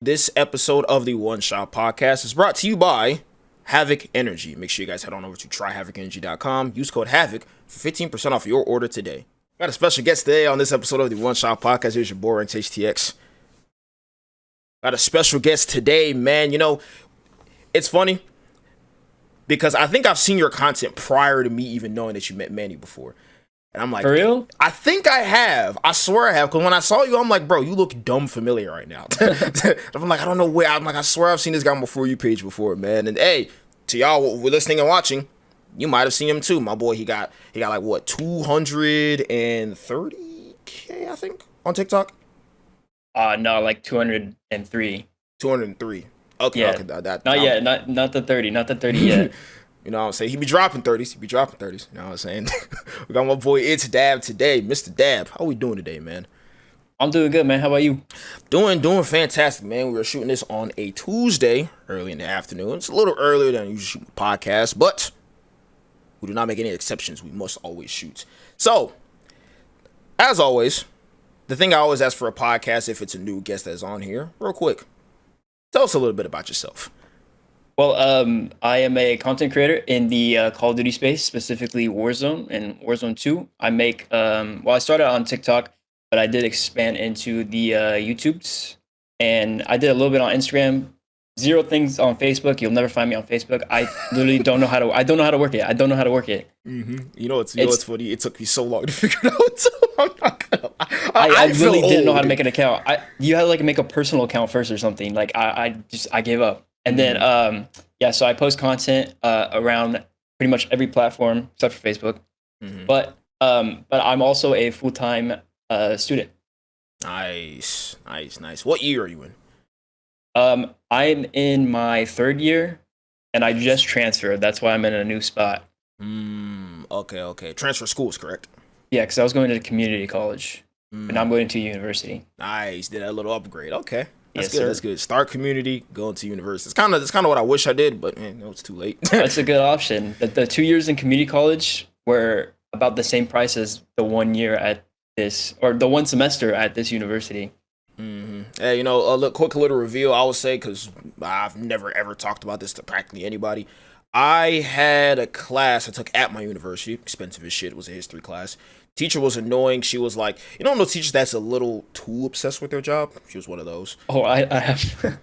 This episode of the One Shot Podcast is brought to you by Havoc Energy. Make sure you guys head on over to tryhavocenergy.com. Use code HAVOC for 15% off your order today. Got a special guest today on this episode of the One Shot Podcast. Here's your boy, RanksHTX. Got a special guest today, man. You know, it's funny because I think I've seen your content prior to me even knowing that you met Manny before. And I'm like, for real? I think I have. I swear I have. Because when I saw you, I'm like, bro, you look dumb familiar right now. I'm like, I don't know where. I'm like, I swear I've seen this guy on Before You page before, man. And hey, to y'all we're listening and watching, you might have seen him too. My boy, he got like what, 230K, I think, on TikTok. No, like 203. 203. Okay, yeah. okay. Not yet. Not the 30. Not the 30 yet. You know what I'm saying? He be dropping 30s. You know what I'm saying? We got my boy ItsDabb today. Mr. Dabb. How we doing today, man? I'm doing good, man. How about you? Doing fantastic, man. We were shooting this on a Tuesday, early in the afternoon. It's a little earlier than I usually shoot a podcast, but we do not make any exceptions. We must always shoot. So, as always, the thing I always ask for a podcast, if it's a new guest that's on here, real quick, tell us a little bit about yourself. Well, I am a content creator in the Call of Duty space, specifically Warzone and Warzone 2. I make, I started on TikTok, but I did expand into the YouTubes, and I did a little bit on Instagram. Zero things on Facebook. You'll never find me on Facebook. I literally don't know how to. I don't know how to work it. Mm-hmm. You know what's funny? It took me so long to figure it out. I'm not gonna lie. I really didn't know how to make an account. You had to like make a personal account first or something. Like I gave up. And then, so I post content around pretty much every platform except for Facebook. Mm-hmm. But I'm also a full-time student. Nice. What year are you in? I'm in my third year, and I just transferred. That's why I'm in a new spot. Okay. Transfer schools, correct? Yeah, because I was going to community college, and now I'm going to university. Nice. Did that little upgrade. Okay. That's yes, good. sir. That's good. Start community, go into university. It's kind of what I wish I did, but man, it's too late. That's a good option. The 2 years in community college were about the same price as the 1 year at this, or the 1 semester at this university. Mm-hmm. Hey, quick little reveal. I would say, because I've never ever talked about this to practically anybody. I had a class I took at my university. Expensive as shit. It was a history class. Teacher was annoying. She was like, those teachers that's a little too obsessed with their job. She was one of those. Oh, I have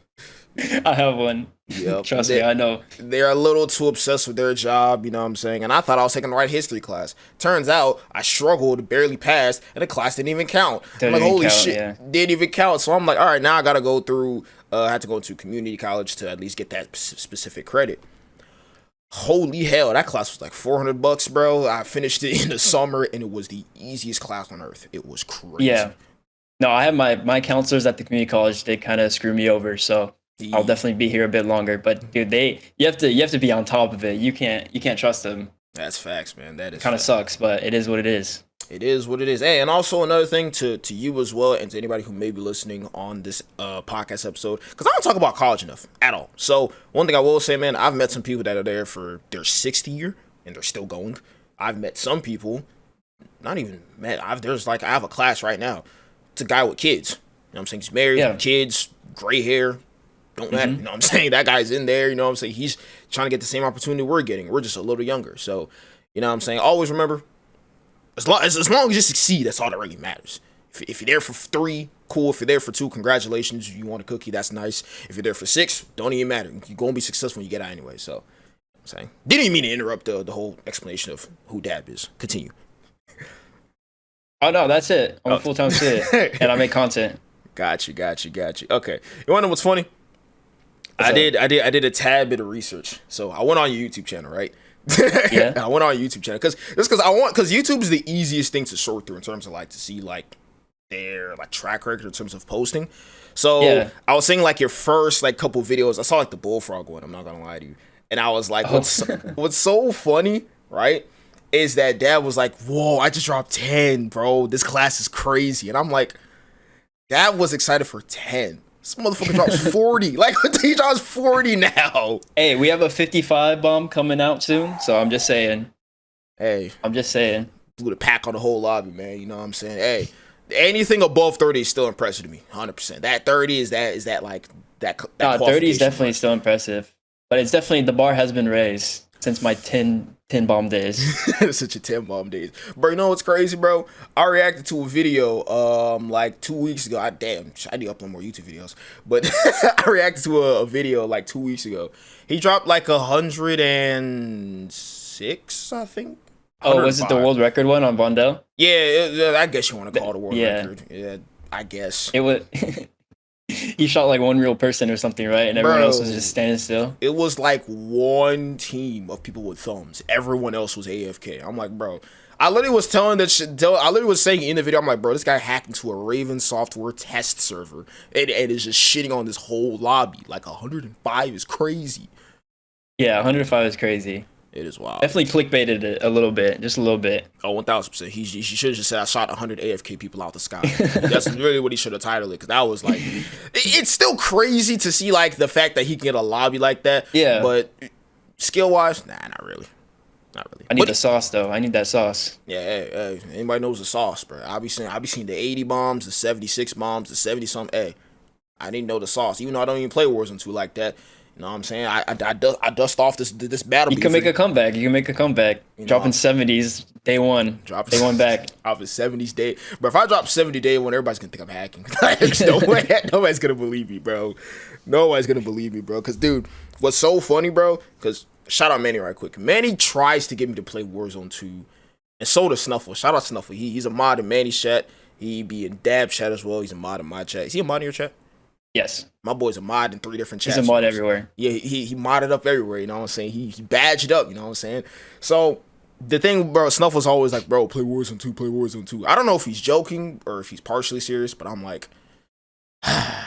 I have one. Yep. Trust me, I know. They're a little too obsessed with their job, you know what I'm saying? And I thought I was taking the right history class. Turns out I struggled, barely passed, and the class didn't even count. I'm like, holy shit, didn't even count. So I'm like, all right, now I got to go through, I had to go to community college to at least get that specific credit. Holy hell, that class was like $400, bro. I finished it in the summer, and it was the easiest class on earth. It was crazy. Yeah. No, I have my counselors at the community college. They kind of screw me over, so I'll definitely be here a bit longer. But dude, you have to be on top of it. You can't trust them. That's facts, man. That is kind of sucks, but it is what it is. It is what it is. Hey, and also another thing to you as well, and to anybody who may be listening on this podcast episode, because I don't talk about college enough at all. So one thing I will say, man, I've met some people that are there for their 6th year and they're still going. I've met some people, not even met. I have a class right now. It's a guy with kids. You know what I'm saying? He's married, kids, gray hair, don't matter. You know what I'm saying? That guy's in there. You know what I'm saying? He's trying to get the same opportunity we're getting. We're just a little younger. So, you know what I'm saying? Always remember, as long as you succeed, that's all that really matters. If you're there for 3, cool. If you're there for 2, congratulations. If you want a cookie, that's nice. If you're there for 6, don't even matter. You're going to be successful when you get out anyway. So, I'm saying. Didn't even mean to interrupt the whole explanation of who Dabb is. Continue. Oh, no, that's it. I'm a full-time student, and I make content. Got you. Okay. You want to know what's funny? I did a tad bit of research. So, I went on your YouTube channel, right? Yeah. I went on YouTube channel because YouTube is the easiest thing to sort through in terms of like to see like their like track record in terms of posting. So I was seeing like your first like couple videos. I saw like the bullfrog one. I'm not gonna lie to you, and I was like, what's so funny, right? Is that Dad was like, whoa, I just dropped 10, bro. This class is crazy, and I'm like, Dad was excited for 10. This motherfucker drops 40. Like, he drops 40 now. Hey, we have a 55 bomb coming out soon, so I'm just saying. Hey. Blew the pack on the whole lobby, man. You know what I'm saying? Hey, anything above 30 is still impressive to me, 100%. That 30 is that like that 30 is qualification definitely part. still impressive, but it's definitely the bar has been raised since my tin bomb days. Such a 10 bomb days. Bro, you know what's crazy, bro? I reacted to a video like 2 weeks ago. I need to upload more YouTube videos. But I reacted to a video like 2 weeks ago. He dropped like 106, I think. Oh, was it the 105. world record one on Vondel? Yeah, I guess you want to call it a world Yeah, record. Yeah, I guess. it was. He shot like one real person or something, right? And everyone else was just Bro, standing still. it was like one team of people with thumbs. Everyone else was AFK. I'm like, bro. I literally was telling that shit. I literally was saying in the video, I'm like, bro, this guy hacked into a Raven software test server and is just shitting on this whole lobby. Like 105 is crazy. Yeah, 105 is crazy. It is wild. Definitely clickbaited it a little bit, just a little bit. Oh, 1000%. He should have just said I shot 100 AFK people out the sky. That's really what he should have titled it, because that was like, it's still crazy to see like the fact that he can get a lobby like that. Yeah. But skill wise, nah, not really. Not really. I need the sauce though. I need that sauce. Yeah, hey, anybody knows the sauce, bro. I be seeing the 80 bombs, the 76 bombs, the 70 something. Hey, I didn't know the sauce, even though I don't even play Warzone 2 like that. You know what I'm saying? I dust off this battle. You can make a comeback. You can make a comeback. Dropping 70s day one. Day one back. Off of 70s day. But if I drop 70 day one, everybody's gonna think I'm hacking. Nobody's gonna believe me, bro. Nobody's gonna believe me, bro. Cause dude, what's so funny, bro? Cause shout out Manny right quick. Manny tries to get me to play Warzone 2. And so does Snuffle. Shout out Snuffle. He's a mod in Manny's chat. He be in Dabb chat as well. He's a mod in my chat. Is he a mod in your chat? Yes. My boy's a mod in 3 different chats. He's a mod everywhere. Yeah, he modded up everywhere, you know what I'm saying? He badged up, you know what I'm saying? So, the thing, bro, Snuffle's always like, bro, play Warzone 2, play Warzone 2. I don't know if he's joking or if he's partially serious, but I'm like, I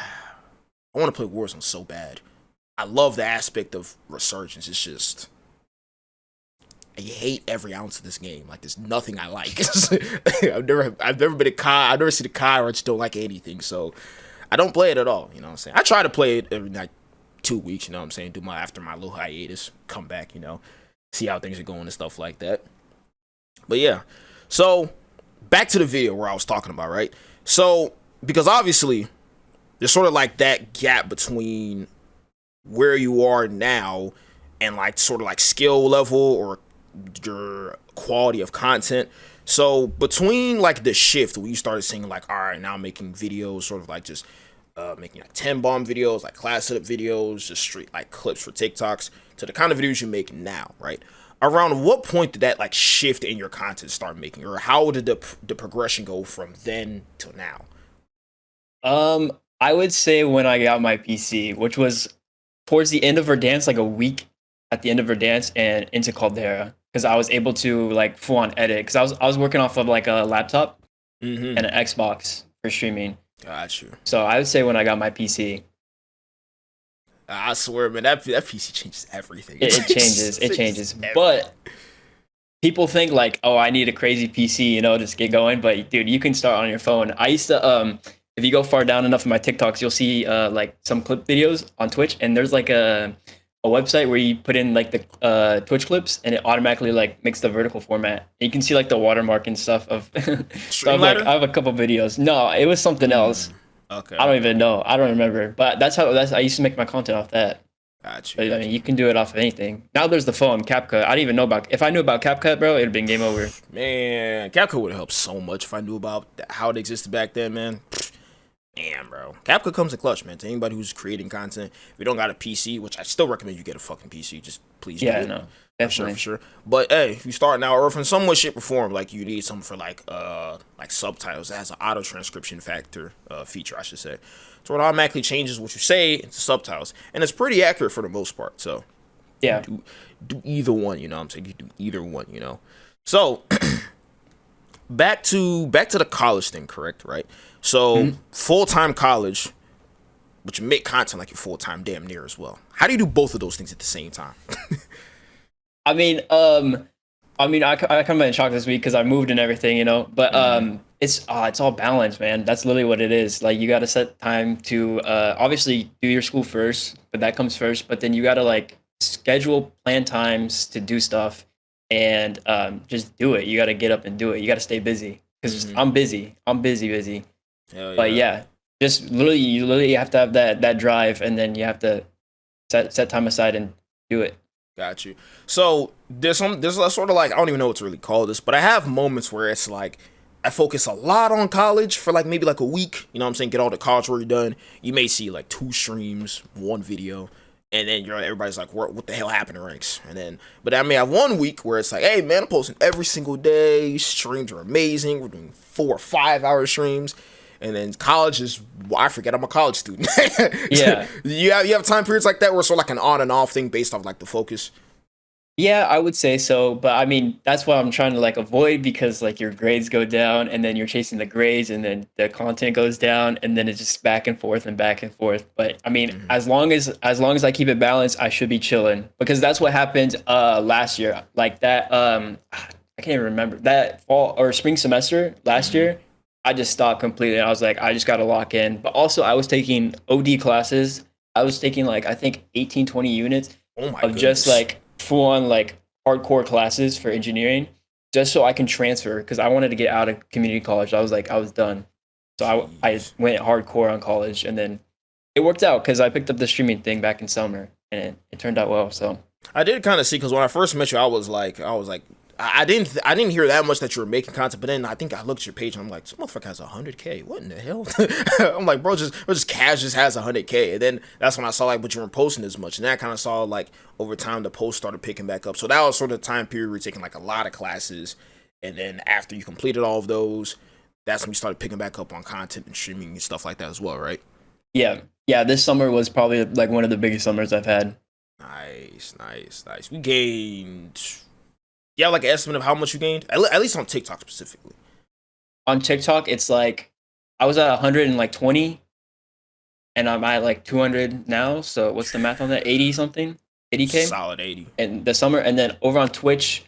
want to play Warzone so bad. I love the aspect of Resurgence. It's just, I hate every ounce of this game. Like, there's nothing I like. I've never been a Kai. I've never seen a Kai, or I just don't like anything, so I don't play it at all, you know what I'm saying? I try to play it every like 2 weeks, you know what I'm saying? After my little hiatus, come back, you know, see how things are going and stuff like that. But yeah, so back to the video where I was talking about, right? So, because obviously there's sort of like that gap between where you are now and like sort of like skill level or your quality of content. So between like the shift where you started seeing like, all right, now I'm making videos sort of like just making like 10 bomb videos, like class setup videos, just straight like clips for TikToks, to the kind of videos you make now, right? Around what point did that like shift in your content start making, or how did the progression go from then to now? I would say when I got my PC, which was towards the end of Verdansk, like a week at the end of Verdansk and into Caldera, because I was able to like full on edit, because I was working off of like a laptop and an Xbox for streaming. Got you. So I would say when I got my PC. I swear, man, that PC changes everything. It changes. It changes. But people think like, oh, I need a crazy PC, you know, just get going. But dude, you can start on your phone. I used to if you go far down enough in my TikToks, you'll see like some clip videos on Twitch, and there's like a website where you put in like the Twitch clips, and it automatically like makes the vertical format. And you can see like the watermark and stuff of. So I have a couple videos. No, it was something else. Okay. I don't even know. I don't remember. But I used to make my content off that. Gotcha. But, I mean, you can do it off of anything. Now there's the phone, CapCut. I didn't even know about. If I knew about CapCut, bro, it'd have been game over. Man, CapCut would have helped so much if I knew about how it existed back then, man. Damn, bro. CapCut comes in clutch, man. To anybody who's creating content, if you don't got a PC, which I still recommend you get a fucking PC, just please do it. No, definitely. For sure. But hey, if you start now, or if in some way, shape, or form, like you need something for like subtitles, it has an auto transcription feature, I should say. So it automatically changes what you say into subtitles, and it's pretty accurate for the most part. So yeah, do either one. You know what I'm saying? You do either one. You know. So back to the college thing, correct? Right. So full-time college, but you make content like you're full-time damn near as well. How do you do both of those things at the same time? I mean, I come in shock this week because I moved and everything, you know. But it's all balance, man. That's literally what it is. Like, you got to set time to obviously do your school first, but that comes first. But then you got to like schedule, plan times to do stuff, and just do it. You got to get up and do it. You got to stay busy because I'm busy. Hell yeah. But yeah, Just literally, you literally have to have that drive, and then you have to set time aside and do it. Got you. So there's a sort of like, I don't even know what to really call this, but I have moments where it's like I focus a lot on college for like maybe like a week. You know what I'm saying? Get all the college work done. You may see like 2 streams, 1 video, and then everybody's like, what the hell happened to ranks? And then, but I may have 1 week where it's like, hey man, I'm posting every single day. Streams are amazing. We're doing 4 or 5 hour streams. And then college is, well, I forget I'm a college student. Yeah. You have time periods like that where it's sort of like an on and off thing based off like the focus. Yeah, I would say so, but I mean, that's what I'm trying to like avoid because like your grades go down and then you're chasing the grades and then the content goes down and then it's just back and forth and back and forth. But I mean, as long as I keep it balanced, I should be chilling because that's what happened last year. Like that I can't even remember. That fall or spring semester last year, I just stopped completely. I was like, I just got to lock in. But also I was taking OD classes. I was taking like I think 18, 20 units Oh my of just goodness. like full on like hardcore classes for engineering just so I can transfer because I wanted to get out of community college. I was like, I was done. So I Jeez. went hardcore on college and then it worked out because I picked up the streaming thing back in summer and it turned out well. So I did kind of see because when I first met you, I was like, I didn't hear that much that you were making content. But then I think I looked at your page and I'm like, this motherfucker has 100K. What in the hell? I'm like, bro, just Cash just has 100K. And then that's when I saw like, but you weren't posting as much. And then I kind of saw like over time the posts started picking back up. So that was sort of the time period where you're taking like a lot of classes. And then after you completed all of those, that's when you started picking back up on content and streaming and stuff like that as well, right? yeah. Yeah, this summer was probably like one of the biggest summers I've had. Nice, nice, nice. We gained. Yeah, like an estimate of how much you gained, at least on TikTok specifically. On TikTok, it's like I was at 120 and I'm at like 200 now. So what's the math on that? 80 something? 80K? Solid 80. And the summer and then over on Twitch,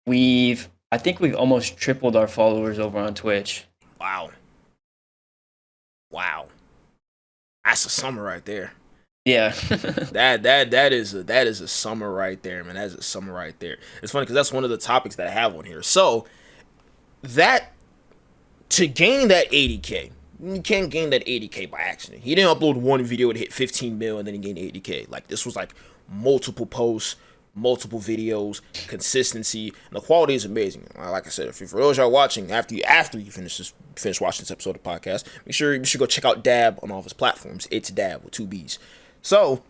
I think we've almost tripled our followers over on Twitch. Wow, wow. That's a summer right there. Yeah. That is a summer right there, man. That is a summer right there. It's funny because that's one of the topics that I have on here. So that to gain that 80K, you can't gain that 80K by accident. He didn't upload 1 video and hit 15 mil and then he gained 80K. Like this was like multiple posts, multiple videos, consistency, and the quality is amazing. Like I said, for those y'all watching after you finish watching this episode of the podcast, make sure you should go check out Dabb on all of his platforms. ItsDabb with 2 B's. So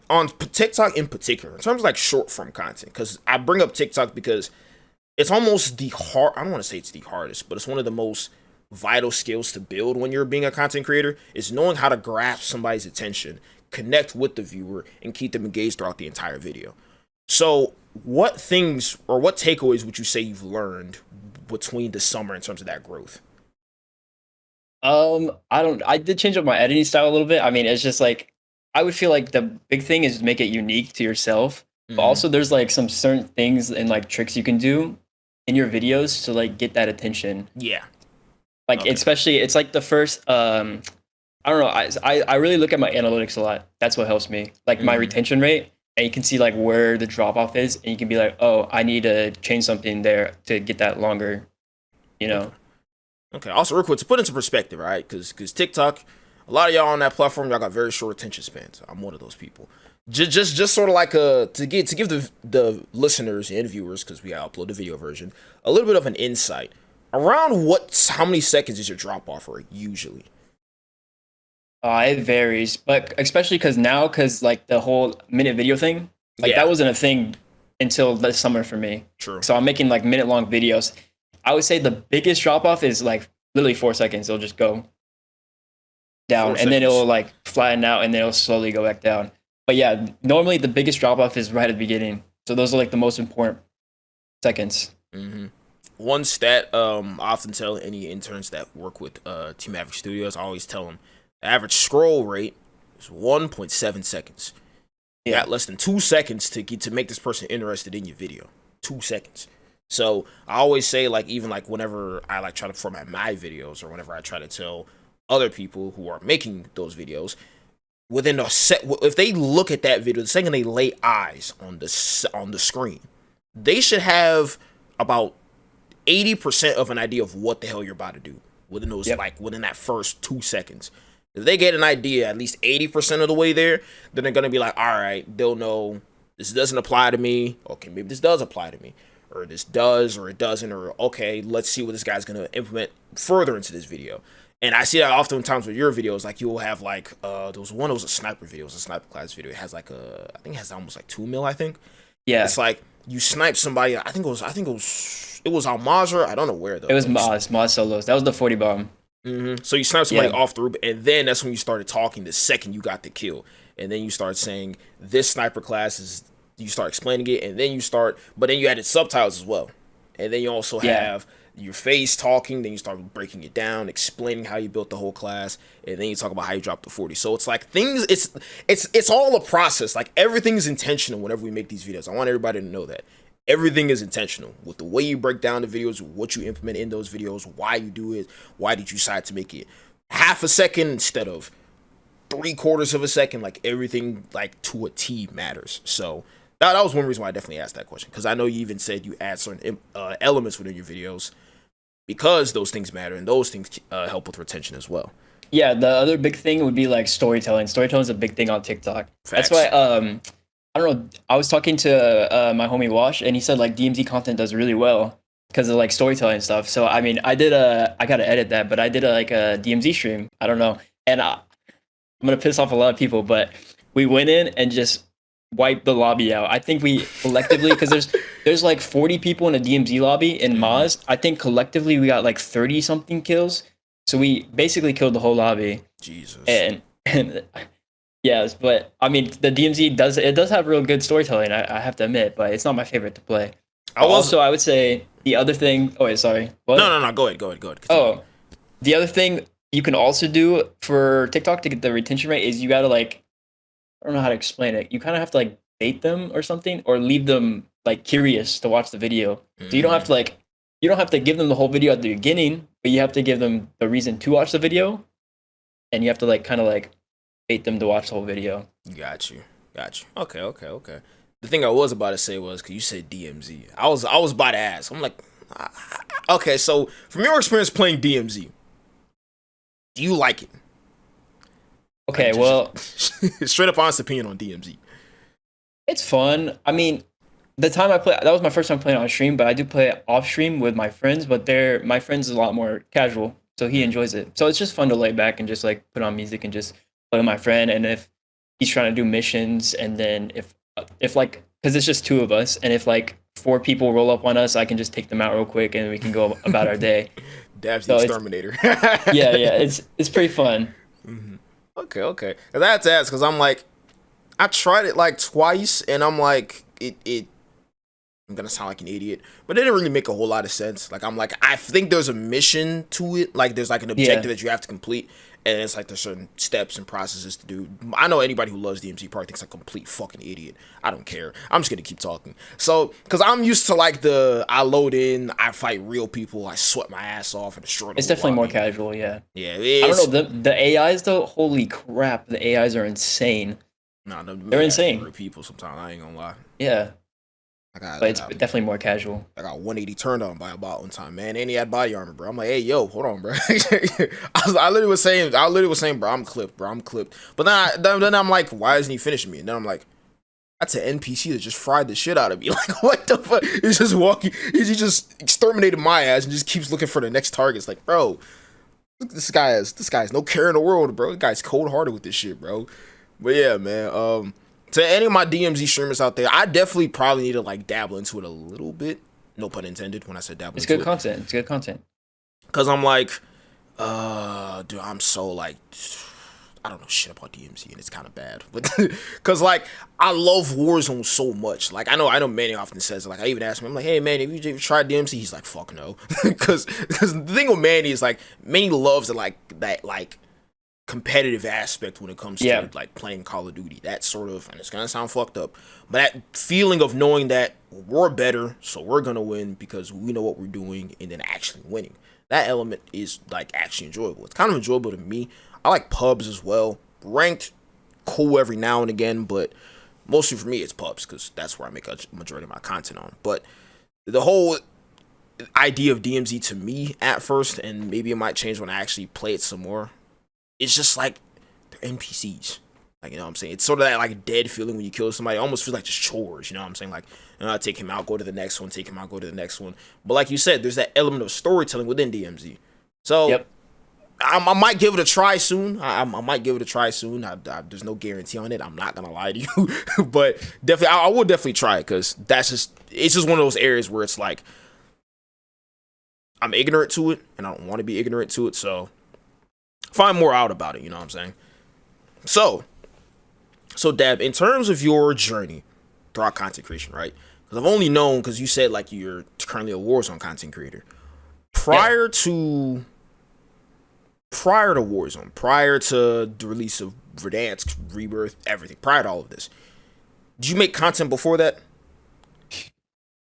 on TikTok in particular, in terms of like short form content, because I bring up TikTok because it's almost I don't want to say it's the hardest, but it's one of the most vital skills to build when you're being a content creator is knowing how to grasp somebody's attention, connect with the viewer, and keep them engaged throughout the entire video. So, what things or what takeaways would you say you've learned between the summer in terms of that growth? I did change up my editing style a little bit. I mean, it's just like I would feel like the big thing is make it unique to yourself. But Mm-hmm. also there's like some certain things and like tricks you can do in your videos to like get that attention. Yeah. Like Okay. especially it's like the first I don't know, I really look at my analytics a lot. That's what helps me. Like my Mm-hmm. retention rate and you can see like where the drop off is and you can be like, "Oh, I need to change something there to get that longer," you Okay. know. Okay. Also, real quick to put into perspective, right? Because TikTok, a lot of y'all on that platform, y'all got very short attention spans. I'm one of those people. Just sort of like to give the listeners and viewers, because we upload the video version, a little bit of an insight around how many seconds is your drop off rate usually. It varies, but especially because like the whole minute video thing, like that Yeah. wasn't a thing until this summer for me. True. So I'm making like minute long videos. I would say the biggest drop off is like literally 4 seconds. It'll just go Four down and then seconds. it'll like flatten out and then it'll slowly go back down. But yeah, normally the biggest drop off is right at the beginning. So those are like the most important seconds. Mm-hmm. One stat I often tell any interns that work with Team Havoc Studios, I always tell them the average scroll rate is 1.7 seconds. You Yeah. got less than 2 seconds to make this person interested in your video. 2 seconds. So I always say like even like whenever I like try to format my videos or whenever I try to tell other people who are making those videos within a set if they look at that video the second they lay eyes on the screen they should have about 80% of an idea of what the hell you're about to do within those Yep. like within that first 2 seconds. If they get an idea at least 80% of the way there, then they're gonna be like, all right, they'll know this doesn't apply to me. Okay, maybe this does apply to me, or this does, or it doesn't, or okay, let's see what this guy's gonna implement further into this video. And I see that oftentimes with your videos, like you'll have like there was one that was a sniper video, it was a sniper class video. It has like I think it has almost like 2 mil, I think. Yeah. It's like you snipe somebody. It was on Mazur. I don't know where though. It was Maz solos. That was the 40 bomb. So you snipe somebody Yeah. off the roof, and then that's when you started talking the second you got the kill. And then you start saying, this sniper class is, you start explaining it, and then but then you added subtitles as well. And then you also have your face talking, then you start breaking it down, explaining how you built the whole class, and then you talk about how you dropped the 40. So it's like it's all a process. Like everything is intentional whenever we make these videos. I want everybody to know that. Everything is intentional with the way you break down the videos, what you implement in those videos, why you do it, why did you decide to make it half a second instead of 3/4 of a second. Like everything, like to a T, matters. So that was one reason why I definitely asked that question, because I know you even said you add certain elements within your videos because those things matter, and those things help with retention as well. Yeah, the other big thing would be like storytelling. Storytelling is a big thing on TikTok. Facts. That's why I don't know. I was talking to my homie Wash, and he said like DMZ content does really well because of like storytelling and stuff. So I mean, I gotta edit that, but I did like a DMZ stream. I don't know, and I'm gonna piss off a lot of people, but we went in and just wiped the lobby out. I think we collectively, because there's like 40 people in a DMZ lobby in Maz. I think collectively we got like 30 something kills. So we basically killed the whole lobby. Jesus. And yes, but I mean the DMZ does have real good storytelling. I have to admit, but it's not my favorite to play. I would say the other thing. Oh wait, sorry. What? No. Go ahead. Continue. Oh, the other thing you can also do for TikTok to get the retention rate is you gotta like, I don't know how to explain it. You kind of have to like bait them or something, or leave them like curious to watch the video. So you don't have to give them the whole video at the beginning, but you have to give them the reason to watch the video, and you have to like kind of like bait them to watch the whole video. Got you. Okay. The thing I was about to say was, because you said DMZ, I was about to ask. I'm like, okay, so from your experience playing DMZ, do you like it? Okay, like, well, straight up honest opinion on DMZ. it's fun. I mean, the time I play, that was my first time playing on stream, but I do play off stream with my friends, but my friends is a lot more casual, so he enjoys it. So it's just fun to lay back and just like put on music and just play with my friend. And if he's trying to do missions, and then if like, because it's just 2 of us, and if like 4 people roll up on us, I can just take them out real quick and we can go about our day. Dabb's the exterminator. yeah, it's pretty fun. Mm-hmm. Okay. Cause I had to ask, because I'm like, I tried it like twice, and I'm like, I'm gonna sound like an idiot, but it didn't really make a whole lot of sense. Like, I'm like, I think there's a mission to it. Like, there's like an objective that you have to complete, and it's like there's certain steps and processes to do. I know anybody who loves DMZ probably thinks I'm a complete fucking idiot. I don't care. I'm just gonna keep talking. So, because I'm used to like I load in, I fight real people, I sweat my ass off and destroy the It's whole definitely lobby. more casual, yeah. Yeah, I don't know, the AIs though, holy crap, the AIs are insane. Nah, they're insane. Real people sometimes, I ain't gonna lie. Yeah. But it's definitely more casual. I got 180 turned on by a bot one time, man, and he had body armor, bro. I'm like, hey, yo, hold on, bro. I literally was saying, bro, I'm clipped. But then I'm like, why isn't he finishing me? And then I'm like, that's an NPC that just fried the shit out of me. Like, what the fuck? He's just walking. He just exterminated my ass and just keeps looking for the next targets. Like, bro, this guy has no care in the world, bro. This guy's cold hearted with this shit, bro. But yeah, man. To any of my DMZ streamers out there, I definitely probably need to like dabble into it a little bit. No pun intended when I said dabble. It's good content. It's good content. Cause I'm like, dude, I'm so like, I don't know shit about DMZ, and it's kind of bad. But cause like, I love Warzone so much. Like, I know Manny often says, like, I even ask him, I'm like, hey man, have you tried DMZ? He's like, fuck no. Cause the thing with Manny is like, Manny loves that competitive aspect when it comes to like playing Call of Duty. That sort of, and it's gonna sound fucked up, but that feeling of knowing that we're better, so we're gonna win because we know what we're doing, and then actually winning. That element is like actually enjoyable. It's kind of enjoyable to me. I like pubs as well. Ranked, cool every now and again, but mostly for me it's pubs because that's where I make a majority of my content on. But the whole idea of DMZ to me at first, and maybe it might change when I actually play it some more. It's just like they're NPCs. Like, you know what I'm saying? It's sort of that like dead feeling when you kill somebody. It almost feels like just chores, you know what I'm saying? Like, take him out, go to the next one, take him out, go to the next one. But like you said, there's that element of storytelling within DMZ. So Yep. I might give it a try soon. I might give it a try soon. There's no guarantee on it. I'm not gonna lie to you, but definitely, I will definitely try it because it's just one of those areas where it's like I'm ignorant to it, and I don't want to be ignorant to it. So find more out about it. You know what I'm saying? So Dabb, in terms of your journey throughout content creation, right? Because I've only known because you said like you're currently a Warzone content creator. Prior to Warzone, prior to the release of Verdansk, Rebirth, everything, prior to all of this, did you make content before that?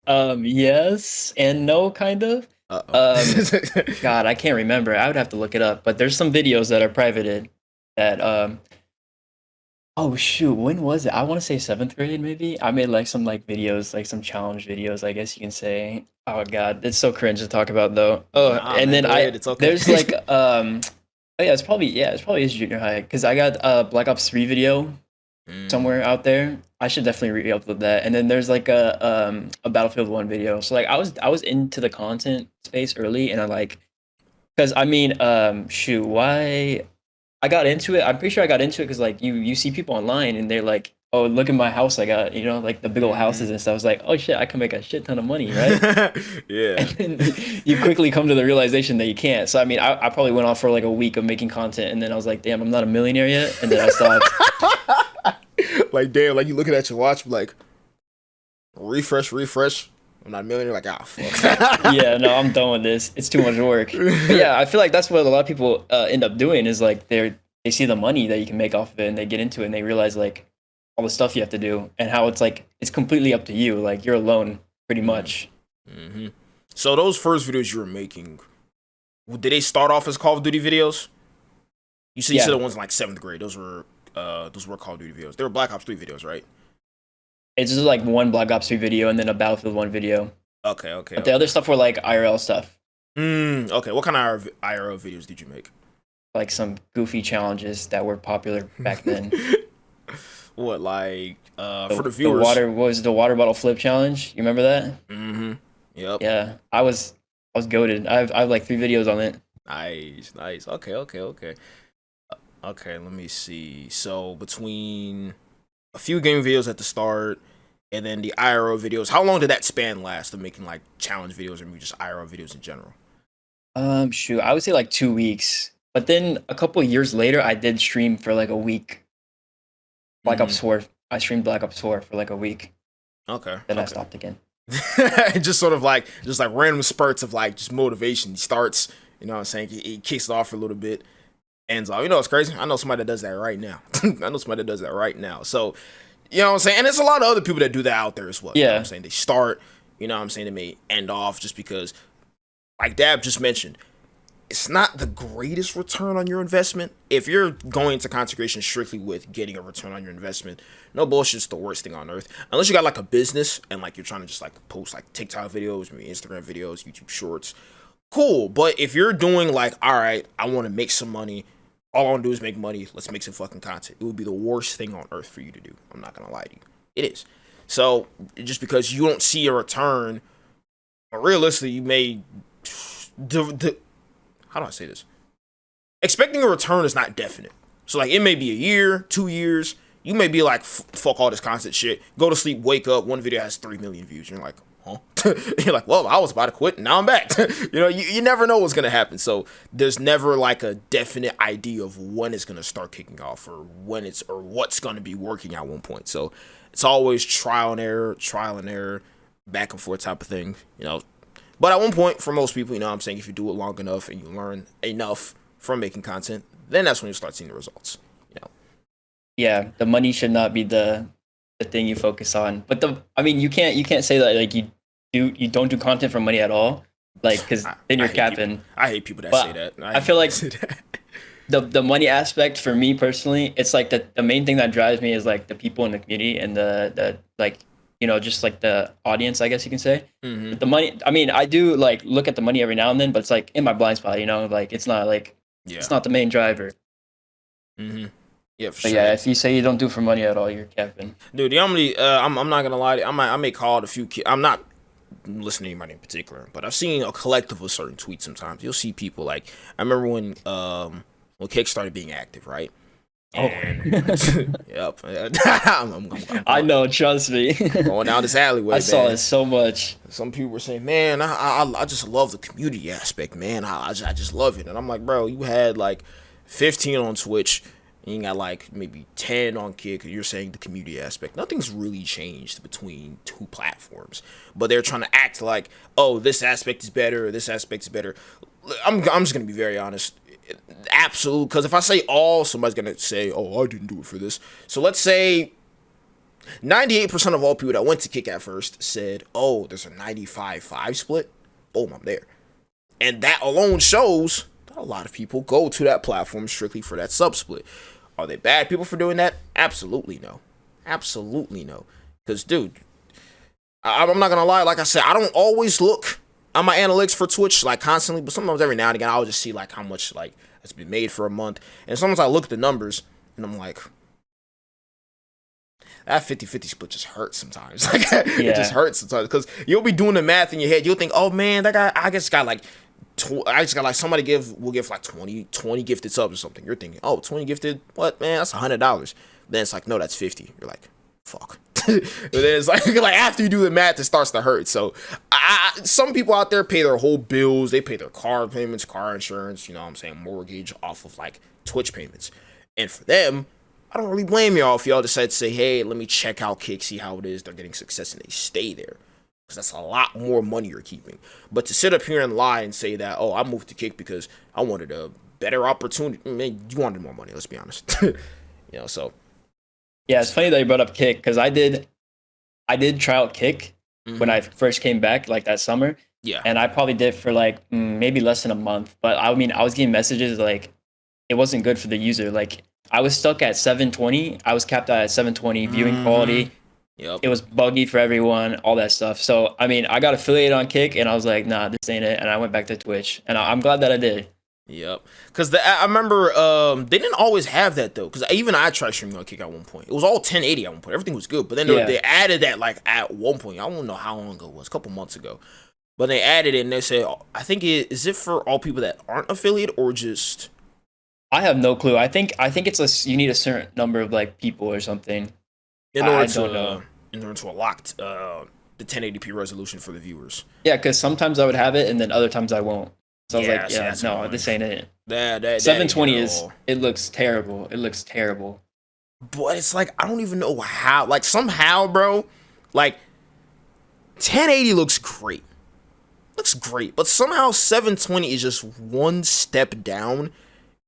Yes and no, kind of. God, I can't remember. I would have to look it up. But there's some videos that are privated that oh shoot, when was it? I want to say 7th grade maybe. I made like some like videos, like some challenge videos, I guess you can say. Oh god, it's so cringe to talk about though. Oh, and man, then it's okay. there's like oh yeah, it's probably is junior high because I got a Black Ops 3 video somewhere out there. I should definitely re-upload that. And then there's like a Battlefield 1 video. So like I was into the content space early, and I like because I mean shoot, why I got into it. I'm pretty sure I got into it because like you see people online and they're like, oh, look at my house I got, you know, like the big old houses and stuff. I was like, oh shit, I can make a shit ton of money, right? Yeah. And then you quickly come to the realization that you can't. So I mean, I probably went off for like a week of making content, and then I was like, damn, I'm not a millionaire yet, and then I stopped. Like damn, like you looking at your watch, like refresh. I'm not a millionaire. Like fuck. Yeah, no, I'm done with this. It's too much work. But yeah, I feel like that's what a lot of people end up doing is like they see the money that you can make off of it, and they get into it, and they realize like all the stuff you have to do, and how it's like it's completely up to you. Like you're alone, pretty much. Mm-hmm. So those first videos you were making, did they start off as Call of Duty videos? You said the ones in like 7th grade. Those were Call of Duty videos. They were Black Ops 3 videos, right? It's just like one Black Ops 3 video and then a Battlefield 1 video. Okay. But the other stuff were like IRL stuff. Okay. What kind of IRL videos did you make? Like some goofy challenges that were popular back then. What, like for the viewers? The water bottle flip challenge. You remember that? Mm-hmm. Yep. Yeah, I was goated. I have like 3 videos on it. Nice. Okay. Okay, let me see. So between a few game videos at the start and then the IRL videos, how long did that span last of making like challenge videos or maybe just IRL videos in general? Shoot, I would say like 2 weeks. But then a couple of years later, I did stream for like a week. Black Ops 4. I streamed Black Ops 4 for like a week. Okay. Then I stopped again. just random spurts of like just motivation. He starts, you know what I'm saying? He kicks it off for a little bit. Ends off. You know, it's crazy. I know somebody that does that right now. So, you know what I'm saying? And there's a lot of other people that do that out there as well. Yeah. You know what I'm saying? They start, you know what I'm saying? They may end off just because, like Dabb just mentioned, it's not the greatest return on your investment. If you're going to content creation strictly with getting a return on your investment, no bullshit's the worst thing on earth. Unless you got like a business and like you're trying to just like post like TikTok videos, maybe Instagram videos, YouTube shorts. Cool. But if you're doing like, all right, I want to make some money. All I want to do is make money. Let's make some fucking content. It would be the worst thing on earth for you to do. I'm not going to lie to you. It is. So just because you don't see a return, realistically, you may... how do I say this? Expecting a return is not definite. So like it may be a year, 2 years. You may be like, fuck all this content shit. Go to sleep, wake up. One video has 3 million views. You're like, huh? You're like, well, I was about to quit. Now I'm back. You know, you never know what's going to happen. So there's never like a definite idea of when it's going to start kicking off or what's going to be working at one point. So it's always trial and error, back and forth type of thing, you know. But at one point, for most people, you know what I'm saying, if you do it long enough and you learn enough from making content, then that's when you start seeing the results, you know. Yeah, the money should not be the thing you focus on. But you can't say that like you don't do content for money at all, like because then you're capping. I hate people that say that. I feel like the money aspect for me personally, it's like the main thing that drives me is like the people in the community and the like just like the audience, I guess you can say. Mm-hmm. But the money, I mean, I do like look at the money every now and then, but it's like in my blind spot, like Yeah. it's not the main driver. Mm-hmm. Yeah, for But sure. yeah, if you say you don't do for money at all, you're capping. Dude, the only I'm not gonna lie, I may call it a few. I'm not listening to anybody in particular, but I've seen a collective of certain tweets. Sometimes you'll see people like I remember when Kick started being active, right? Oh, And yep, I know. Trust me. I'm going down this I alleyway, saw it man. so much. Some people were saying, "Man, I just love the community aspect, man. I just love it." And I'm like, "Bro, you had like 15 on Twitch, and you got like maybe 10 on Kick. And you're saying the community aspect. Nothing's really changed between two platforms, but they're trying to act like, oh, this aspect is better, or this aspect is better." I'm just gonna be very honest. Absolute, because if I say all, somebody's gonna say, "Oh, I didn't do it for this." So let's say 98% of all people that went to Kick at first said, oh, there's a 95-5 split. Boom, I'm there. And that alone shows that a lot of people go to that platform strictly for that sub split. Are they bad people for doing that? Absolutely no. Absolutely no. Because, dude, I'm not going to lie. Like I said, I don't always look on my analytics for Twitch, like, constantly. But sometimes every now and again, I'll just see, like, how much, like, has been made for a month. And sometimes I look at the numbers, and I'm like, that 50-50 split just hurts sometimes. Like it just Yeah. hurts sometimes because you'll be doing the math in your head. You'll think, oh man, that guy, I just got like somebody will give like 20 gifted subs or something. You're thinking, oh, 20 gifted, what man? That's $100. Then it's like, no, that's 50. You're like, fuck. But then it's like after you do the math, it starts to hurt. So some people out there pay their whole bills. They pay their car payments, car insurance. You know what I'm saying, mortgage off of like Twitch payments. And for them, I don't really blame y'all if y'all decide to say, hey, let me check out Kick, see how it is. They're getting success and they stay there. Because that's a lot more money you're keeping. But to sit up here and lie and say that, oh, I moved to Kick because I wanted a better opportunity. Man, you wanted more money, let's be honest. So. Yeah, it's funny that you brought up Kick because I did try out Kick when I first came back, like that summer. Yeah. And I probably did for like maybe less than a month. But I mean, I was getting messages like it wasn't good for the user. Like I was stuck at 720. I was capped out at 720 viewing quality. Yep. It was buggy for everyone, all that stuff. So I mean, I got affiliated on Kick, and I was like, nah, this ain't it. And I went back to Twitch, and I'm glad that I did. Yep. Because I remember they didn't always have that though. Because even I tried streaming on Kick at one point. It was all 1080 at one point. Everything was good. But then Yeah. they added that like at one point. I don't know how long ago it was. A couple months ago. But they added it and they said, I think is it for all people that aren't affiliated or just. I have no clue. I think you need a certain number of like people or something. In I order don't to know. in order to unlock the 1080p resolution for the viewers. Yeah, because sometimes I would have it, and then other times I won't. So I was Yeah, like, see, yeah, that's no, annoying. this ain't it. That ain't it 720 at is all. it looks terrible. It looks terrible. But it's like I don't even know how. Like somehow, bro, like 1080 looks great. Looks great, but somehow 720 is just one step down,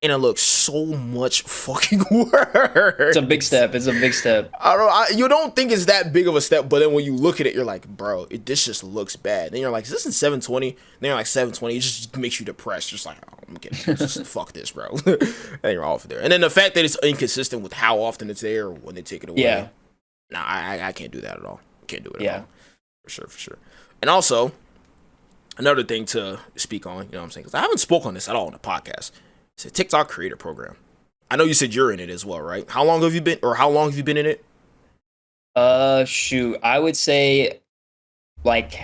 and it looks so much fucking worse. It's a big step. It's a big step. I don't. You don't think it's that big of a step, but then when you look at it, you're like, bro, this just looks bad. Then you're like, is this in 720? Then you're like 720. It just makes you depressed. Just like, oh, I'm getting just fuck this, bro. And you're off there. And then the fact that it's inconsistent with how often it's there when they take it away. Yeah. Nah, I can't do that at all. Can't do it at Yeah. all. For sure, for sure. And also, another thing to speak on, you know what I'm saying? Because I haven't spoke on this at all in the podcast. It's a TikTok creator program. I know you said you're in it as well, right? How long have you been in it? Shoot, I would say like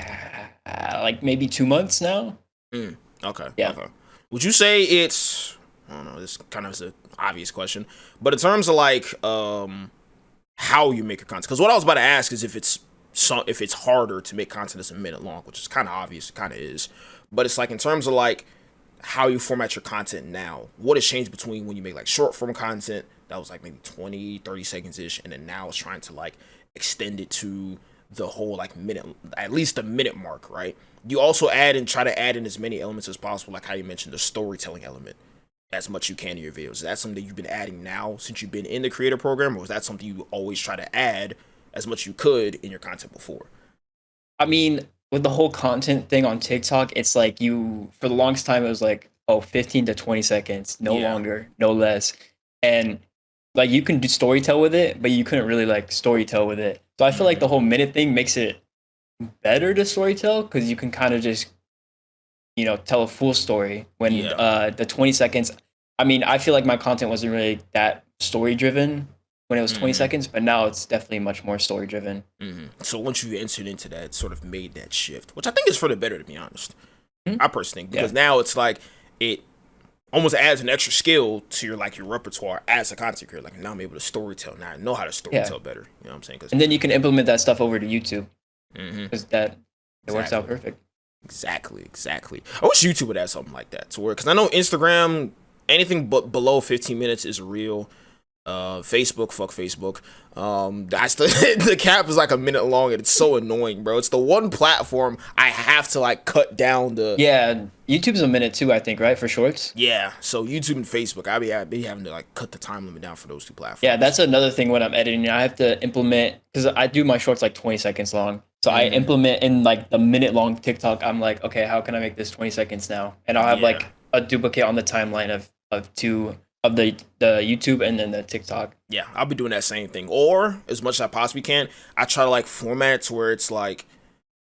maybe 2 months now. Okay. Yeah. Okay. Would you say it's? I don't know. This kind of is an obvious question, but in terms of like how you make your content, because what I was about to ask is if it's harder to make content that's a minute long, which is kind of obvious, it kind of is, but it's like in terms of like how you format your content now, what has changed between when you make like short form content that was like maybe 20-30 seconds ish, and then now it's trying to like extend it to the whole like minute, at least the minute mark, right? You also try to add in as many elements as possible, like how you mentioned the storytelling element, as much you can in your videos. Is that something that you've been adding now since you've been in the creator program, or was that something you always try to add as much you could in your content before? I mean, with the whole content thing on TikTok, it's like for the longest time it was like, oh, 15 to 20 seconds, no Yeah. longer, no less. And like you can do storytell with it, but you couldn't really like storytell with it. So I feel like the whole minute thing makes it better to storytell because you can kind of just tell a full story when Yeah. the 20 seconds. I mean, I feel like my content wasn't really that story driven when it was 20 seconds, but now it's definitely much more story driven. So once you entered into that, it sort of made that shift, which I think is for the better, to be honest. I personally think, because now it's like it almost adds an extra skill to your your repertoire as a content creator. Like, now I'm able to storytell. Now I know how to storytell better. You know what I'm saying? And then you can implement that stuff over to YouTube because it works out perfect. Exactly. I wish YouTube would add something like that to work, because I know Instagram, anything but below 15 minutes is real. Facebook, fuck Facebook. That's the cap is like a minute long, and it's so annoying, bro. It's the one platform I have to like cut down the. Yeah, YouTube's a minute too, I think, right, for shorts. Yeah, so YouTube and Facebook, I be having to like cut the time limit down for those two platforms. Yeah, that's another thing when I'm editing. I have to implement, because I do my shorts like 20 seconds long. So I implement in like the minute long TikTok. I'm like, okay, how can I make this 20 seconds now? And I'll have like a duplicate on the timeline of two of the YouTube and then the TikTok. Yeah, I'll be doing that same thing. Or as much as I possibly can, I try to like format it to where it's like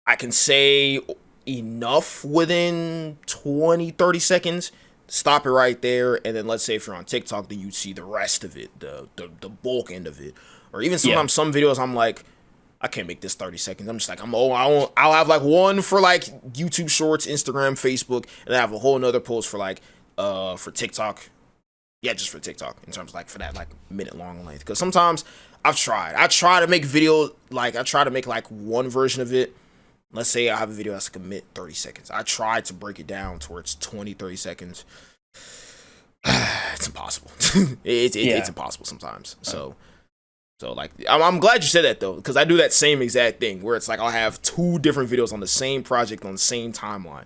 I can say enough within 20-30 seconds, stop it right there, and then let's say if you're on TikTok, then you see the rest of it, the bulk end of it. Or even sometimes some videos I'm like, I can't make this 30 seconds. I'm just like, I'll have like one for like YouTube Shorts, Instagram, Facebook, and then I have a whole nother post for like for TikTok. Yeah, just for TikTok, in terms of like for that like minute long length. Because sometimes I try to make video, like I try to make like one version of it. Let's say I have a video that's like a minute 30 seconds. I try to break it down towards 20-30 seconds. It's impossible. It's impossible sometimes. So like I'm glad you said that though, because I do that same exact thing where it's like I'll have two different videos on the same project on the same timeline.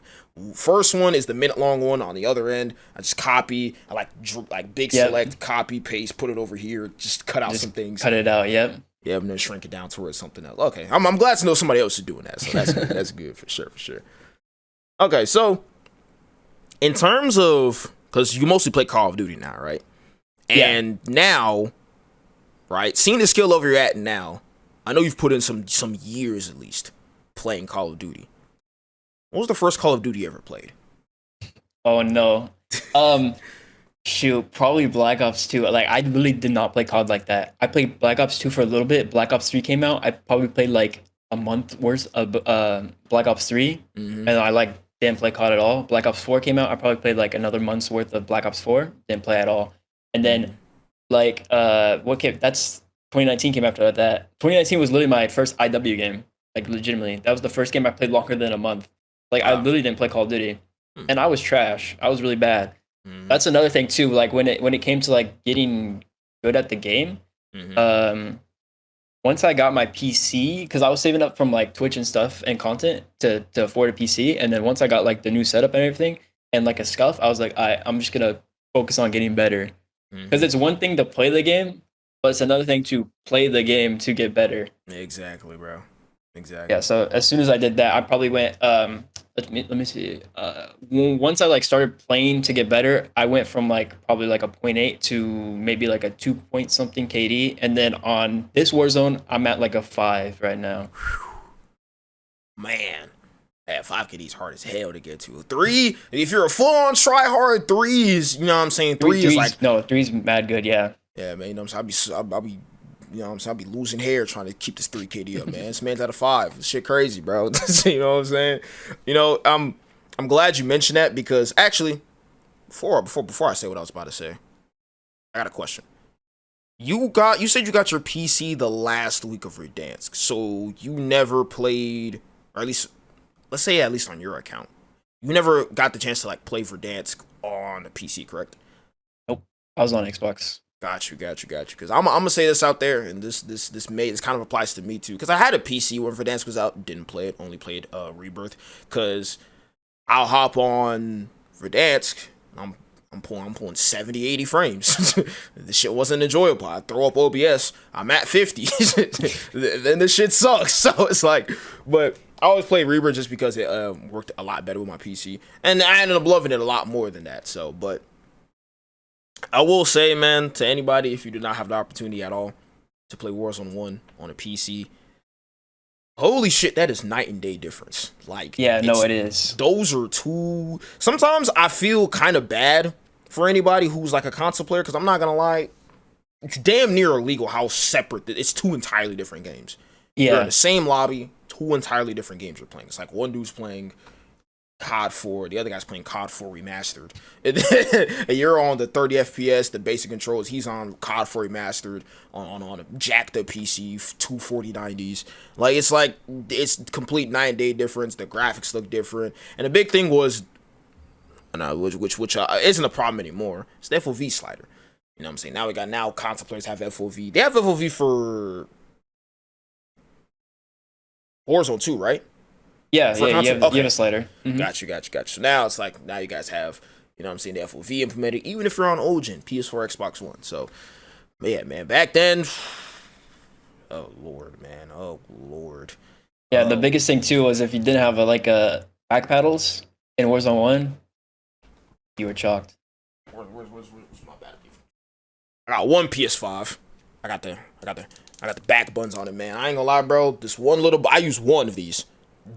First one is the minute long one. On the other end, I just copy. I like big select, copy, paste, put it over here. Just cut out some things. Cut it out. Yep. Yeah, and then shrink it down towards something else. Okay, I'm glad to know somebody else is doing that. So that's good. That's good for sure. Okay, so in terms of, because you mostly play Call of Duty now, right? And now, right, seeing the skill level you're at now, I know you've put in some years at least playing Call of Duty. What was the first Call of Duty you ever played? Oh no. Shoot, probably Black Ops 2. Like, I really did not play COD like that. I played Black Ops 2 for a little bit. Black Ops 3 came out. I probably played like a month worth of Black Ops 3, and I like didn't play COD at all. Black Ops 4 came out. I probably played like another month's worth of Black Ops 4. Didn't play at all. And then like that's 2019 came after that. 2019 was literally my first IW game. Like, legitimately, that was the first game I played longer than a month. Like, I literally didn't play Call of Duty, and I was trash. I was really bad. That's another thing too. Like, when it came to like getting good at the game, once I got my PC, because I was saving up from like Twitch and stuff and content to afford a PC, and then once I got like the new setup and everything and like a scuff, I was like, I'm just gonna focus on getting better, because it's one thing to play the game, but it's another thing to play the game to get better. Exactly, bro. Exactly. Yeah. So as soon as I did that, I probably went. Let me see. Once I like started playing to get better, I went from like probably like a 0.8 to maybe like a 2 point something KD, and then on this Warzone, I'm at like a 5 right now. Man, that 5 KD is hard as hell to get to. 3, if you're a full on try hard, 3s, you know what I'm saying? 3 is like 3's mad good. Yeah. Yeah, man. You know what I'm saying? I'll be. You know what I'm saying? I'll be losing hair trying to keep this 3 KD up, man. This man's at a 5. This shit crazy, bro. You know what I'm saying? You know, I'm glad you mentioned that, because actually, before I say what I was about to say, I got a question. You said you got your PC the last week of Verdansk, so you never played, or at least, let's say at least on your account, you never got the chance to like play Verdansk on a PC, correct? Nope. I was on Xbox. Got you. Because I'm gonna say this out there, and this kind of applies to me too. Because I had a PC when Verdansk was out, didn't play it, only played Rebirth. Because I'll hop on Verdansk, I'm pulling 70, 80 frames. This shit wasn't enjoyable. I throw up OBS, I'm at 50. Then this shit sucks. So it's like, but I always play Rebirth just because it worked a lot better with my PC, and I ended up loving it a lot more than that. So, but I will say, man, to anybody, if you do not have the opportunity at all to play Warzone 1 on a PC, holy shit, that is night and day difference. Like, Yeah, no, it is. those are two. Sometimes I feel kind of bad for anybody who's like a console player, because I'm not gonna lie, it's damn near illegal how separate it's two entirely different games. You're in Yeah, the same lobby, two entirely different games you're playing. It's like one dude's playing COD 4, the other guy's playing COD 4 remastered. And you're on the 30 FPS, the basic controls. He's on COD 4 remastered on a jacked up PC, 24090s. It's complete night and day difference. The graphics look different, and the big thing was, which isn't a problem anymore. It's the FOV slider. You know what I'm saying? Now console players have FOV. They have FOV for Warzone 2, right? yeah, For yeah. console? You Okay. have a slider. Got you. So now it's like, now you guys have, you know what I'm saying, the FOV implemented, even if you're on old gen, PS4, Xbox One. So, yeah, man, back then, oh, Lord, man. Oh, Lord. Yeah, the biggest thing too was if you didn't have a back paddles in Warzone 1, you were chalked. Where's my battery? I got one PS5. I got the back buns on it, man. I ain't gonna lie, bro. This one I use one of these.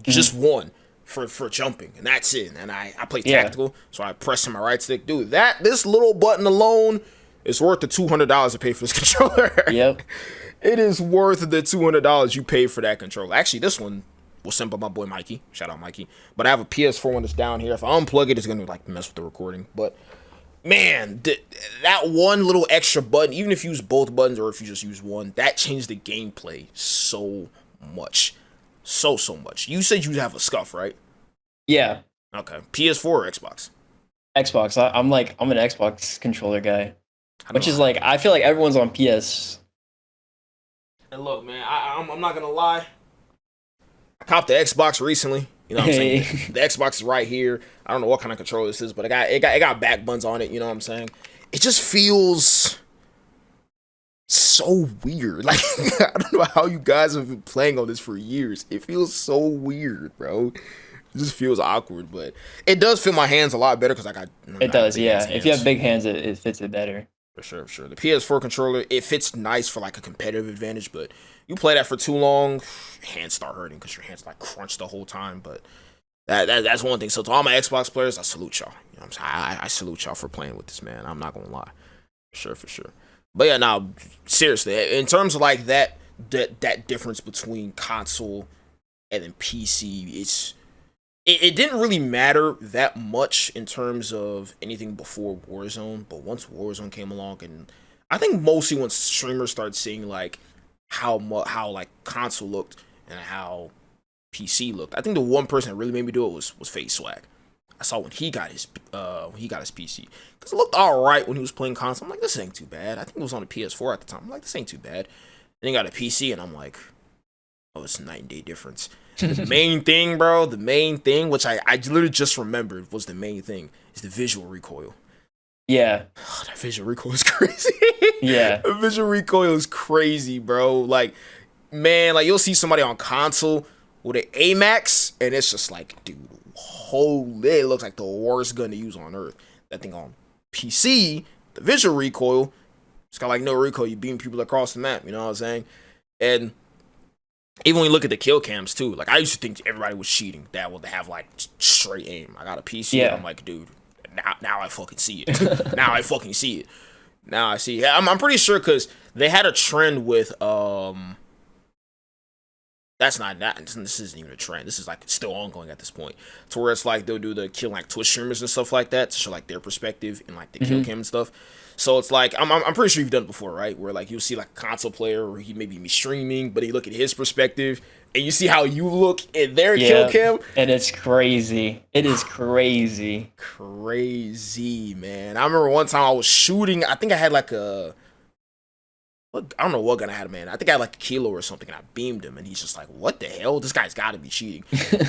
Just one. For jumping, and that's it. And I play tactical, so I press in my right stick. Dude, this little button alone is worth the $200 to pay for this controller. Yep. It is worth the $200 you pay for that controller. Actually, this one was sent by my boy Mikey. Shout out Mikey. But I have a PS4 one that's down here. If I unplug it, it's gonna like mess with the recording. But man, that one little extra button, even if you use both buttons or if you just use one, that changed the gameplay so much. So much. You said you have a scuff, right? Yeah, Okay. PS4 or Xbox? Xbox. I'm an Xbox controller guy, I which know. is like I feel like everyone's on PS. And look, man, I'm not gonna lie. I copped the Xbox recently. You know what I'm saying? The Xbox is right here. I don't know what kind of controller this is, but it got back buns on it. You know what I'm saying? It just feels so weird. Like, I don't know how you guys have been playing on this for years. It feels so weird, bro. It just feels awkward, but it does fit my hands a lot better because I got. It does, yeah. If you have big hands, it fits it better. For sure. The PS4 controller, it fits nice for like a competitive advantage, but you play that for too long, hands start hurting because your hands like crunch the whole time. But that's one thing. So to all my Xbox players, I salute y'all. You know what I'm saying? I salute y'all for playing with this, man. I'm not gonna lie. For sure. But yeah, now seriously, in terms of like that difference between console and then PC, it didn't really matter that much in terms of anything before Warzone, but once Warzone came along, and I think mostly when streamers started seeing like how like console looked and how PC looked, I think the one person that really made me do it was Phase Swag. I saw when he got his PC, because it looked all right when he was playing console. I'm like, this ain't too bad. I think it was on the PS4 at the time. I'm like, this ain't too bad. Then he got a PC, and I'm like, oh, it's a night and day difference. The main thing, bro, which I literally just remembered was the main thing, is the visual recoil. Yeah. Oh, that visual recoil is crazy. Yeah. The visual recoil is crazy, bro. Like, man, like you'll see somebody on console with an AMAX, and it's just like, dude, holy, it looks like the worst gun to use on earth. That thing on PC, the visual recoil, it's got like no recoil. You beam people across the map, you know what I'm saying? And even when you look at the kill cams too, like I used to think everybody was cheating that would have like straight aim. I got a PC, and I'm like, dude, now I fucking see it. Now I fucking see it. Now I see. I'm pretty sure because they had a trend with That's not that. This isn't even a trend. This is like still ongoing at this point. To where it's like they'll do the kill like Twitch streamers and stuff like that to show like their perspective and like the kill cam and stuff. So it's like I'm pretty sure you've done it before, right? Where like you'll see like a console player or he maybe be streaming, but you look at his perspective and you see how you look in their kill cam. And it's crazy. It is crazy. Crazy, man. I remember one time I was shooting. I think I had like I don't know what gun I had, man. I think I had like a kilo or something, and I beamed him, and he's just like, what the hell? This guy's got to be cheating.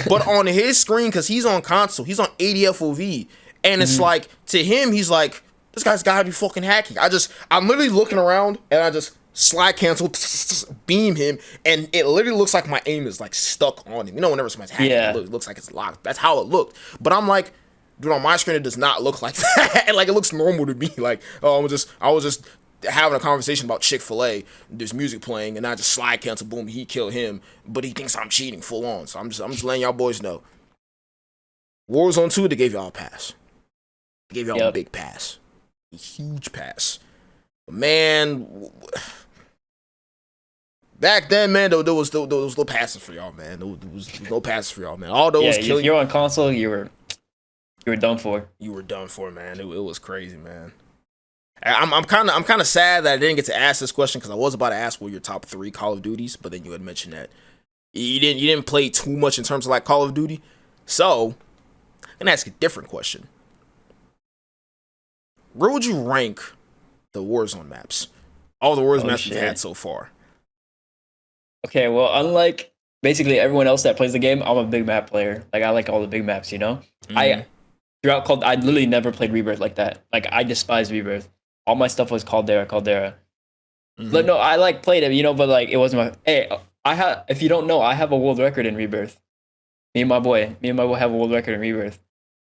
But on his screen, because he's on console, he's on 80 FOV, and it's like, to him, he's like, this guy's got to be fucking hacking. I'm literally looking around, and I just slide cancel, beam him, and it literally looks like my aim is like stuck on him. You know, whenever somebody's hacking, it looks like it's locked. That's how it looked. But I'm like, Dude, on my screen it does not look like that. Like it looks normal to me. Like, oh, I was just having a conversation about Chick-fil-A. There's music playing, and I just slide cancel. Boom, he killed him, but he thinks I'm cheating full on. So I'm just letting y'all boys know. Warzone 2, they gave y'all a pass. They gave y'all a big pass, a huge pass. But man, back then, man, there was no passes for y'all, man. There was no passes for y'all, man. All those if you're on console, you were done for. You were done for, man. It was crazy, man. I'm kind of sad that I didn't get to ask this question because I was about to ask what your top 3 Call of Duties, but then you had mentioned that you didn't play too much in terms of like Call of Duty. So I'm gonna ask a different question. Where would you rank the Warzone maps? All the Warzone maps we've had so far. Okay, well, unlike basically everyone else that plays the game, I'm a big map player. Like I like all the big maps, you know. I literally never played Rebirth like that. Like I despise Rebirth. All my stuff was Caldera. But no, I like played it, you know, but like it wasn't my. Hey, if you don't know, I have a world record in Rebirth. Me and my boy have a world record in Rebirth.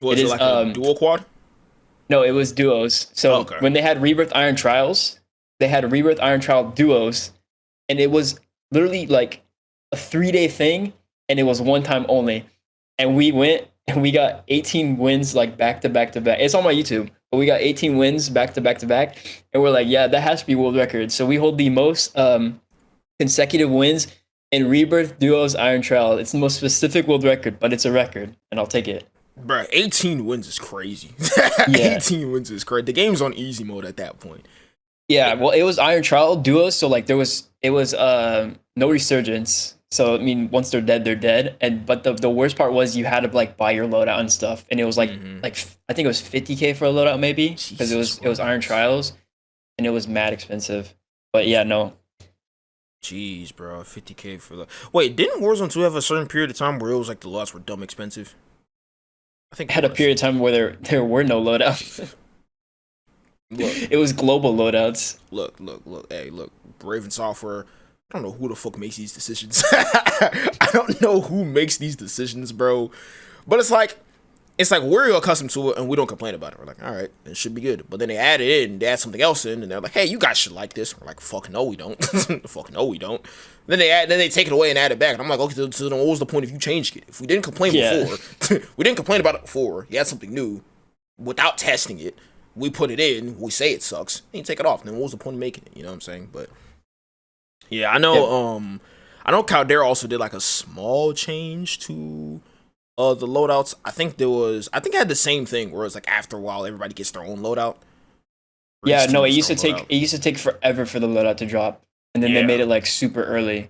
Was it like a dual quad? No, it was duos. So when they had Rebirth Iron Trials, they had Rebirth Iron Trial duos, and it was literally like a 3-day thing, and it was one time only. And we went and we got 18 wins like back to back to back. It's on my YouTube, but we got 18 wins back to back to back, and we're like, yeah, that has to be world record. So we hold the most consecutive wins in Rebirth Duos Iron Trial. It's the most specific world record, but it's a record, and I'll take it. Bruh, 18 wins is crazy. 18 wins is crazy. The game's on easy mode at that point. Yeah, well, it was Iron Trial duos, so like it was no resurgence. So I mean, once they're dead. But the worst part was you had to like buy your loadout and stuff, and it was like I think it was $50K for a loadout maybe because it was Iron Trials, and it was mad expensive. But yeah, no. Jeez, bro, $50K for the. Wait, didn't Warzone 2 have a certain period of time where it was like the lots were dumb expensive? I think it had a period of time where there were no loadouts. It was global loadouts. Look. Hey, look. Raven Software. I don't know who the fuck makes these decisions. I don't know who makes these decisions, bro. But it's like we're accustomed to it and we don't complain about it. We're like, all right, it should be good. But then they add it in, they add something else in, and they're like, hey, you guys should like this. We're like, fuck no, we don't. Fuck no, we don't. Then they take it away and add it back. And I'm like, okay, so then what was the point if you changed it? If we didn't complain before, we didn't complain about it before. You had something new without testing it. We put it in. We say it sucks. And you take it off. Then what was the point of making it? You know what I'm saying? But yeah, I know. I know Caldera also did like a small change to the loadouts. I think it had the same thing where it's like after a while everybody gets their own loadout. Yeah, no, it used to take forever for the loadout to drop, and then they made it like super early.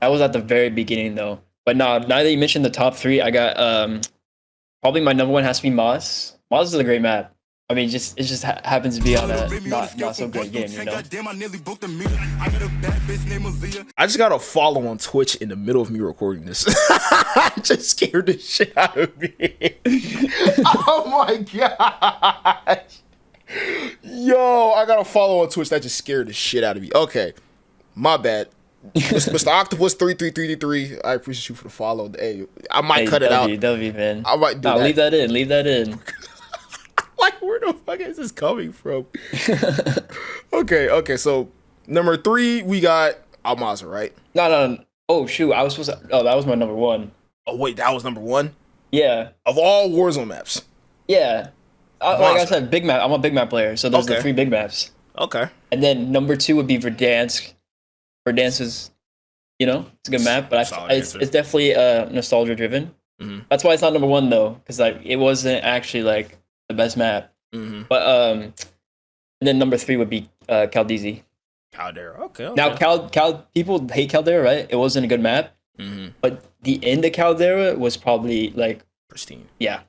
That was at the very beginning though. But now that you mentioned the top 3, I got probably my number 1 has to be Moz. Moz is a great map. I mean, it just happens to be on a not so great game, you know. I just got a follow on Twitch in the middle of me recording this. I just scared the shit out of me. Oh my gosh. Yo, I got a follow on Twitch that just scared the shit out of me. Okay, my bad. Mr. Octopus 3333. I appreciate you for the follow. Hey, I might cut it out. W, man. I might do that. Leave that in. Like, where the fuck is this coming from? Okay, so number 3 we got Almaza, right? No. Oh shoot, that was my number 1. Oh wait, that was number 1? Yeah. Of all Warzone maps? Yeah. Like I said, big map. I'm a big map player, so there's the 3 big maps. Okay. And then number 2 would be Verdansk. Verdansk is, you know, it's a good map, but it's definitely nostalgia driven. That's why it's not number 1 though, because like it wasn't actually like the best map. But and then number 3 would be Caldera. Okay. Now people hate Caldera, right? It wasn't a good map. But the end of Caldera was probably like pristine. Yeah.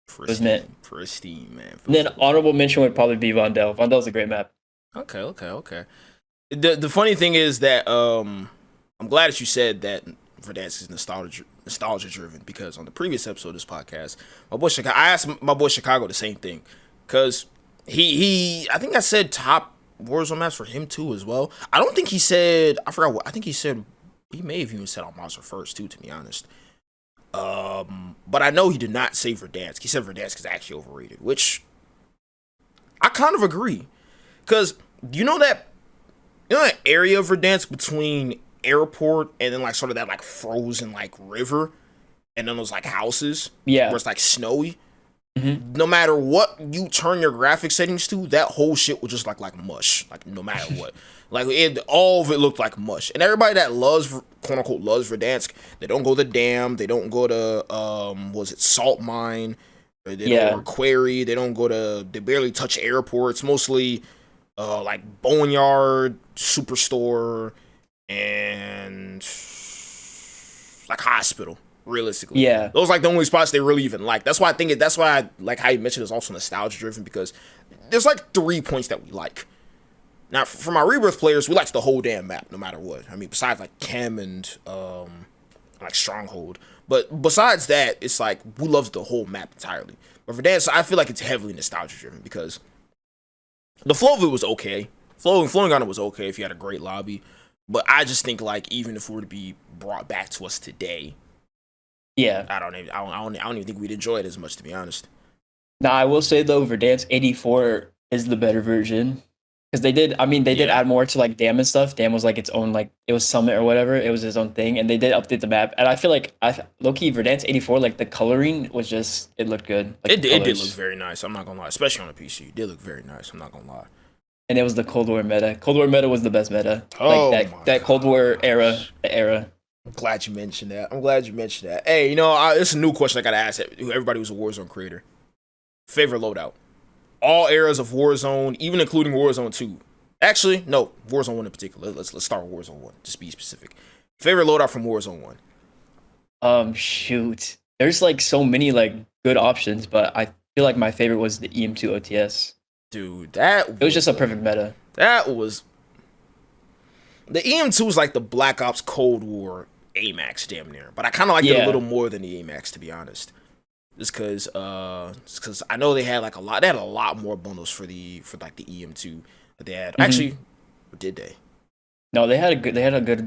Pristine, man. And then honorable mention would probably be Vondel. Vondel's a great map. Okay. The funny thing is that I'm glad that you said that Verdansk is nostalgia driven, because on the previous episode of this podcast, I asked my boy Chicago the same thing, because he I think I said top Warzone maps for him too as well. I don't think he said, I forgot what, I think he said, he may have even said Almaza first too, to be honest. But I know he did not say Verdansk. He said Verdansk is actually overrated, which I kind of agree. Because that area of Verdansk between airport and then like sort of that like frozen like river and then those like houses Yeah. where it's like snowy. No matter what you turn your graphic settings to, that whole shit will just like mush. Like no matter what, like all of it looked like mush. And everybody that loves quote unquote loves Verdansk, they don't go to Dam, they don't go to was it Salt Mine, or they don't go to Quarry, they barely touch airports. Mostly like Boneyard, Superstore, and like Hospital. Realistically, those are like the only spots they really even like. That's why I like how you mentioned it's also nostalgia driven, because there's like 3 points that we like. Now, for my Rebirth players, we like the whole damn map, no matter what. I mean, besides like Chem and like Stronghold, but besides that, it's like we love the whole map entirely. But for that, so I feel like it's heavily nostalgia driven because the flow of it was okay. Flowing on it was okay if you had a great lobby, but I just think like even if it were to be brought back to us today. Yeah, I don't even think we'd enjoy it as much, to be honest. Now I will say though, Verdansk 84 is the better version because they did add more to like Dam and stuff. Dam was like its own, like it was Summit or whatever. It was its own thing, and they did update the map. And I feel like low-key Verdansk 84, like the coloring was just, it looked good. Like, it did look very nice. I'm not gonna lie, especially on a PC. It did look very nice. I'm not gonna lie. And it was the Cold War meta. Cold War meta was the best meta. Oh, like that Cold War era. I'm glad you mentioned that. Hey, it's a new question I gotta ask everybody who's a Warzone creator. Favorite loadout? All eras of Warzone, even including Warzone 2. Actually, no, Warzone 1 in particular. Let's start with Warzone 1, just be specific. Favorite loadout from Warzone 1? Shoot. There's like so many like good options, but I feel like my favorite was the EM2 OTS. Dude, it was just a perfect meta. The EM2 was like the Black Ops Cold War AMAX damn near, but I kind of liked it a little more than the AMAX, to be honest. Just because I know they had a lot more bundles for the EM2 that they had. Actually, did they? No, they had a good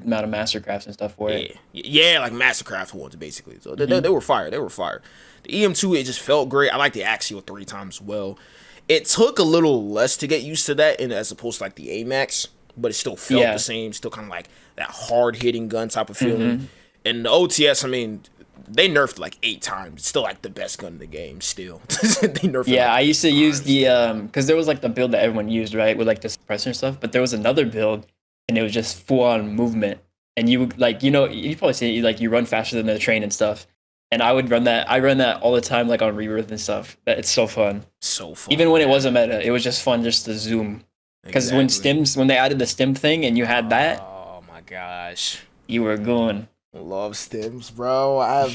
amount of Mastercrafts and stuff for it. Yeah, like Mastercraft ones basically. So they were fire. They were fire. The EM2, it just felt great. I like the Axial 3 times well. It took a little less to get used to that, as opposed to like the AMAX, but it still felt the same. Still kind of like that hard hitting gun type of feeling. And the OTS, I mean, they nerfed like 8 times. It's still like the best gun in the game. Still, they nerfed. Yeah, I used to use the because there was like the build that everyone used, right, with like the suppressor and stuff. But there was another build, and it was just full on movement. And you like, you probably see it, like you run faster than the train and stuff. And I would run that. I run that all the time, like on Rebirth and stuff. It's so fun. So fun. Even when it wasn't meta, it was just fun just to zoom. Because when they added the stim thing and you had that, oh my gosh, you were going. Love stims, bro. I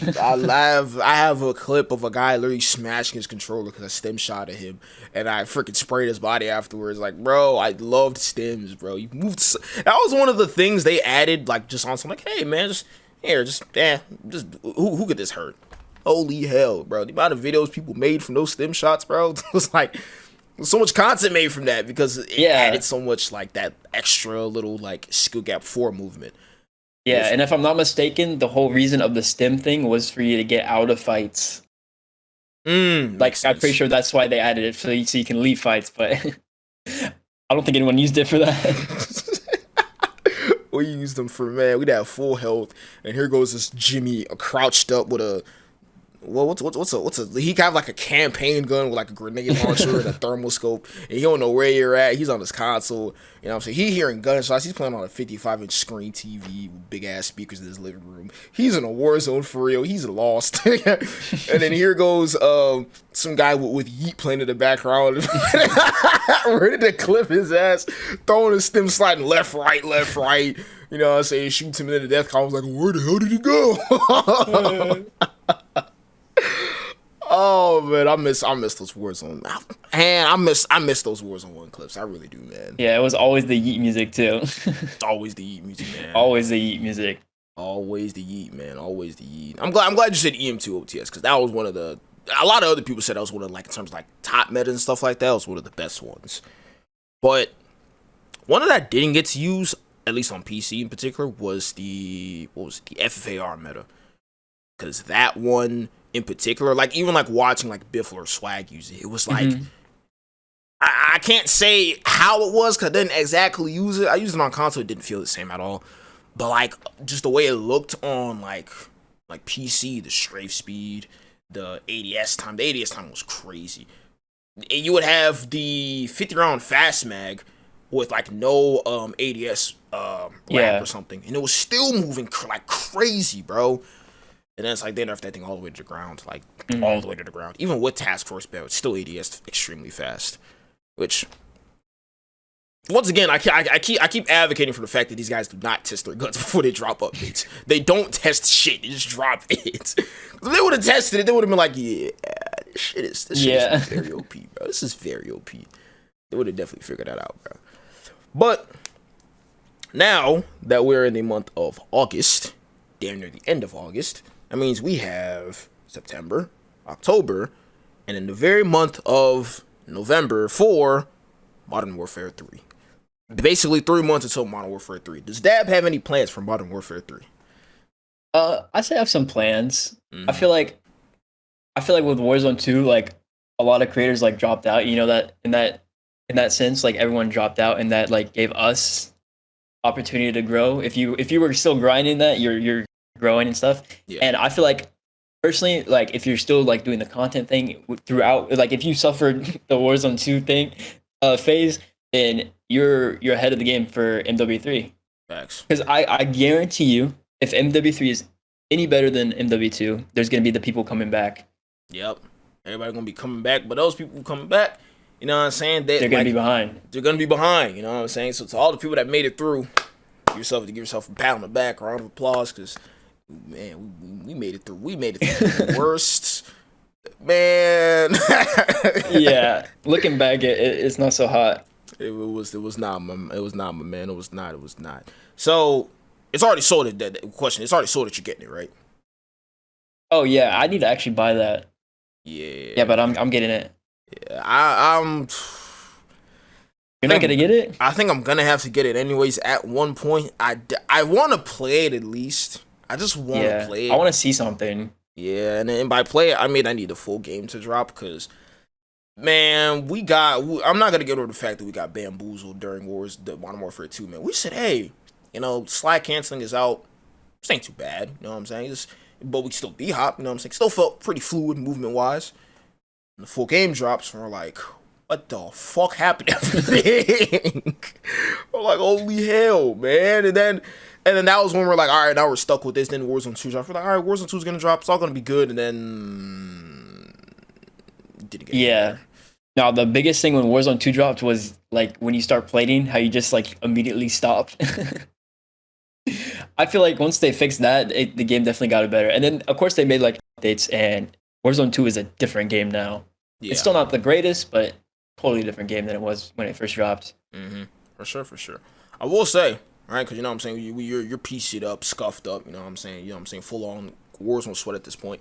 have a clip of a guy literally smashing his controller because I stim shot at him, and I freaking sprayed his body afterwards. Like, bro, I loved stims, bro. You moved. That was one of the things they added, like just on some, like, hey man, just who could this hurt? Holy hell, bro! The amount of videos people made from those stim shots, bro, it was like so much content made from that because it added so much like that extra little like skill gap 4 movement. Yeah, and if I'm not mistaken, the whole reason of the stim thing was for you to get out of fights. Like, I'm pretty sure that's why they added it, so you can leave fights, but I don't think anyone used it for that. We used them for, man, we'd have full health, and here goes this Jimmy crouched up with a, what's he have like a campaign gun with like a grenade launcher and a thermal scope, and he don't know where you're at. He's on his console, you know what I'm saying? He hearing gunshots. He's playing on a 55-inch screen TV with big ass speakers in his living room. He's in a war zone for real. He's lost. And then here goes some guy with Yeet playing in the background, ready to clip his ass, throwing his stem sliding left, right. You know what I'm saying? Shoots him into the death. I was like, where the hell did he go? Oh man, I miss those Warzone. Man, I miss those Warzone 1 clips. I really do, man. Yeah, it was always the Yeet music too. Always the Yeet music, man. Always the Yeet music. Always the Yeet, man. Always the Yeet. I'm glad you said EM2 OTS, because that was one of the. A lot of other people said that was one of, like, in terms of like top meta and stuff like that, it was one of the best ones. But one of that didn't get to use, at least on PC in particular, was the FFAR meta. because that one in particular, like even like watching like Biffle or Swag use it, it was like I can't say how it was because I didn't exactly use it. I used it on console, it didn't feel the same at all. But like just the way it looked on like PC, the strafe speed, the ADS time. The ADS time was crazy. You would have the 50 round fast mag with like no ADS ramp or something, and it was still moving like crazy, bro. And then it's like they nerfed that thing all the way to the ground, like all the way to the ground. Even with Task Force Bell, it's still ADS extremely fast. Which, once again, I keep advocating for the fact that these guys do not test their guns before they drop updates. They don't test shit; they just drop it. If they would have tested it, they would have been like, "Yeah, this shit is very OP, bro. This is very OP." They would have definitely figured that out, bro. But now that we're in the month of August, damn near the end of August, that means we have September, October, and in the very month of November for Modern Warfare 3. Basically 3 months until Modern Warfare 3. Does Dabb have any plans for Modern Warfare 3? I say I have some plans. I feel like with Warzone 2, like a lot of creators like dropped out, you know, that in that sense, like everyone dropped out, and that like gave us opportunity to grow. If you were still grinding that, you're growing and stuff. Yeah. And I feel like personally, like if you're still like doing the content thing throughout, like if you suffered the Warzone 2 thing phase, then you're ahead of the game for MW3. Facts. Because I guarantee you, if MW3 is any better than MW2, there's gonna be the people coming back. Yep, everybody gonna be coming back, but those people coming back, you know what I'm saying? They're gonna be behind. They're gonna be behind. You know what I'm saying? So to all the people that made it through, give yourself a pat on the back, round of applause, because man, we made it through. We made it through the worst. Man. Yeah, looking back, it's not so hot. It was not my man. It was not. So it's already sold. That question. It's already sold that you're getting it, right? Oh yeah, I need to actually buy that. Yeah. Yeah, but I'm getting it. Yeah, I'm. You're not gonna get it? I think I'm gonna have to get it anyways. At one point, I want to play it at least. I just want to play it. I want to see something. Yeah, and by play it, I mean I need the full game to drop because, man, I'm not gonna get over the fact that we got bamboozled during the Modern Warfare 2. Man, we said, hey, you know, slide canceling is out. This ain't too bad. You know what I'm saying? But we still B-hop. You know what I'm saying? Still felt pretty fluid movement wise. And the full game drops, and we're like, what the fuck happened to everything? We're like, holy hell, man. And then that was when we're like, all right, now we're stuck with this. Then Warzone 2 drops. We're like, all right, Warzone 2 is going to drop. It's all going to be good. And then didn't get there. No, the biggest thing when Warzone 2 dropped was like when you start plating, how you just like immediately stop. I feel like once they fixed that, the game definitely got it better. And then, of course, they made like updates, and Warzone 2 is a different game now. Yeah. It's still not the greatest, but totally different game than it was when it first dropped. Mm-hmm. For sure. I will say, right, because you know what I'm saying, you're PC'd up, scuffed up, you know what I'm saying, full on Warzone sweat at this point.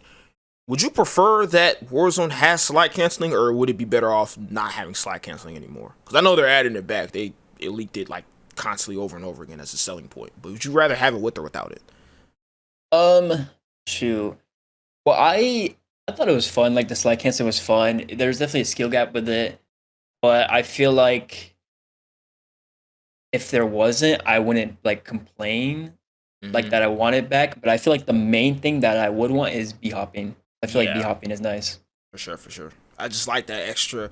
Would you prefer that Warzone has slide canceling, or would it be better off not having slide canceling anymore? Because I know they're adding it back. It leaked it like constantly over and over again as a selling point. But would you rather have it with or without it? Shoot. Well, I thought it was fun. Like the slide canceling was fun. There's definitely a skill gap with it, but I feel like if there wasn't, I wouldn't like complain like that I want it back. But I feel like the main thing that I would want is b-hopping. I feel like b-hopping is nice. For sure. I just like that extra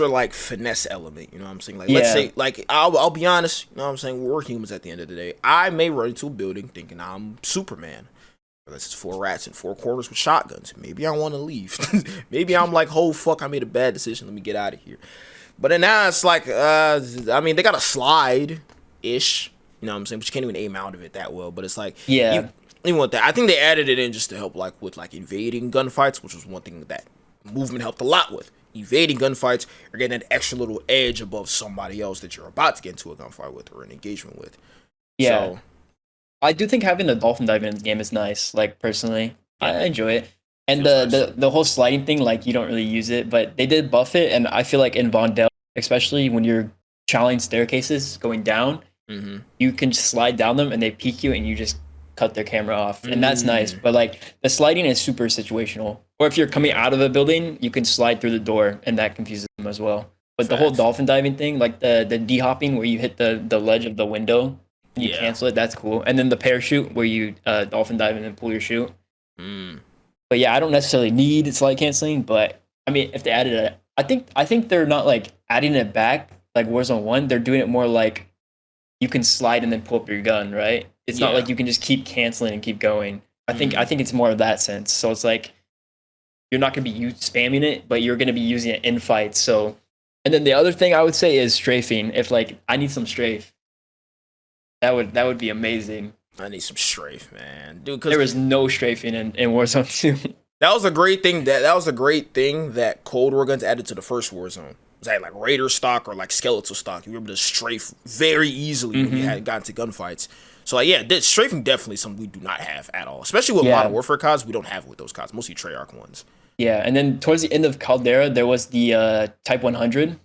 like finesse element, you know what I'm saying? Like let's say, like I'll be honest, you know what I'm saying, we're humans at the end of the day. I may run into a building thinking I'm Superman. This is 4 rats in 4 corners with shotguns. Maybe I want to leave. Maybe I'm like, oh fuck, I made a bad decision. Let me get out of here. But then now it's like, I mean, they got a slide-ish, you know what I'm saying, but you can't even aim out of it that well. But it's like, even with that, I think they added it in just to help like with like invading gunfights, which was one thing that movement helped a lot with. Evading gunfights or getting that extra little edge above somebody else that you're about to get into a gunfight with or an engagement with. Yeah. So, I do think having the dolphin dive in the game is nice. Like personally, I enjoy it. And the whole sliding thing, like you don't really use it, but they did buff it. And I feel like in Vondel, especially when you're challenging staircases going down, you can just slide down them and they peek you and you just cut their camera off, and that's nice. But like the sliding is super situational. Or if you're coming out of a building, you can slide through the door, and that confuses them as well. But the whole Facts. dolphin diving thing, like the de-hopping where you hit the ledge of the window and you Yeah. cancel it, that's cool. And then the parachute where you dolphin dive and then pull your chute. Mm. But yeah, I don't necessarily need slide canceling, but I mean, if they added it, I think they're not like adding it back like Warzone 1. They're doing it more like you can slide and then pull up your gun, right? It's not Yeah. like you can just keep canceling and keep going. I think it's more of that sense. So it's like you're not going to be spamming it, but you're going to be using it in fights. So, and then the other thing I would say is strafing. If like I need some strafe, that would be amazing. I need some strafe, man, dude. There Because was no strafing in Warzone 2. that was a great thing. That was a great thing that Cold War guns added to the first Warzone. It was like Raider stock or like skeletal stock. You were able to strafe very easily when you had got into gunfights. So like, yeah, strafing definitely something we do not have at all. Especially with Modern Warfare CODs, we don't have it with those CODs. Mostly Treyarch ones. Yeah, and then towards the end of Caldera, there was the Type 100,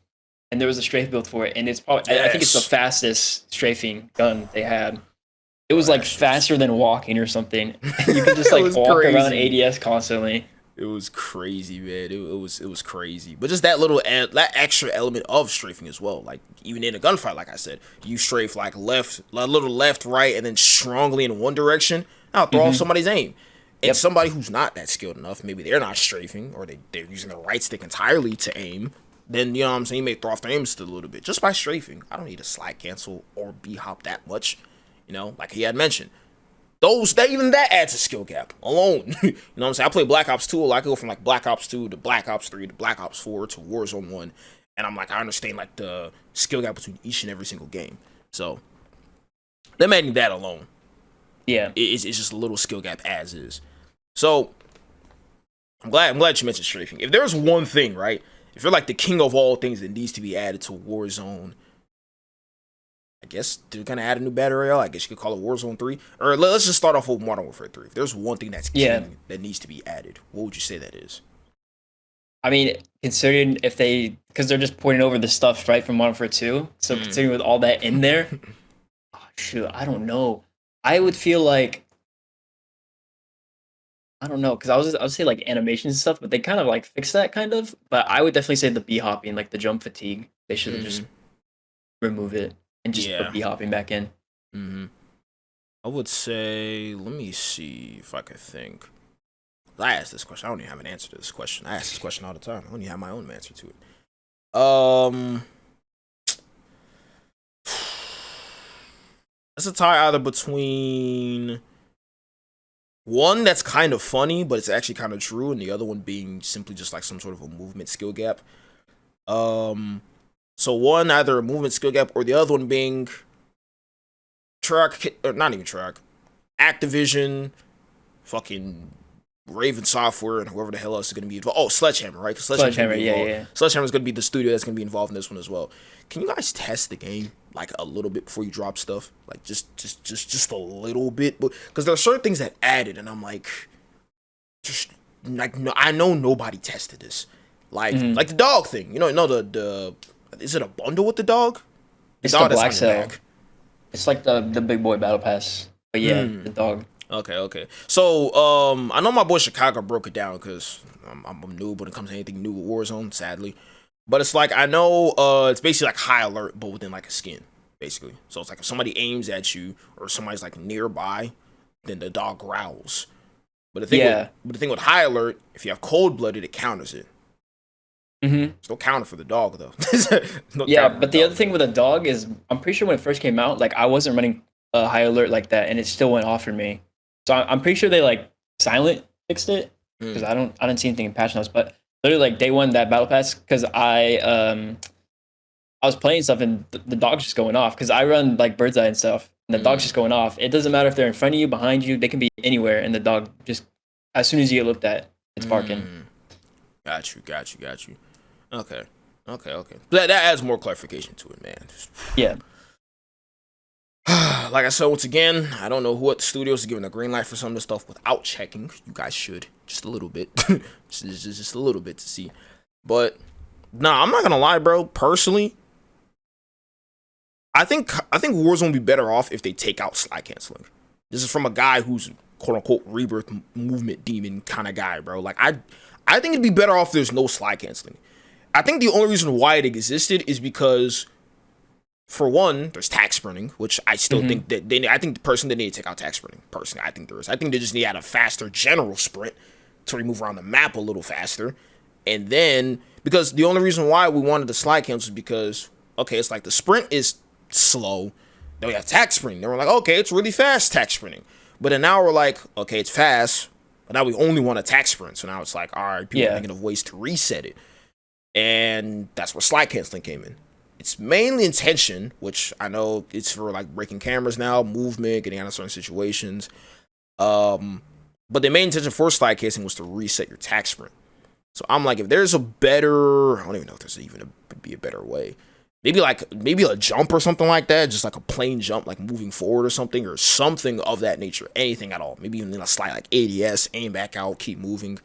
and there was a strafe build for it, and it's probably I think it's the fastest strafing gun they had. It was like faster than walking or something. You could just like walk around ADS constantly. It was crazy, man. It was crazy. But just that little that extra element of strafing as well. Like even in a gunfight, like I said, you strafe like left, a little left, right, and then strongly in one direction. I'll throw off somebody's aim. And somebody who's not that skilled enough, maybe they're not strafing or they're using the right stick entirely to aim. Then you know what I'm saying, you may throw off their aim still a little bit just by strafing. I don't need to slide cancel or B hop that much. You know, like he had mentioned. Even that adds a skill gap alone. You know what I'm saying? I play Black Ops 2. I go from like Black Ops 2 to Black Ops 3 to Black Ops 4 to Warzone 1. And I'm like, I understand like the skill gap between each and every single game. So them adding that alone. Yeah. It's just a little skill gap as is. So I'm glad you mentioned strafing. If there's one thing, right? If you're like the king of all things that needs to be added to Warzone, I guess they're gonna add a new battle royale. I guess you could call it Warzone 3. Or let's just start off with Modern Warfare 3. If there's one thing that's king that needs to be added, what would you say that is? I mean, considering because they're just pointing over the stuff right from Modern Warfare 2. So considering with all that in there, shoot, I don't know. I would feel like I don't know because I would say like animations and stuff, but they kind of like fix that kind of. But I would definitely say the B hopping, like the jump fatigue, they should have just remove it and just put B hopping back in. I would say, let me see if I could think. I asked this question. I don't even have an answer to this question. I ask this question all the time. I don't even have my own answer to it. It's a tie either between one that's kind of funny, but it's actually kind of true, and the other one being simply just like some sort of a movement skill gap. So one, either a movement skill gap, or the other one being Treyarch, or not even Treyarch, Activision, fucking Raven Software, and whoever the hell else is going to be involved. Oh, Sledgehammer, right? Sledgehammer, yeah. Sledgehammer is going to be the studio that's going to be involved in this one as well. Can you guys test the game like a little bit before you drop stuff? Like just a little bit, because there are certain things that added, and I'm like, just like no, I know nobody tested this, like the dog thing. You know the is it a bundle with the dog? It's the black cell. It's like the big boy battle pass, but yeah, the dog. Okay. So, I know my boy Chicago broke it down because I'm a noob when it comes to anything new with Warzone, sadly. But it's like, I know, it's basically like high alert, but within like a skin, basically. So it's like if somebody aims at you or somebody's like nearby, then the dog growls. But the thing with high alert, if you have cold blooded, it counters it. There's no counter for the dog though. But the other thing with a dog is, I'm pretty sure when it first came out, like I wasn't running a high alert like that, and it still went off for me. So I'm pretty sure they like silent fixed it because I didn't see anything in patch notes. But literally like day one that battle pass, because I was playing stuff and the dog's just going off because I run like bird's eye and stuff, and the dog's just going off. It doesn't matter if they're in front of you, behind you, they can be anywhere, and the dog just as soon as you get looked at, it's barking. Got you. Okay. That adds more clarification to it, man. Yeah. Like I said, once again, I don't know what the studios are giving the green light for some of the stuff without checking. You guys should. Just a little bit. just a little bit to see. But, nah, I'm not gonna lie, bro. Personally, I think Warzone would be better off if they take out slide canceling. This is from a guy who's quote unquote rebirth movement demon kind of guy, bro. Like I think it'd be better off if there's no slide canceling. I think the only reason why it existed is because, for one, there's tax sprinting, which I still think that I think the person that need to take out tax sprinting. Personally, I think there is. I think they just need to add a faster general sprint to move around the map a little faster. And then, because the only reason why we wanted the slide cancel is because, okay, it's like the sprint is slow. Then we have tax sprinting. Then we're like, okay, it's really fast tax sprinting. But then now we're like, okay, it's fast. But now we only want a tax sprint. So now it's like, all right, people are thinking of ways to reset it. And that's where slide canceling came in. It's mainly intention, which I know it's for like breaking cameras now, movement, getting out of certain situations. But the main intention for slide canceling was to reset your tax sprint. So I'm like, if there's a better, I don't even know if there's even be a better way. Maybe a jump or something like that, just like a plain jump, like moving forward or something of that nature. Anything at all. Maybe even a slide like ADS, aim back out, keep moving.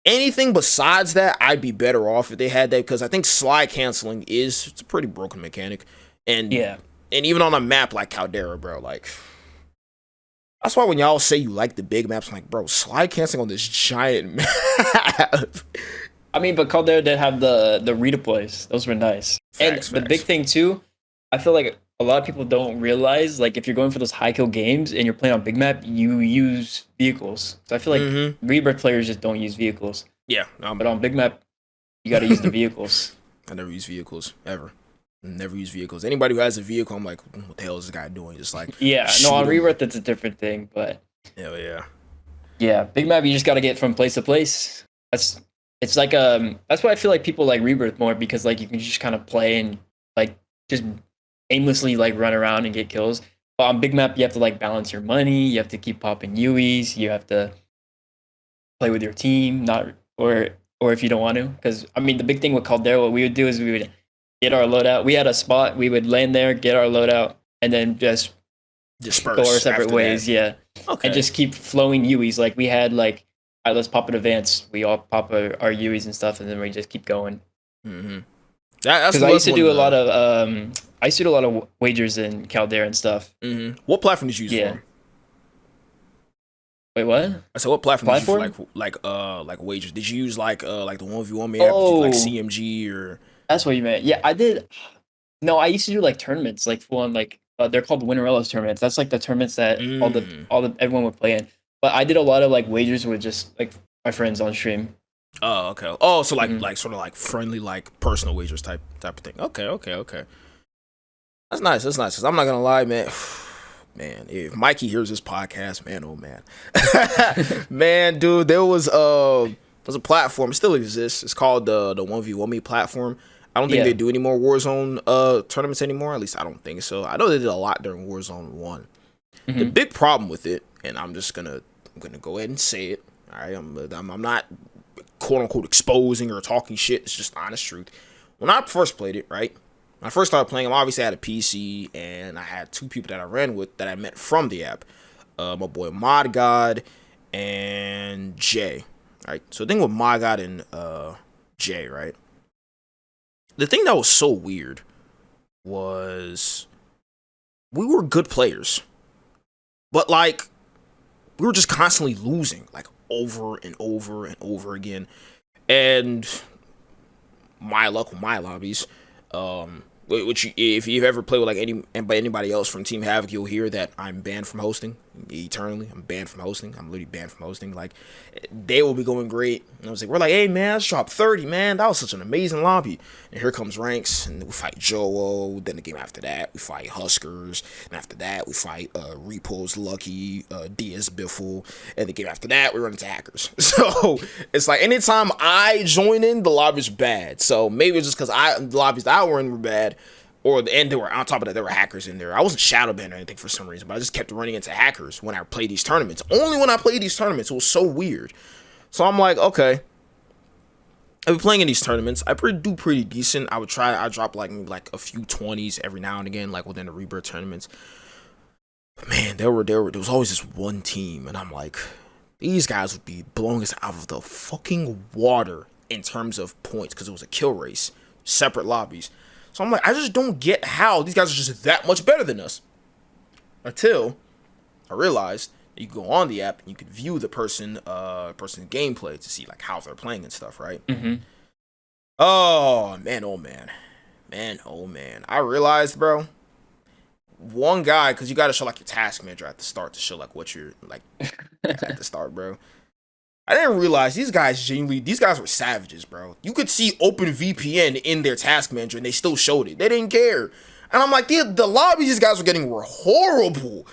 Anything besides that, I'd be better off if they had that, because I think slide canceling it's a pretty broken mechanic. And even on a map like Caldera, bro, like, that's why when y'all say you like the big maps, I'm like, bro, slide canceling on this giant map. I mean, but Caldera did have the redeploys. Those were nice. Facts. The big thing too, I feel like a lot of people don't realize, like, if you're going for those high kill games and you're playing on big map, you use vehicles. So I feel like Rebirth players just don't use vehicles. Yeah. But on big map, you got to use the vehicles. I never use vehicles, ever. Never use vehicles. Anybody who has a vehicle, I'm like, what the hell is this guy doing? Just like, on Rebirth, it's a different thing, but... Hell yeah. Yeah, big map, you just got to get from place to place. It's like, that's why I feel like people like Rebirth more, because, like, you can just kind of play and, like, just aimlessly, like, run around and get kills. But on big map, you have to, like, balance your money. You have to keep popping UEs. You have to play with your team, or if you don't want to. Because, I mean, the big thing with Caldera, what we would do is we would get our loadout. We had a spot. We would land there, get our loadout, and then just disperse, go our separate ways. That. Yeah. Okay. And just keep flowing UEs. Like, we had, like, all right, let's pop an advance. We all pop our UEs and stuff, and then we just keep going. Mm-hmm. Because I used to do a lot of wagers in Caldera and stuff. Mm-hmm. What platform did you use for? Wait, what? I said, what platform did you use for like wagers? Did you use like the 1v1 map? Oh, like CMG or? That's what you meant. Yeah, I did. No, I used to do like tournaments, like full on, like they're called Winnerellas tournaments. That's like the tournaments that everyone would play in. But I did a lot of like wagers with just like my friends on stream. Oh, okay. Oh, so like sort of like friendly, like personal wagers type of thing. Okay. That's nice. Cause I'm not gonna lie, man. Man, if Mikey hears this podcast, man, oh man, man, dude, there's a platform. It still exists. It's called the 1v1me platform. I don't think they do any more Warzone tournaments anymore. At least I don't think so. I know they did a lot during Warzone 1. The big problem with it, and I'm gonna go ahead and say it. All right, I'm not quote unquote exposing or talking shit. It's just honest truth. When I first played it, right? When I first started playing, I obviously had a PC, and I had two people that I ran with that I met from the app. My boy Mod God and Jay. Right. So the thing with Mod God and Jay, right? The thing that was so weird was we were good players, but like we were just constantly losing, like over and over and over again. And my luck with my lobbies, which if you've ever played with like anybody else from Team Havoc, you'll hear that I'm banned from hosting eternally. I'm banned from hosting. I'm literally banned from hosting. Like, they will be going great, and I was like, we're like, hey man, let's drop 30, man. That was such an amazing lobby. And here comes ranks, and we fight Joe. Then the game after that, we fight Huskers, and after that, we fight Repos, Lucky, DS Biffle, and the game after that, we run into hackers. So it's like anytime I join in, the lobby's bad. So maybe it's just because the lobbies that I were in were bad. And there were, on top of that, there were hackers in there. I wasn't shadow banned or anything for some reason, but I just kept running into hackers when I played these tournaments. Only when I played these tournaments. It was so weird. So I'm like, okay. I've been playing in these tournaments. I do pretty decent. I drop like maybe like a few 20s every now and again, like within the Rebirth tournaments. But man, there was always this one team, and I'm like, these guys would be blowing us out of the fucking water in terms of points, because it was a kill race, separate lobbies. So I'm like, I just don't get how these guys are just that much better than us. Until I realized that you could go on the app and you could view the person's gameplay to see like how they're playing and stuff, right? Mm-hmm. Oh man, oh man, oh man. I realized, bro, one guy, because you got to show like your task manager at the start to show like what you're like at the start, bro. I didn't realize these guys were savages, bro. You could see Open VPN in their task manager and they still showed it. They didn't care. And I'm like, the lobbies these guys were getting were horrible.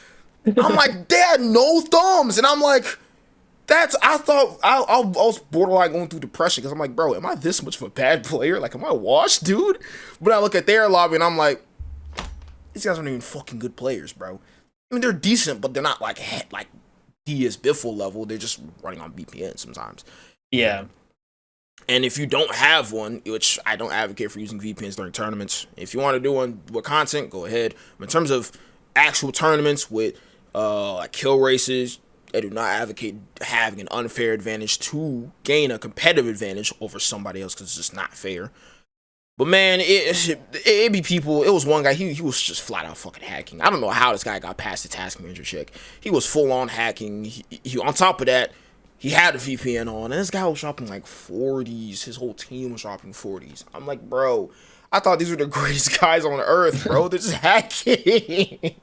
I'm like, they had no thumbs. And I'm like, I thought I was borderline going through depression because I'm like, bro, am I this much of a bad player? Like, am I washed, dude? But I look at their lobby and I'm like, these guys aren't even fucking good players, bro. I mean, they're decent, but they're not like DS Biffle level. They're just running on VPN sometimes. Yeah. And if you don't have one, which I don't advocate for using VPNs during tournaments, if you want to do one with content, go ahead. But in terms of actual tournaments with like kill races, I do not advocate having an unfair advantage to gain a competitive advantage over somebody else because it's just not fair. But man, it be people. It was one guy. He was just flat out fucking hacking. I don't know how this guy got past the task manager check. He was full on hacking. He on top of that, he had a VPN on, and this guy was dropping like 40s. His whole team was dropping 40s. I'm like, bro, I thought these were the greatest guys on earth, bro. They're just hacking.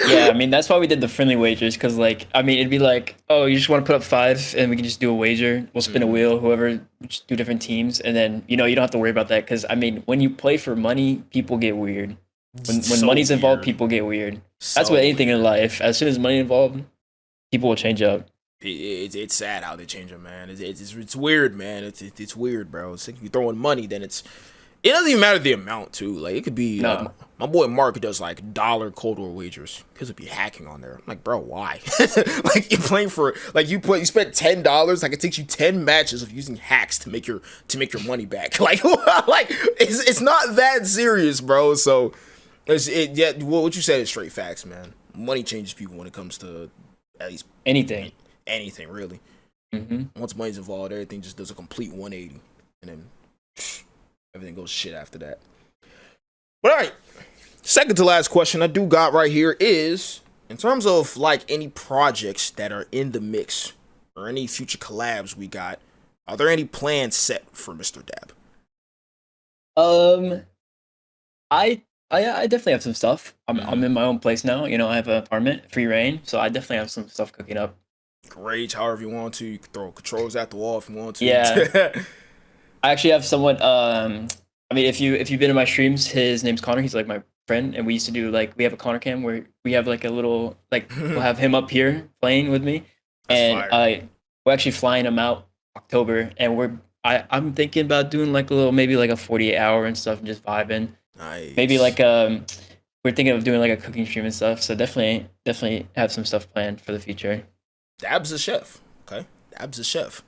Yeah, I mean, that's why we did the friendly wagers, because, like, I mean, it'd be like, oh, you just want to put up 5, and we can just do a wager. We'll spin a wheel, whoever, just do different teams, and then, you don't have to worry about that, because, I mean, when you play for money, people get weird. When So money's involved, weird. people get weird. So That's with anything weird. in life. As soon as money involved, people will change up. It's sad how they change them, man. It's weird, man. It's weird, bro. It's like if you're throwing money, then it doesn't even matter the amount too. Like it could be No. like my boy Mark does like dollar Cold War wagers. Because would be hacking on there. I'm like, bro, why? Like you're playing for like you spent $10. Like it takes you 10 matches of using hacks to make your money back. Like it's not that serious, bro. So what you said is straight facts, man. Money changes people when it comes to at least Anything. anything really. Mm-hmm. Once money's involved, everything just does a complete 180, and then everything goes shit after that. But all right, second to last question I do got right here is in terms of like any projects that are in the mix or any future collabs we got. Are there any plans set for Mr. Dabb? I definitely have some stuff. I'm in my own place now. I have an apartment, free reign, so I definitely have some stuff cooking up. Rage however you want to. You can throw controls at the wall if you want to. Yeah. I actually have someone. I mean, if you've been in my streams, his name's Connor. He's like my friend, and we used to do like we have a Connor cam where we have like a little like we'll have him up here playing with me, That's and we're actually flying him out October, and I'm thinking about doing like maybe like a 48-hour and stuff, and just vibing. Nice. Maybe like we're thinking of doing like a cooking stream and stuff. So definitely have some stuff planned for the future. Dabb's a chef. Okay. Dabb's a chef.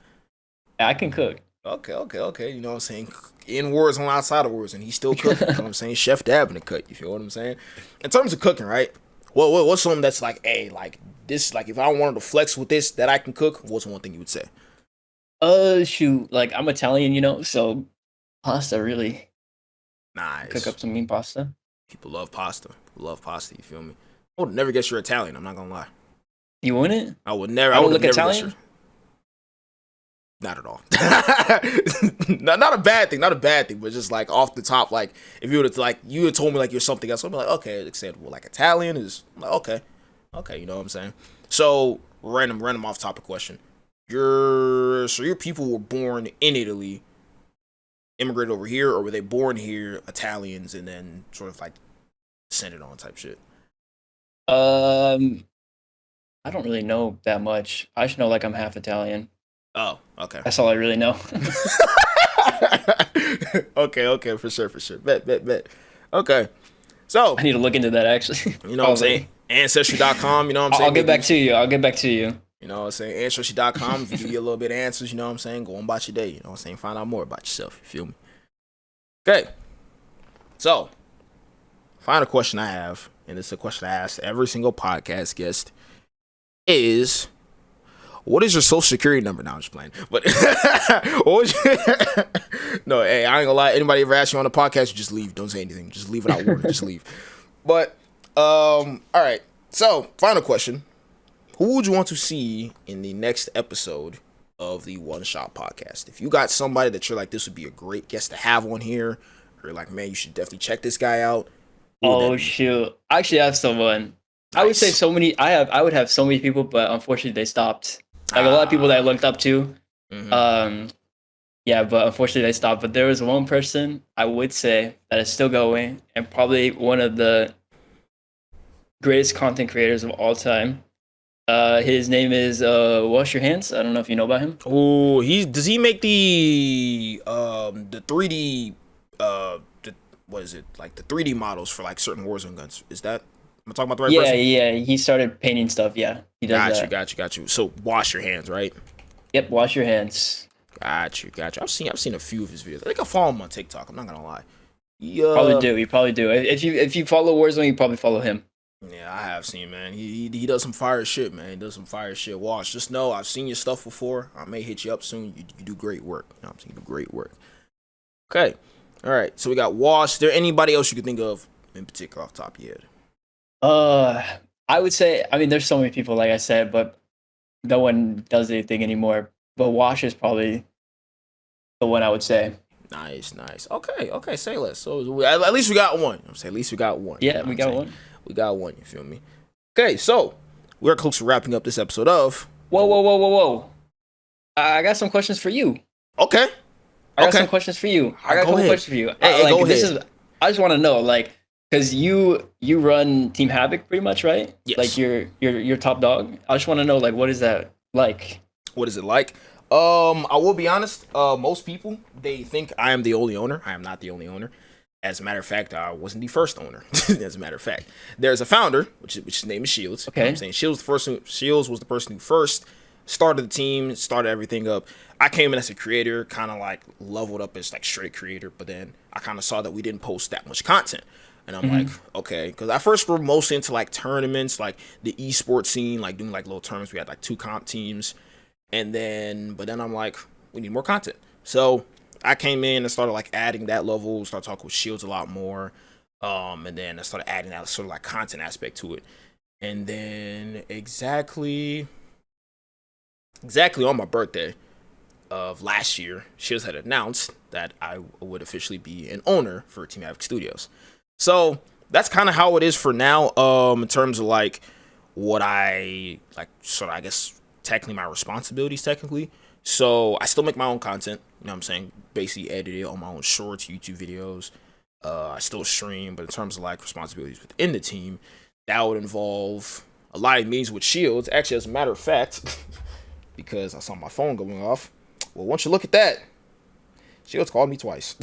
I can cook. Okay. You know what I'm saying? In Warzone, outside of Warzone, he's still cooking. You know what I'm saying? Chef Dabb in the cut. You feel what I'm saying? In terms of cooking, right? What's something that's like, hey, like this, like if I wanted to flex with this that I can cook, what's one thing you would say? Shoot, like I'm Italian, so pasta really. Nice. Cook up some mean pasta. People love pasta. You feel me? I would never guess you're Italian. I'm not gonna lie. You wouldn't? I would never. I would would've look never guessed Italian? Not at all. not a bad thing. Not a bad thing. But just like off the top, like if you would like you had told me like you're something else, I'd be like, okay, acceptable. Like Italian is like, okay. You know what I'm saying? So random off topic question. Your people were born in Italy, immigrated over here, or were they born here Italians and then sort of like descended on type shit? I don't really know that much. I should know like I'm half Italian. Oh, okay. That's all I really know. Okay, for sure. Bet. Okay. So, I need to look into that actually. you know what I'm saying? Ancestry.com, you know what I'm saying? I'll get back to you. You know what I'm saying? Ancestry.com, if you give you a little bit of answers, you know what I'm saying? Go on about your day, you know what I'm saying? Find out more about yourself, you feel me? Okay. So, final question I have, and it's a question I ask every single podcast guest, is what is your social security number? Now I'm just playing. But no, hey, I ain't gonna lie. Anybody ever ask you on the podcast, you just leave. Don't say anything. Just leave without warning. Just leave. But all right. So, final question. who would you want to see in the next episode of the One Shot Podcast? If you got somebody that you're like, this would be a great guest to have on here, or like, man, you should definitely check this guy out. Who would that Oh be? shoot! I actually have someone. I would say Nice. so many. I would have so many people, but unfortunately they stopped. Like a lot of people that I looked up to. Mhm. Yeah, but unfortunately they stopped. But there was one person I would say that is still going, and probably one of the greatest content creators of all time. His name is Wash Your Hands. I don't know if you know about him. Oh, does he make the 3D what is it, like the 3D models for like certain Warzone guns? Is that, am I talking about the right Yeah, person? yeah. He started painting stuff. Yeah, he does Got you, that. got you. So wash your hands, right? Yep. Wash your hands. Got you. I've seen a few of his videos. I think I follow him on TikTok. I'm not gonna lie. Probably Yeah, do. You probably do. If you follow Warzone, you probably follow him. yeah, I have seen, man. He does some fire shit, man. He does some fire shit. Wash, just know I've seen your stuff before. I may hit you up soon. You do great work. You know what I'm saying? You do great work. Okay. All right. So we got Wash. Is there anybody else you could think of in particular off the top of your head? Uh, I would say. I mean, there's so many people, like I said, but no one does anything anymore. But Wash is probably the one I would say. Nice, nice. Okay. Say less. So at least we got one. I'm saying at least we got one. You know Yeah, what we I'm got saying? one. We got one. You feel me? Okay. So we're close to wrapping up this episode of. Whoa! I got some questions for you. Okay. I got Okay. some questions for you. I got a Go couple ahead. questions for you. Hey, Like go this ahead. is. I just want to know, like, because you run Team Havoc pretty much, right? Yes. Like you're top dog. I just want to know, like, what is that like? What is it like? I will be honest. Most people, they think I am the only owner. I am not the only owner. As a matter of fact, I wasn't the first owner. As a matter of fact, there's a founder, which his name is Shields. You know what I'm saying Shields was the person who first started the team, started everything up. I came in as a creator, kind of like leveled up as like straight creator, but then I kind of saw that we didn't post that much content. And I'm like, okay, because I first were mostly into like tournaments, like the esports scene, like doing like little tournaments. We had like 2 comp teams. But then I'm like, we need more content. So I came in and started like adding that level, started talking with Shields a lot more. And then I started adding that sort of like content aspect to it. And then exactly on my birthday of last year, Shields had announced that I would officially be an owner for Team Havoc Studios. So that's kind of how it is for now. In terms of like what I like, sort of, I guess, technically my responsibilities technically. So I still make my own content, you know what I'm saying? Basically edit it on my own shorts, YouTube videos. I still stream, but in terms of like responsibilities within the team, that would involve a lot of meetings with Shields. Actually, as a matter of fact, because I saw my phone going off. Well, once you look at that, Shields called me twice.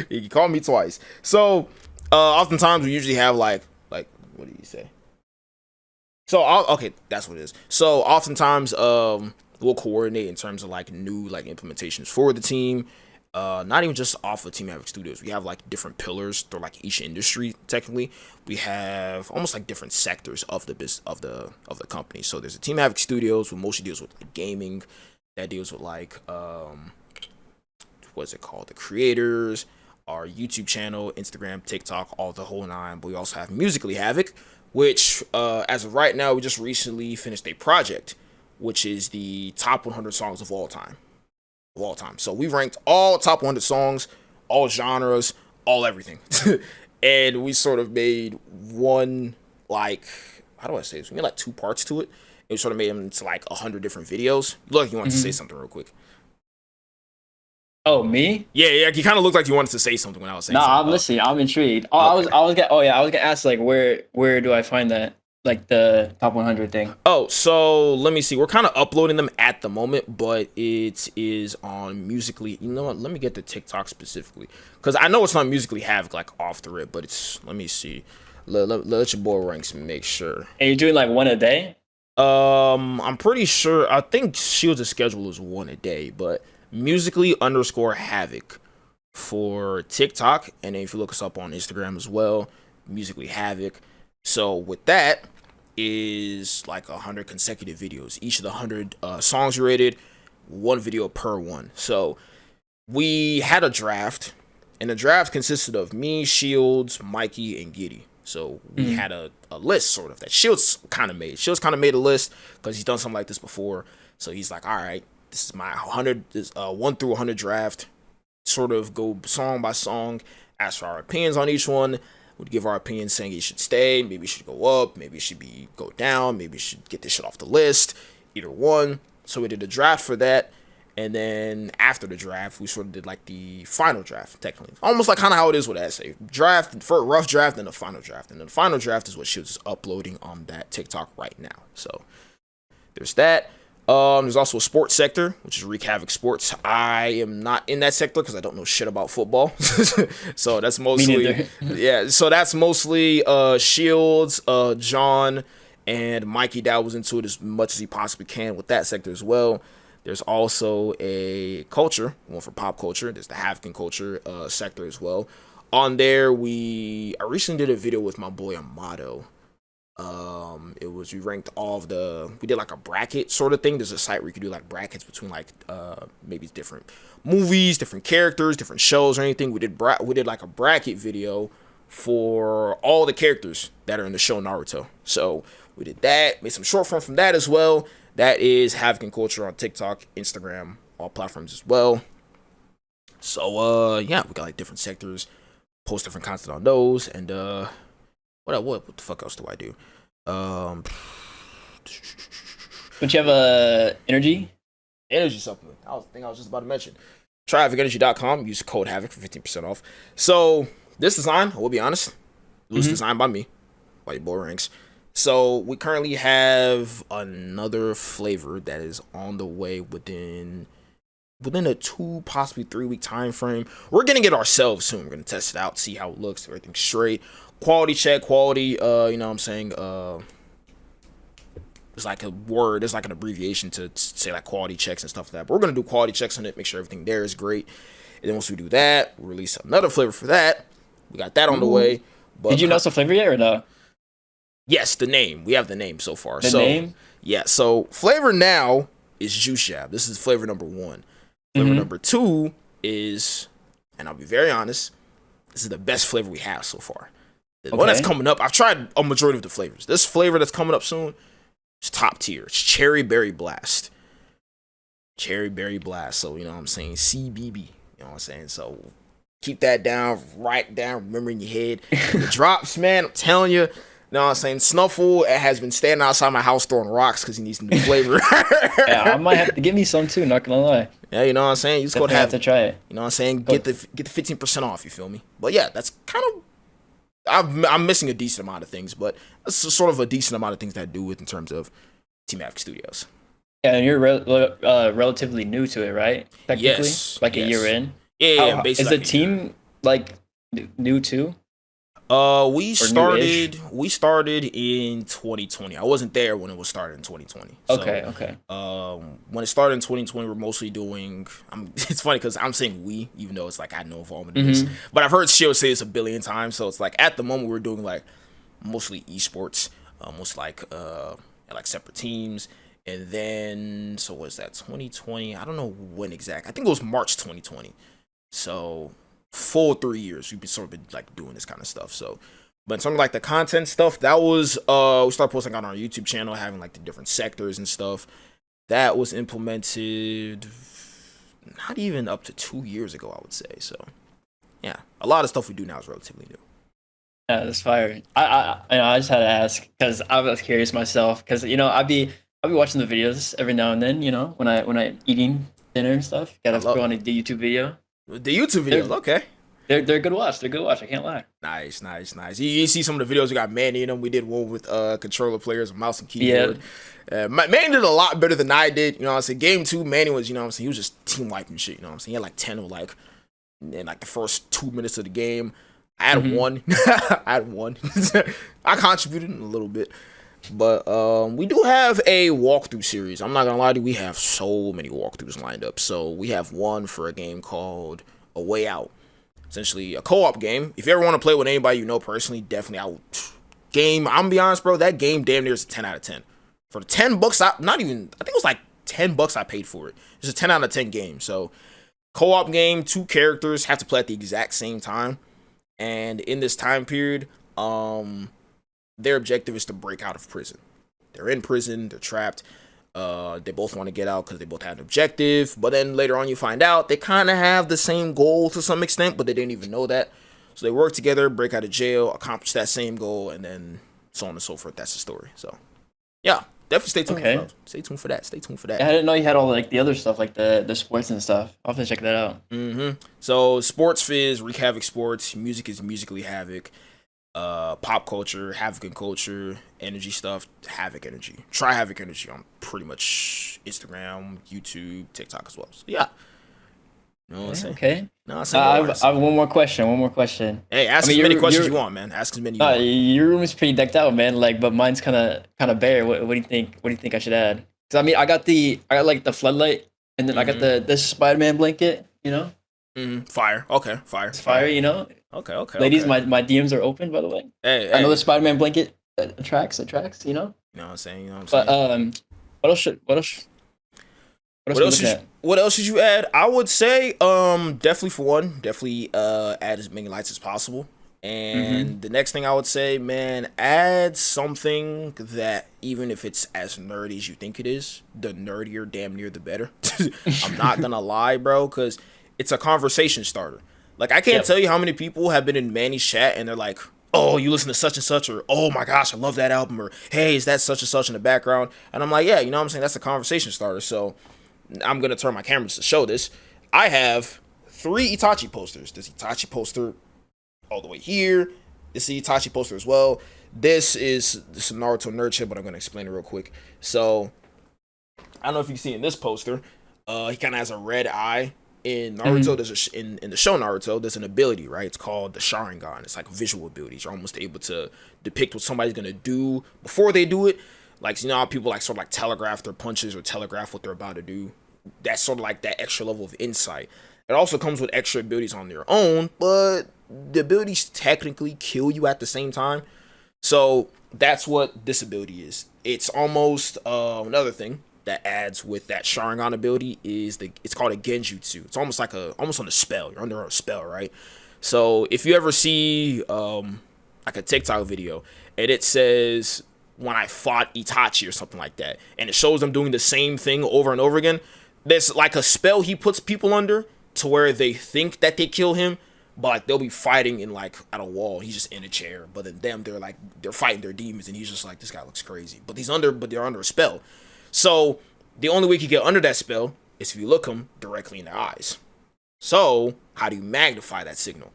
He called me twice. So oftentimes we usually have like what do you say? So okay, that's what it is. So oftentimes we'll coordinate in terms of like new like implementations for the team. Not even just off of Team Havoc Studios. We have like different pillars through like each industry. Technically, we have almost like different sectors of the of the company. So there's a Team Havoc Studios who mostly deals with like, gaming. That deals with like what's it called? The creators, our YouTube channel, Instagram, TikTok, all the whole nine. But we also have Musically Havoc, which as of right now, we just recently finished a project, which is the top 100 songs of all time. So we ranked all top 100 songs, all genres, all everything. And we sort of made one, like, how do I say this? We made like 2 parts to it. And we sort of made them into like 100 different videos. Look, you wanted to say something real quick. Oh, me? Yeah, you kind of looked like you wanted to say something when I was saying No, something. I'm listening. I'm intrigued. Okay. I was gonna ask like where do I find that, like the top 100 thing? Oh, so let me see. We're kind of uploading them at the moment, but it is on Musically. You know what? Let me get the TikTok specifically, because I know it's not Musically Havoc like off the rip, but it's. Let me see. Let your boy Ranks make sure. And you're doing like one a day? I'm pretty sure. I think Shields' schedule is 1 a day, but Musically_Havoc for TikTok, and then if you look us up on Instagram as well, Musically Havoc. So with that is like 100 consecutive videos. Each of the 100 songs rated, 1 video per one. So we had a draft, and the draft consisted of me, Shields, Mikey, and Giddy. So we had a list sort of that Shields kind of made. Shields kind of made a list because he's done something like this before. So he's like, all right, this is my 1 through 100 draft. Sort of go song by song, ask for our opinions on each one. We'd give our opinions saying it should stay, maybe it should go up, maybe it should go down, maybe it should get this shit off the list. Either one. So we did a draft for that. And then after the draft, we sort of did like the final draft, technically. Almost like kind of how it is with essay. Draft, for a rough draft, and the final draft. And then the final draft is what she was uploading on that TikTok right now. So there's that. There's also a sports sector, which is Wreak Havoc Sports. I am not in that sector because I don't know shit about football. So that's mostly, yeah. So that's mostly Shields, John, and Mikey Dabb was into it as much as he possibly can with that sector as well. There's also a culture, one for pop culture. There's the Havoc culture sector as well. On there, I recently did a video with my boy Amato. We ranked we did like a bracket sort of thing. There's a site where you can do like brackets between like maybe different movies, different characters, different shows or anything. We did like a bracket video for all the characters that are in the show Naruto. So we did that, made some short form from that as well. That is Havoc Culture on TikTok, Instagram, all platforms as well. So yeah, we got like different sectors, post different content on those, and what the fuck else do I do? Don't you have a energy supplement? I was just about to mention. Try HavocEnergy.com. Use code Havoc for 15% off. So this design, I will be honest, it was designed by me, by your boy Ranks. So we currently have another flavor that is on the way within a 2, possibly 3 week time frame. We're gonna get ourselves soon. We're gonna test it out, see how it looks, everything's straight. Quality check, you know what I'm saying? It's like a word, it's like an abbreviation to say like quality checks and stuff like that. But we're gonna do quality checks on it, make sure everything there is great. And then once we do that, we'll release another flavor for that. We got that on the way. But did you announce the flavor yet or no? Yes, the name. We have the name so far. The name? Yeah, so flavor now is Juice Jab. This is flavor number 1. Flavor number 2 is, and I'll be very honest, this is the best flavor we have so far. The one that's coming up, I've tried a majority of the flavors. This flavor that's coming up soon is top tier. It's Cherry Berry Blast. Cherry Berry Blast. So, you know what I'm saying? CBB. You know what I'm saying? So, keep that down, write down, remember in your head. The drops, man, I'm telling you. You know what I'm saying? Snuffle has been standing outside my house throwing rocks because he needs some new flavor. Yeah, I might have to give me some too, not gonna lie. Yeah, you know what I'm saying? You just gotta have to try it. You know what I'm saying? Get the 15% off, you feel me? But yeah, that's kind of, I'm missing a decent amount of things, but it's sort of a decent amount of things that I do with in terms of Team Havoc Studios. Yeah, and you're relatively new to it, right? Technically? Yes. Like a year in? Yeah, basically. Is the team like new too? We started in 2020. I wasn't there when it was started in 2020. Okay. When it started in 2020, we're mostly doing. It's funny because I'm saying we, even though it's like I had no involvement in this, but I've heard Shield say this a billion times. So it's like at the moment we're doing like mostly esports, almost like separate teams. And then so what's that? 2020. I don't know when exact. I think it was March 2020. So full 3 years we've been sort of been like doing this kind of stuff. So but in terms of like the content stuff, that was we started posting on our YouTube channel, having like the different sectors and stuff. That was implemented not even up to 2 years ago, I would say. So yeah, a lot of stuff we do now is relatively new. Yeah, that's fire. I just had to ask because I was curious myself because I'll be watching the videos every now and then, when I eating dinner and stuff. Gotta go on the YouTube video. The YouTube videos, okay. They're good watch. They're good watch. I can't lie. Nice. You see some of the videos we got Manny in them. We did one with controller players, mouse and keyboard. Yeah. Manny did a lot better than I did. You know what I'm saying? Game 2, Manny was, he was just team wiping shit. You know what I'm saying? He had like 10 of in like the first 2 minutes of the game. I had one. I contributed a little bit. But we do have a walkthrough series. I'm not gonna lie to you, we have so many walkthroughs lined up. So we have one for a game called A Way Out. Essentially a co-op game. If you ever want to play with anybody you know personally, definitely I'm gonna be honest, bro, that game damn near is a 10 out of 10. For the $10, I think it was like $10 I paid for it. It's a 10 out of 10 game. So co-op game, 2 characters have to play at the exact same time. And in this time period, their objective is to break out of prison. They're in prison, they're trapped. They both want to get out because they both have an objective. But then later on, you find out they kind of have the same goal to some extent, but they didn't even know that. So they work together, break out of jail, accomplish that same goal, and then so on and so forth. That's the story. So, yeah, definitely stay tuned. Okay. Stay tuned for that. Stay tuned for that. Yeah, I didn't know you had all like the other stuff, like the sports and stuff. I'll have to check that out. So sports fizz, Wreak Havoc Sports. Music is Musically Havoc. Pop culture, Havoc and culture, energy stuff, Havoc energy. Try Havoc energy on pretty much Instagram, YouTube, TikTok as well. So yeah. You know what I'm saying? Okay. No, I have one more question. One more question. Hey, ask as many questions you want, man. Ask as many you want. Your room is pretty decked out, man. Like, but mine's kind of bare. What do you think? What do you think I should add? Because I mean, I got like the floodlight, and then I got the Spider-Man blanket. You know. Fire. Okay. Fire. It's fire. You know. Okay. Ladies, okay. my DMs are open, by the way. Hey. I know the Spider-Man blanket attracts. You know. You know what I'm saying? But what else should you add? I would say definitely for one, add as many lights as possible. And the next thing I would say, man, add something that even if it's as nerdy as you think it is, the nerdier damn near the better. I'm not gonna lie, bro, because it's a conversation starter. Like, I can't tell you how many people have been in Manny's chat and they're like, oh, you listen to such and such, or oh my gosh, I love that album, or hey, is that such and such in the background? And I'm like, yeah, you know what I'm saying? That's a conversation starter. So I'm going to turn my cameras to show this. I have 3 Itachi posters. This Itachi poster all the way here. This is Itachi poster as well. This is some Naruto nerd shit, but I'm going to explain it real quick. So I don't know if you see in this poster, he kind of has a red eye. In Naruto, there's in the show Naruto, there's an ability, right? It's called the Sharingan. It's like visual abilities. You're almost able to depict what somebody's gonna do before they do it. Like, you know how people like sort of like telegraph their punches or telegraph what they're about to do. That's sort of like that extra level of insight. It also comes with extra abilities on their own, but the abilities technically kill you at the same time. So that's what this ability is. It's almost another thing that adds with that Sharingan ability is it's called a genjutsu. It's almost on a spell. You're under a spell, right? So if you ever see like a TikTok video and it says when I fought Itachi or something like that, and it shows them doing the same thing over and over again, there's like a spell he puts people under to where they think that they kill him, but like they'll be fighting in like at a wall. He's just in a chair, but then they're fighting their demons, and he's just like, this guy looks crazy. But they're under a spell. So the only way you can get under that spell is if you look them directly in their eyes. So how do you magnify that signal?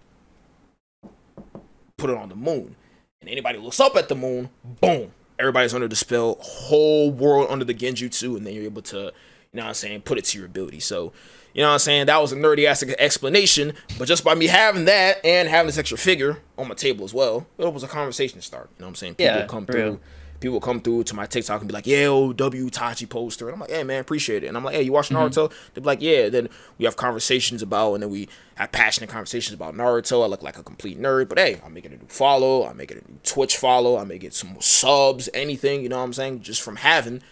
Put it on the moon. And anybody looks up at the moon, boom, everybody's under the spell, whole world under the genjutsu, and then you're able to, you know what I'm saying, put it to your ability. So, you know what I'm saying, that was a nerdy ass explanation, but just by me having that and having this extra figure on my table as well, it was a conversation start. You know what I'm saying? People come through to my TikTok and be like, yo, W Tachi poster. And I'm like, hey, man, appreciate it. And I'm like, hey, you watch Naruto? They're like, yeah. Then we have conversations about, and then we have passionate conversations about Naruto. I look like a complete nerd. But, hey, I'm making a new follow. I'm making a new Twitch follow. I may get some more subs, anything, you know what I'm saying? Just from having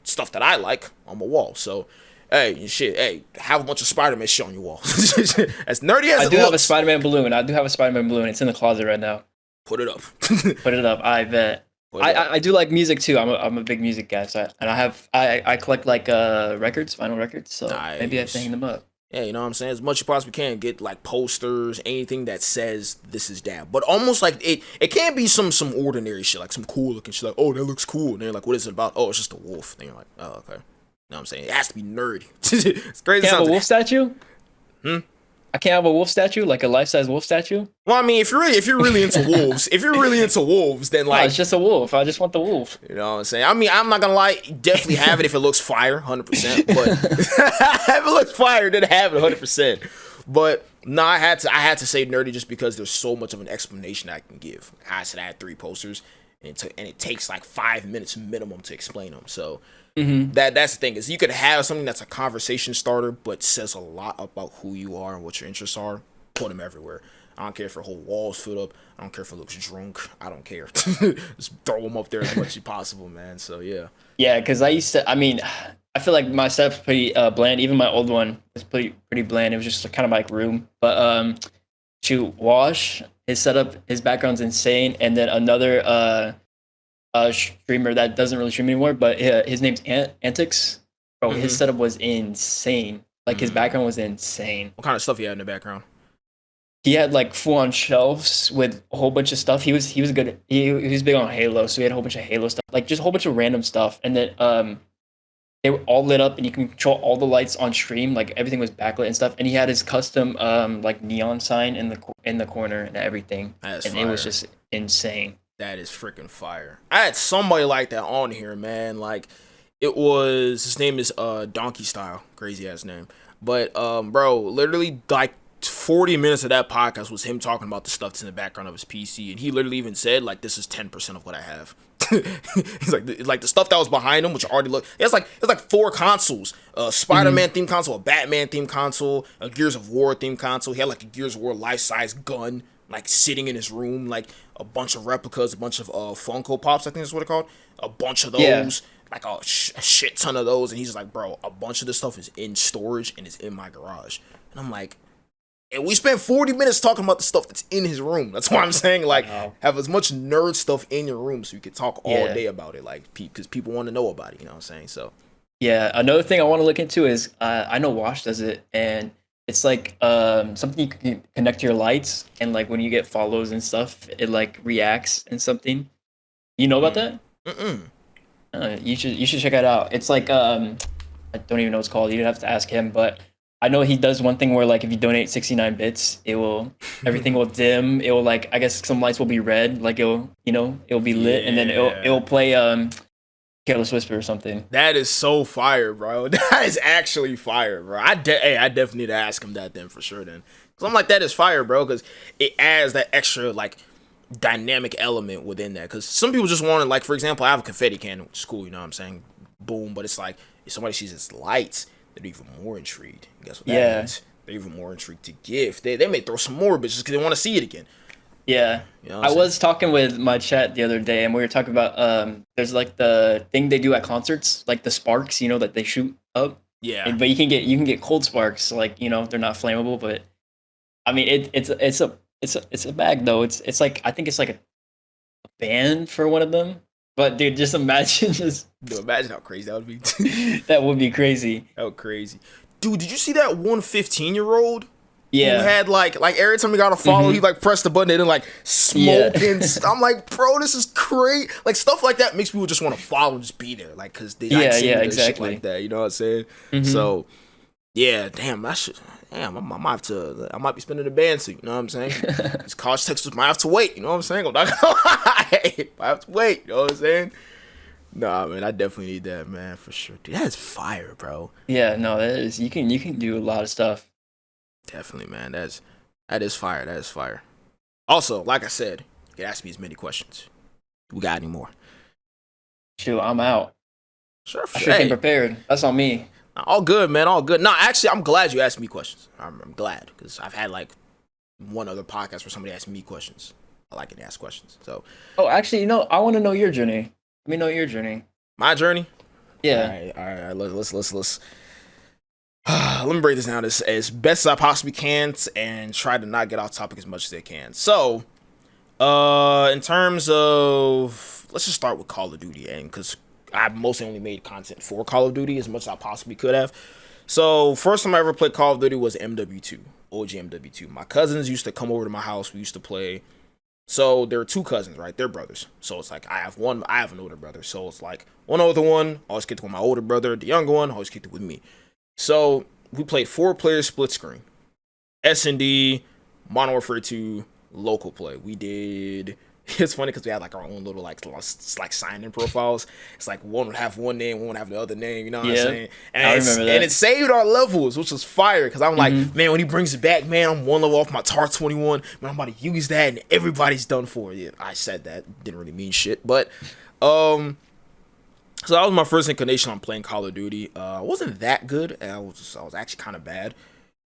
stuff that I like on my wall. So, hey, shit, hey, have a bunch of Spider-Man shit on your wall. As nerdy as I it do looks. have a Spider-Man balloon. It's in the closet right now. Put it up. Put it up. I bet. I do like music too. I'm a big music guy. So I collect like records, vinyl records. So maybe I have to hang them up. Yeah, you know what I'm saying? As much as you possibly can, get like posters, anything that says this is Dabb. But almost like it can't be some ordinary shit, like some cool looking shit, like, oh, that looks cool. And they're like, what is it about? Oh, it's just a wolf. And you're like, oh, okay. You know what I'm saying? It has to be nerdy. It's crazy. Can't have a wolf statue? I can't have a wolf statue, like a life-size wolf statue. Well, I mean, if you're really into wolves, then like, it's just a wolf. I just want the wolf. You know what I'm saying? I mean, I'm not gonna lie, definitely have it if it looks fire, 100%. But if it looks fire, then have it 100%. But no, I had to say nerdy just because there's so much of an explanation I can give. I said I had 3 posters, and it takes like 5 minutes minimum to explain them. So. That's the thing, is you could have something that's a conversation starter but says a lot about who you are and what your interests are. Put them everywhere. I don't care if your whole wall's filled up. I don't care if it looks drunk. I don't care. Just throw them up there as much as possible, man. So yeah, because I feel like my setup's pretty bland. Even my old one was pretty bland. It was just kind of like room, but to wash His setup, his background's insane. And then another streamer that doesn't really stream anymore, but his name's Antics. Bro, his Mm-hmm. setup was insane. Like his Mm. background was insane. What kind of stuff you had in the background? He had like full on shelves with a whole bunch of stuff. He was good. He was big on Halo, so he had a whole bunch of Halo stuff, like just a whole bunch of random stuff. And then they were all lit up, and you can control all the lights on stream. Like everything was backlit and stuff. And he had his custom like neon sign in the corner and everything. That's And fire. it was just insane. That is freaking fire. I had somebody like that on here, man. Like it was his name is Donkey Style, crazy ass name. But bro, literally like 40 minutes of that podcast was him talking about the stuff that's in the background of his PC, and he literally even said like this is 10% of what I have. He's like the stuff that was behind him, which already looked. It's like 4 consoles: a Spider-Man themed console, a Batman themed console, a Gears of War themed console. He had like a Gears of War life-size gun, like sitting in his room, like a bunch of replicas, a bunch of Funko Pops. I think that's what they're called. A bunch of those. Yeah. Like a shit ton of those, and he's like, bro, a bunch of this stuff is in storage and is in my garage, and I'm like, and we spent 40 minutes talking about the stuff that's in his room. That's why I'm saying, like, Wow. have as much nerd stuff in your room so you can talk all Yeah. day about it, like, because people want to know about it. You know what I'm saying? So, Yeah, another thing I want to look into is I know Wash does it, and it's like something you can connect to your lights, and like when you get follows and stuff, it like reacts and something. You know about that? mm-mm. You should check it out. It's like I don't even know what it's called. You'd have to ask him, but I know he does one thing where like if you donate 69 bits, it will everything will dim. It will like I guess some lights will be red, like it'll be lit, and then Yeah. it'll play Careless Whisper or something. That is so fire, bro. That is actually fire, bro. I definitely need to ask him that then for sure then. Cause I'm like, that is fire, bro, because it adds that extra like dynamic element within that. Cause some people just want to, like, for example, I have a confetti cannon, which is cool, you know what I'm saying? Boom, but it's like if somebody sees its lights, they're even more intrigued. Guess what that Yeah. means? They're even more intrigued to gift. They may throw some more bitches because they want to see it again. Yeah. You know what I I'm was talking with my chat the other day, and we were talking about there's like the thing they do at concerts, like the sparks, that they shoot up. Yeah. But you can get cold sparks, like they're not flammable, but I mean it's a bag though. It's like I think it's like a band for one of them. But dude, just imagine just Dude, imagine how crazy that would be. that would be crazy. How crazy. Dude, did you see that one 15-year-old? Yeah. Who had like every time he got a follow, he like pressed the button and then like smoke and I'm like, bro, this is great. Like stuff like that makes people just want to follow and just be there, like because they like seeing their shit exactly. like that. You know what I'm saying? So yeah, damn, I might be spending the band suit. You know what I'm saying? These college textbooks might have to wait. You know what I'm saying? I'm not gonna lie, might have to wait. You know what I'm saying? Nah, man, I definitely need that, man, for sure. Dude, that's fire, bro. Yeah, no, that is you can do a lot of stuff. Definitely, man. That is fire. That is fire. Also, like I said, you can ask me as many questions. We got any more? Shoot, I'm out. Sure, I sure came prepared. That's on me. all good, man. All good. No, actually, I'm glad you asked me questions. I'm glad because I've had like one other podcast where somebody asked me questions. I like it to ask questions. So, Oh, actually, I want to know your journey. Let me know your journey. my journey. Yeah. All right. Let's. Let me break this down as best as I possibly can and try to not get off topic as much as I can. So, in terms of, let's just start with Call of Duty, and because I mostly only made content for Call of Duty as much as I possibly could have. So, first time I ever played Call of Duty was MW2, OG MW2. My cousins used to come over to my house. We used to play. So there are 2 cousins, right? They're brothers. So it's like I have an older brother. So it's like one older one, always kicked it with my older brother. The younger one, always kicked it with me. So we played 4-player split screen. S&D, Modern Warfare 2, local play. We did. It's funny because we had like our own little like sign-in profiles. It's like one would have one name, one would have the other name. You know what I'm saying? And I remember that. And it saved our levels, which was fire. Because I'm like, man, when he brings it back, man, I'm 1 level off my TAR 21. Man, I'm about to use that, and everybody's done for it. Yeah, I said that, didn't really mean shit, but so that was my first inclination on playing Call of Duty. I wasn't that good. I was actually kind of bad.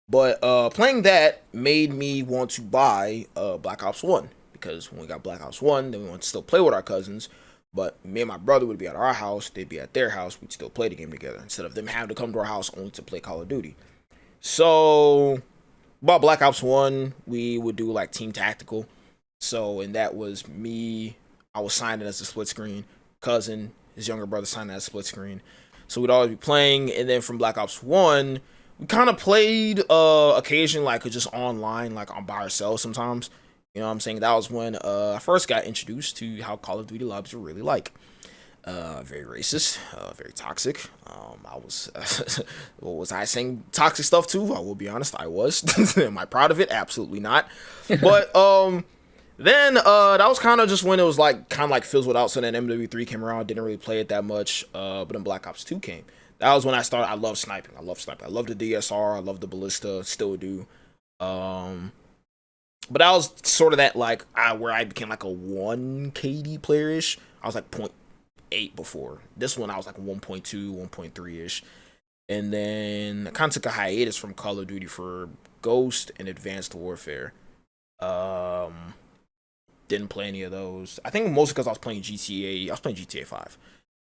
But playing that made me want to buy Black Ops 1. Because when we got Black Ops 1, then we wanted to still play with our cousins. But me and my brother would be at our house. They'd be at their house. We'd still play the game together. Instead of them having to come to our house only to play Call of Duty. So, about Black Ops 1, we would do like Team Tactical. So, and that was me. I was signed in as a split screen. Cousin, his younger brother, signed as a split screen. So we'd always be playing. And then from Black Ops 1, we kind of played occasionally, like just online, like on by ourselves sometimes. You know what I'm saying? That was when I first got introduced to how Call of Duty lobbies were really like. Very racist, very toxic. I was, what was I saying toxic stuff too? I will be honest, I was. Am I proud of it? Absolutely not. But then that was kind of just when it was like kind of like fizzled out. So then MW3 came around, didn't really play it that much. But then Black Ops 2 came. That was when I started. I love sniping. I love sniping. I love the DSR. I love the ballista. Still do. But that was sort of that like where I became like a 1 KD player ish. I was like 0.8 before. This one I was like 1.2, 1.3 ish. And then I kind of took a hiatus from Call of Duty for Ghost and Advanced Warfare. Didn't play any of those. I think mostly because I was playing GTA. I was playing GTA 5.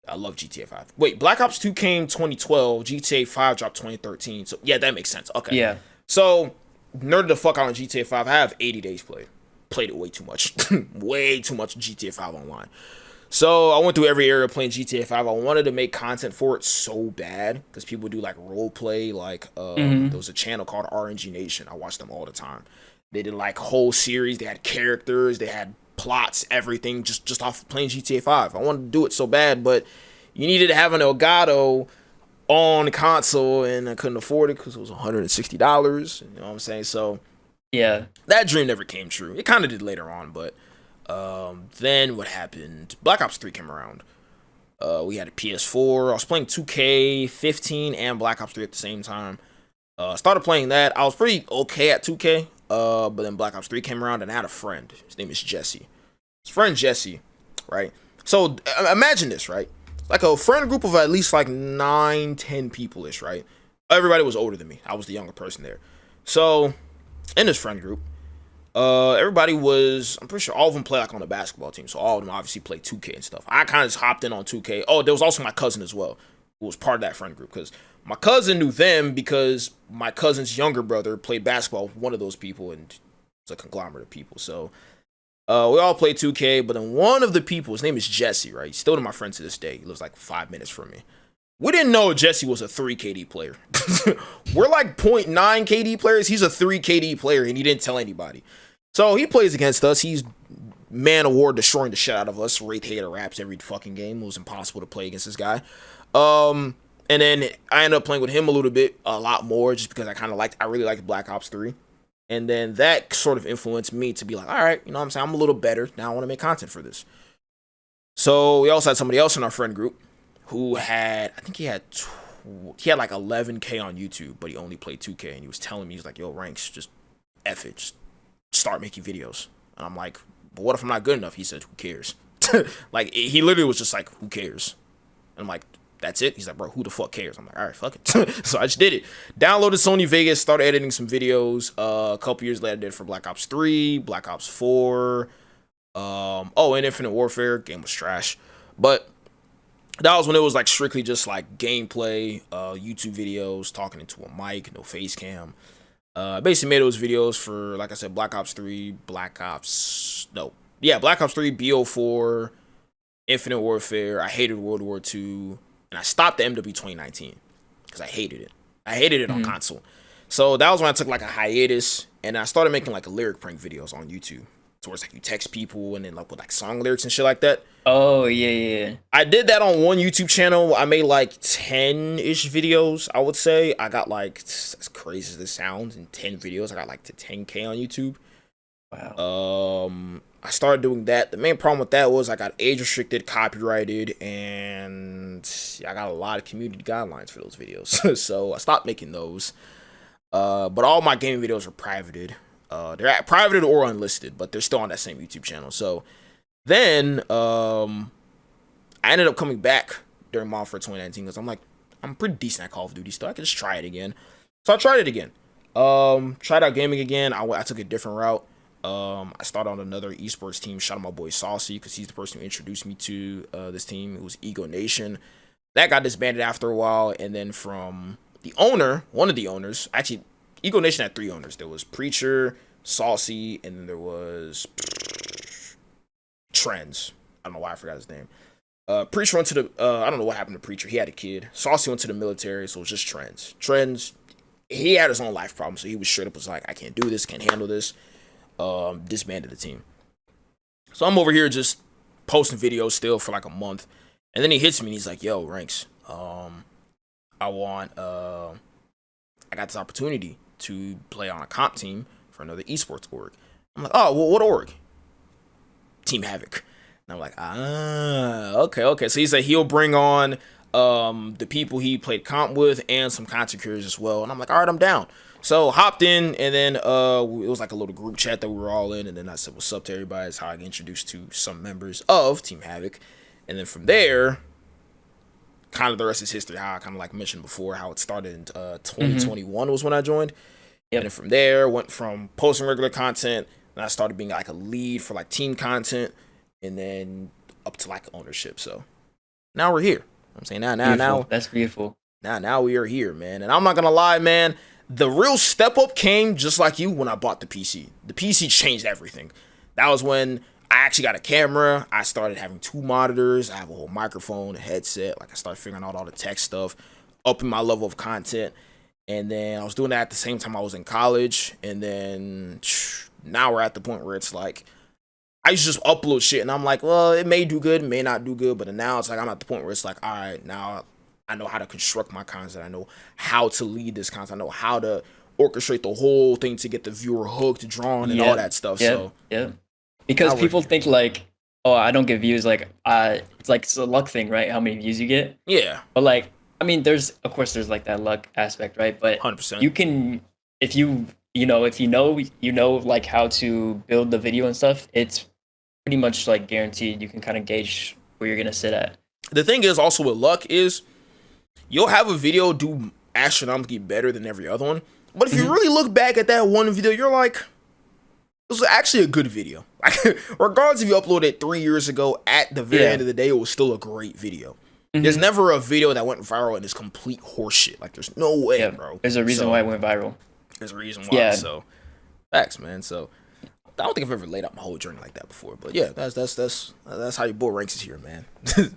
I love GTA 5. Wait, Black Ops 2 came 2012. GTA 5 dropped 2013. So yeah, that makes sense. Okay. Yeah. So nerded the fuck out on GTA 5. I have 80 days played. Played it way too much. Way too much GTA 5 online. So I went through every area playing GTA 5. I wanted to make content for it so bad because people do like role play. Like there was a channel called RNG Nation. I watched them all the time. They did like whole series. They had characters. They had plots. Everything just off playing GTA 5. I wanted to do it so bad, but you needed to have an Elgato on the console, and I couldn't afford it because it was $160. You know what I'm saying? So yeah, that dream never came true. It kind of did later on, but then what happened? Black Ops 3 came around. We had a PS4. I was playing 2K15 and Black Ops 3 at the same time. Started playing that. I was pretty okay at 2K. But then Black Ops 3 came around, and I had a friend. His name is Jesse. His friend Jesse, right? So imagine this, right? Like a friend group of at least like 9, 10 people-ish, right? Everybody was older than me. I was the younger person there. So in this friend group, everybody was, I'm pretty sure all of them play like on the basketball team. So all of them obviously play 2K and stuff. I kind of just hopped in on 2K. Oh, there was also my cousin as well, who was part of that friend group, because my cousin knew them because my cousin's younger brother played basketball with one of those people, and it's a conglomerate of people. So we all played 2K, but then one of the people, his name is Jesse, right? He's still my friend to this day. He lives like 5 minutes from me. We didn't know Jesse was a 3 KD player. We're like 0.9 KD players. He's a 3 KD player, and he didn't tell anybody. So he plays against us. He's man of war destroying the shit out of us. Wraith Hater raps every fucking game. It was impossible to play against this guy. And then I ended up playing with him a little bit, a lot more, just because I really liked Black Ops 3. And then that sort of influenced me to be like, all right, you know what I'm saying? I'm a little better. Now I want to make content for this. So we also had somebody else in our friend group who had, I think he had like 11K on YouTube, but he only played 2K. And he was telling me, he's like, yo, Ranks, just F it. Just start making videos. And I'm like, but what if I'm not good enough? He said, who cares? Like, he literally was just like, who cares? And I'm like, that's it? He's like, bro, who the fuck cares? I'm like, all right, fuck it. So I just did it. Downloaded Sony Vegas, started editing some videos. A couple years later, I did it for Black Ops 3, Black Ops 4. And Infinite Warfare. Game was trash. But that was when it was like strictly just like gameplay, YouTube videos, talking into a mic, no face cam. Basically made those videos for, like I said, Black Ops 3, Black Ops 3, BO4, Infinite Warfare. I hated World War II. And I stopped the MW 2019 because I hated it. I hated it on console. So that was when I took like a hiatus, and I started making like lyric prank videos on YouTube. So it's like you text people and then like with like song lyrics and shit like that. Oh yeah. I did that on one YouTube channel. I made like 10-ish videos, I would say. I got like, as crazy as this sounds, in 10 videos, I got like to 10K on YouTube. Wow. I started doing that. The main problem with that was I got age restricted, copyrighted, and I got a lot of community guidelines for those videos. So I stopped making those. But all my gaming videos are privated. They're privated or unlisted, but they're still on that same YouTube channel. So then I ended up coming back during Modern Warfare 2019 because I'm like, I'm pretty decent at Call of Duty still. I could just try it again. So I tried it again. Tried out gaming again. I took a different route. I started on another esports team. Shout out my boy Saucy because he's the person who introduced me to this team. It was Ego Nation. That got disbanded after a while, and then from the owner, one of the owners, actually, Ego Nation had 3 owners. There was Preacher, Saucy, and then there was Trends. I don't know why I forgot his name. Preacher went to the I don't know what happened to Preacher. He had a kid. Saucy went to the military, so it was just Trends. Trends, he had his own life problems, so he was straight up was like, I can't do this, can't handle this. Disbanded the team. So I'm over here just posting videos still for like a month. And then he hits me and he's like, yo, Ranks, I got this opportunity to play on a comp team for another esports org. I'm like, oh, well, what org? Team Havoc. And I'm like, okay. So he said he'll bring on the people he played comp with and some content creators as well. And I'm like, all right, I'm down. So hopped in, and then it was like a little group chat that we were all in, and then I said what's up to everybody. That's how I get introduced to some members of Team Havoc. And then from there, kind of the rest is history. How I kind of like mentioned before, how it started in 2021 was when I joined. Yep. And then from there, went from posting regular content, and I started being like a lead for like team content, and then up to like ownership. So now we're here. I'm saying now that's beautiful. Now we are here, man. And I'm not gonna lie, man. The real step up came just like you when I bought the PC. The PC changed everything. That was when I actually got a camera. I started having 2 monitors. I have a whole microphone, a headset. Like I started figuring out all the tech stuff, upping my level of content. And then I was doing that at the same time I was in college. And then now we're at the point where it's like, I used to just upload shit and I'm like, well, it may do good, it may not do good. But now it's like, I'm at the point where it's like, all right, now I know how to construct my content. I know how to lead this content. I know how to orchestrate the whole thing to get the viewer hooked, drawn, and all that stuff. Yeah. Because people think like, oh, I don't get views. Like, it's a luck thing, right? How many views you get. Yeah. But like, I mean, there's like that luck aspect, right? But 100%. You can, if you know like how to build the video and stuff, it's pretty much like guaranteed. You can kind of gauge where you're gonna sit at. The thing is also with luck is, you'll have a video do astronomically better than every other one. But if you really look back at that one video, you're like, this was actually a good video. Like, regardless if you uploaded it 3 years ago, at the very end of the day, it was still a great video. There's never a video that went viral and is complete horseshit. Like, there's no way, bro. There's a reason why it went viral. There's a reason why. Yeah. So, facts, man. So, I don't think I've ever laid out my whole journey like that before. But yeah, that's how your boy Ranks is here, man.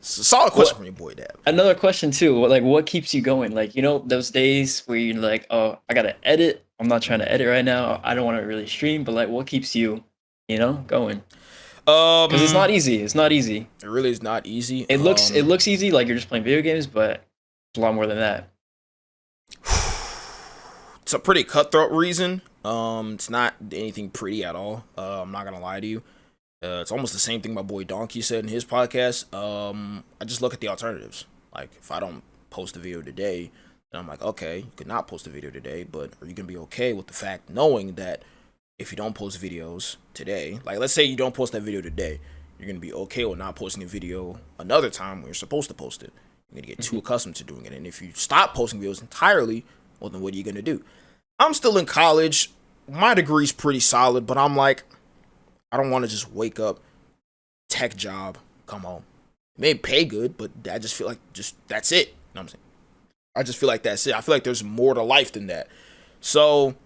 Solid question from your boy Dabb. Another question too. Like, what keeps you going? Like, those days where you're like, oh, I gotta edit. I'm not trying to edit right now. I don't want to really stream. But like, what keeps you, going? Because it's not easy. It's not easy. It really is not easy. It looks easy, like you're just playing video games, but it's a lot more than that. It's a pretty cutthroat reason. It's not anything pretty at all. I'm not gonna lie to you. It's almost the same thing my boy Donkey said in his podcast. I just look at the alternatives. Like, if I don't post a video today, then I'm like, okay, you could not post a video today, but are you gonna be okay with the fact knowing that if you don't post videos today, like let's say you don't post that video today, you're gonna be okay with not posting a video another time when you're supposed to post it. You're gonna get too accustomed to doing it, and if you stop posting videos entirely, well, then what are you gonna do? I'm still in college. My degree's pretty solid, but I'm like, I don't want to just wake up, tech job, come home. It may pay good, but I just feel like that's it. You know what I'm saying? I just feel like that's it. I feel like there's more to life than that. So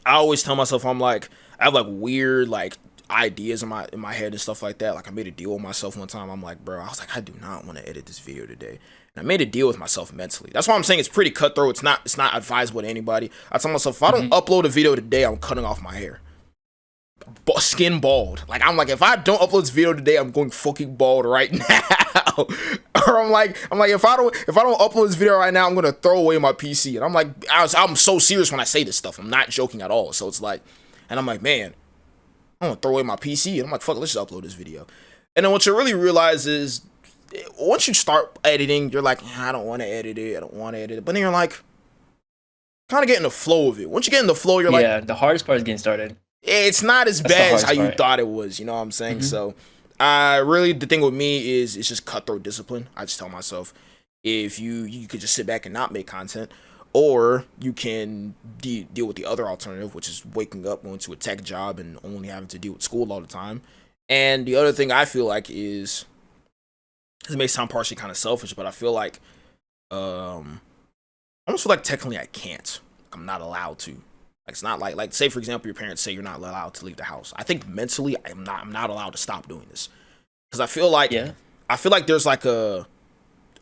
I always tell myself, I'm like, I have like weird like ideas in my head and stuff like that. Like, I made a deal with myself one time. I'm like, bro, I was like, I do not want to edit this video today. I made a deal with myself mentally. That's why I'm saying it's pretty cutthroat. It's not advisable to anybody. I tell myself, if I don't upload a video today, I'm cutting off my hair. Skin bald. Like, I'm like, if I don't upload this video today, I'm going fucking bald right now. Or I'm like, if I don't upload this video right now, I'm gonna throw away my PC. And I'm like, I'm so serious when I say this stuff. I'm not joking at all. So it's like, and I'm like, man, I'm gonna throw away my PC. And I'm like, fuck, let's just upload this video. And then what you really realize is, once you start editing, you're like, I don't want to edit it. But then you're like, kind of getting the flow of it. Once you get in the flow, you're like, yeah, the hardest part is getting started. It's not as bad as how you thought it was. You know what I'm saying? So, the thing with me is it's just cutthroat discipline. I just tell myself, if you could just sit back and not make content, or you can deal with the other alternative, which is waking up, going to a tech job, and only having to deal with school all the time. And the other thing I feel like is, this may sound partially kind of selfish, but I feel like, I almost feel like technically I can't. I'm not allowed to. Like it's not like say for example your parents say you're not allowed to leave the house. I think mentally I'm not allowed to stop doing this because Yeah. I feel like there's like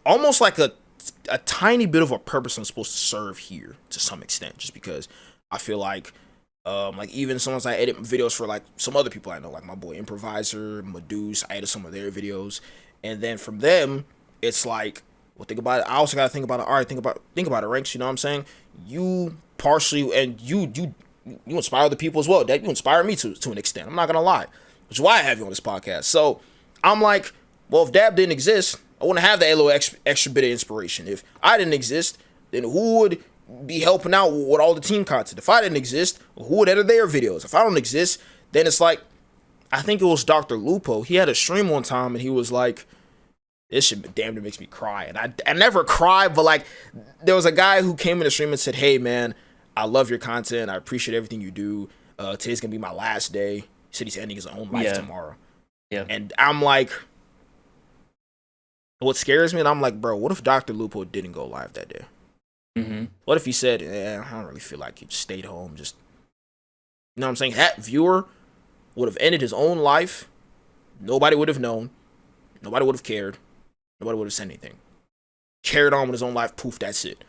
almost like a tiny bit of a purpose I'm supposed to serve here to some extent, just because I feel like even sometimes I edit videos for like some other people I know, like my boy Improviser, Meduse. I edit some of their videos, and then from them, it's like, well, think about it. I also gotta think about it. All right, think about it, Ranks. You know what I'm saying? You partially and you inspire other people as well. That you inspire me to an extent. I'm not gonna lie, which is why I have you on this podcast. So I'm like, well, if Dabb didn't exist, I wouldn't have that little extra bit of inspiration. If I didn't exist, then who would be helping out with all the team content? If I didn't exist, who would edit their videos? If I don't exist, then it's like, I think it was Dr. Lupo. He had a stream one time and he was like, this shit damn near makes me cry. And I never cried, but like, there was a guy who came in the stream and said, hey man, I love your content. I appreciate everything you do. Today's gonna be my last day. He said he's ending his own life tomorrow. Yeah. And I'm like, what scares me, and I'm like, bro, what if Dr. Lupo didn't go live that day? Mm-hmm. What if he said, I don't really feel like he stayed home, just, you know what I'm saying? That viewer would have ended his own life. Nobody would have known. Nobody would have cared. Nobody would have said anything. Carried on with his own life. Poof, that's it.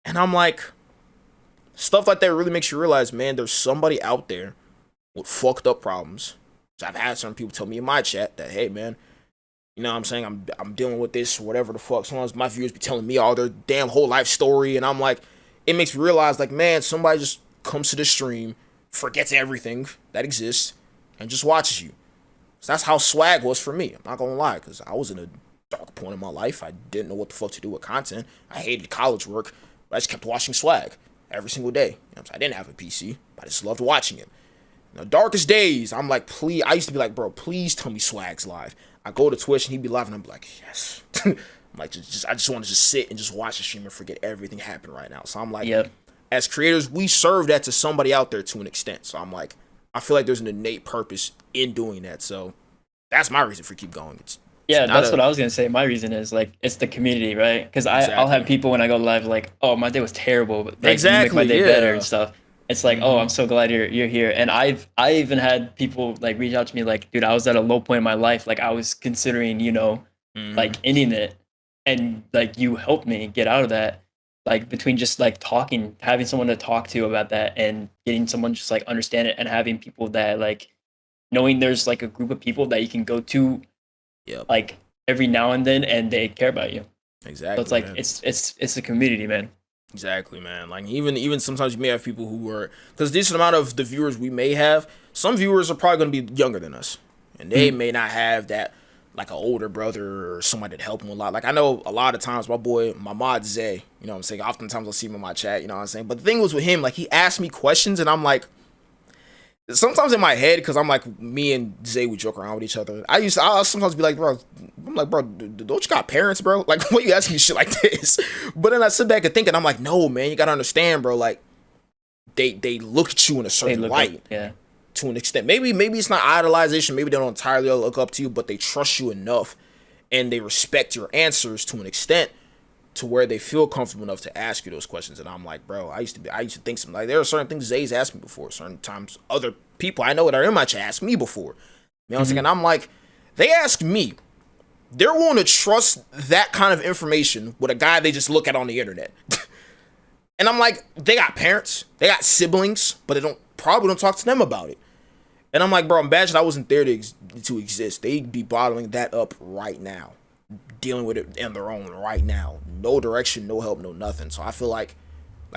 And I'm like, stuff like that really makes you realize, man, there's somebody out there with fucked up problems. So I've had some people tell me in my chat that, hey, man, you know what I'm saying? I'm dealing with this, whatever the fuck. Sometimes my viewers be telling me all their damn whole life story, and I'm like, it makes me realize, like, man, somebody just comes to the stream, forgets everything that exists, and just watches you. So that's how swag was for me. I'm not gonna lie, because I was in a dark point in my life. I didn't know what the fuck to do with content. I hated college work, but I just kept watching swag every single day. You know what I'm saying? I didn't have a PC, but I just loved watching it. In the darkest days, I'm like, please, I used to be like, bro, please tell me swag's live. I go to Twitch and he'd be live and I'm like, yes. I'm like, I just want to just sit and just watch the stream and forget everything happened right now. So I'm like, as creators, we serve that to somebody out there to an extent. So I'm like, I feel like there's an innate purpose in doing that. So that's my reason for keep going. That's what I was gonna say. My reason is like it's the community, right? Because I'll have people when I go live like, oh, my day was terrible, but like, you make my day better and stuff. It's like, oh, I'm so glad you're here. And I even had people like reach out to me like, dude, I was at a low point in my life. Like I was considering, like ending it. And like you helped me get out of that. Like between just like talking, having someone to talk to about that and getting someone just like understand it and having people that like knowing there's like a group of people that you can go to like every now and then and they care about you. Exactly. So it's like man. it's a community, man. Exactly, man. Like even sometimes you may have people who are, because decent amount of the viewers we may have, some viewers are probably going to be younger than us, and they may not have that like an older brother or somebody that helped them a lot. Like I know a lot of times my mod Zay, you know what I'm saying. Oftentimes I'll see him in my chat, you know what I'm saying. But the thing was with him, like he asked me questions, and I'm like, sometimes in my head, because I'm like, me and Zay would joke around with each other. I'll sometimes be like, bro, don't you got parents, bro? Like, why you asking me shit like this? But then I sit back and think, and I'm like, no, man, you gotta understand, bro. Like, they look at you in a certain light, to an extent. Maybe it's not idolization. Maybe they don't entirely look up to you, but they trust you enough, and they respect your answers to an extent, to where they feel comfortable enough to ask you those questions. And I'm like, bro, I used to think something like, there are certain things Zay's asked me before. Certain times other people I know that are in my chat asked me before. You know what I'm saying? And I'm like, they ask me. They're willing to trust that kind of information with a guy they just look at on the internet. And I'm like, they got parents, they got siblings, but they probably don't talk to them about it. And I'm like, bro, imagine I wasn't there to exist. They'd be bottling that up right now, dealing with it on their own right now. No direction, no help, no nothing. So I feel like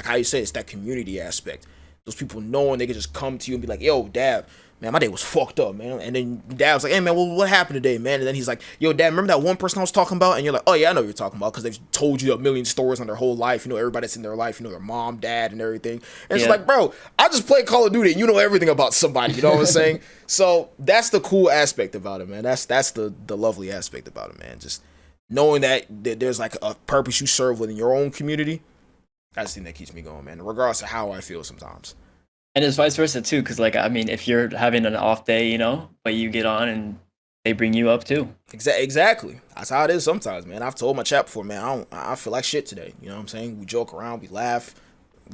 how you say, it's that community aspect. Those people knowing they can just come to you and be like, yo, Dabb, man, my day was fucked up, man. And then Dabb's like, hey, man, well, what happened today, man? And then he's like, yo, Dabb, remember that one person I was talking about? And you're like, oh, yeah, I know what you're talking about, because they've told you a million stories on their whole life. You know, everybody that's in their life, you know, their mom, dad, and everything. And it's like, bro, I just played Call of Duty, and you know everything about somebody. You know what I'm saying? So that's the cool aspect about it, man. That's the lovely aspect about it, man. Just knowing that there's like a purpose you serve within your own community. That's the thing that keeps me going, man, regardless of how I feel sometimes. And it's vice versa too, because like I mean, if you're having an off day, but you get on and they bring you up too. Exactly. That's how it is sometimes, man. I've told my chat before, man, I feel like shit today. You know what I'm saying? We joke around, we laugh.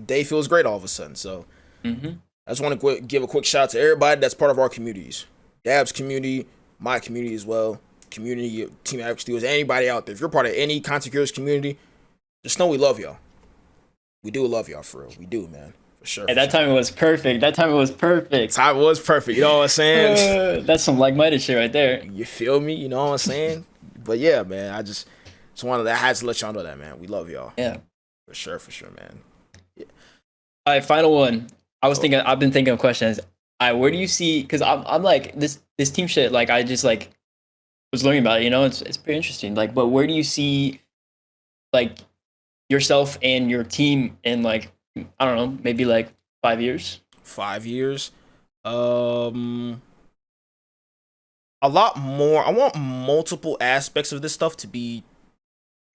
Day feels great all of a sudden. So Mm-hmm. I just want to give a quick shout out to everybody that's part of our communities. Dabb's community, my community as well, community of Team Havoc Studios, anybody out there. If you're part of any content creators community, just know we love y'all. We do love y'all for real. We do, man. For sure. At that time it was perfect. That time it was perfect. Time was perfect. You know what I'm saying? That's some like-minded shit right there. You feel me? You know what I'm saying? But yeah, man, I just wanted that. I had to let y'all know that, man. We love y'all. Yeah. For sure, man. Yeah. All right, final one. I've been thinking of questions. All right, where do you see? Because I'm like this team shit. Like I just like was learning about it. You know, it's pretty interesting. Like, but where do you see like yourself and your team in like I don't know, maybe like 5 years? 5 years. A lot more. I want multiple aspects of this stuff to be.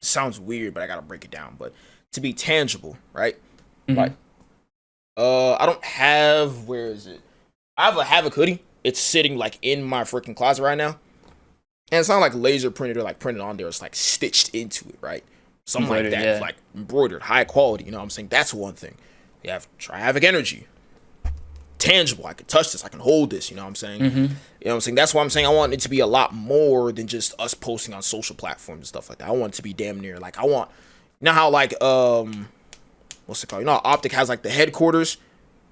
Sounds weird, but I gotta break it down. But to be tangible, right? Mm-hmm. Like, I don't have. Where is it? I have a Havoc hoodie. It's sitting like in my freaking closet right now, and it's not like laser printed or like printed on there. It's like stitched into it, right? Something like that, yeah. like embroidered, high quality. You know what I'm saying? That's one thing. You have Havoc energy. Tangible. I can touch this. I can hold this. You know what I'm saying? Mm-hmm. You know what I'm saying? That's why I'm saying I want it to be a lot more than just us posting on social platforms and stuff like that. I want it to be damn near like I want. You know how like what's it called? You know how Optic has like the headquarters.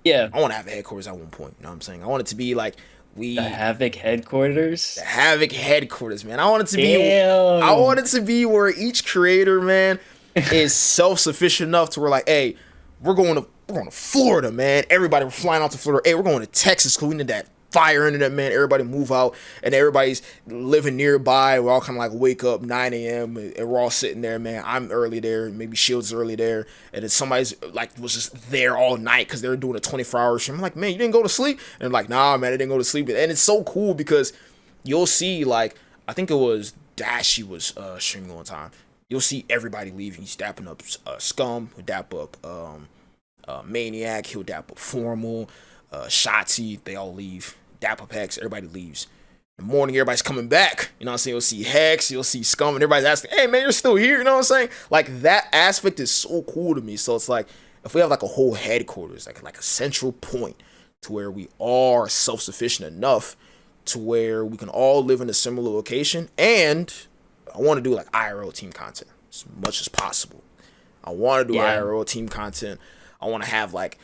Yeah. I want to have a headquarters at one point. You know what I'm saying? I want it to be like the Havoc headquarters. The Havoc headquarters, man. I want it to be. Damn. I want it to be where each creator, man, is self-sufficient enough to where like, hey, we're going to Florida, man. Everybody, we're flying out to Florida. Hey, we're going to Texas because we need that fire internet, man. Everybody move out, and everybody's living nearby. We're all kind of like wake up 9 a.m. and we're all sitting there, man. I'm early there, maybe Shield's early there, and then somebody's like was just there all night because they were doing a 24-hour stream. I'm like, man, you didn't go to sleep? And they're like, nah, man, I didn't go to sleep. And it's so cool because you'll see, like, I think it was Dashy was streaming one time. You'll see everybody leaving. He's dapping up Scum, he'll dap up Maniac, he'll dap up Formal, Shotzi, they all leave. Dap up Hex, everybody leaves. In the morning, everybody's coming back. You know what I'm saying? You'll see Hex, you'll see Scum, and everybody's asking, hey, man, you're still here. You know what I'm saying? Like, that aspect is so cool to me. So it's like, if we have like a whole headquarters, like a central point to where we are self-sufficient enough to where we can all live in a similar location, and I want to do like IRL team content as much as possible. I want to do IRL team content. I want to have like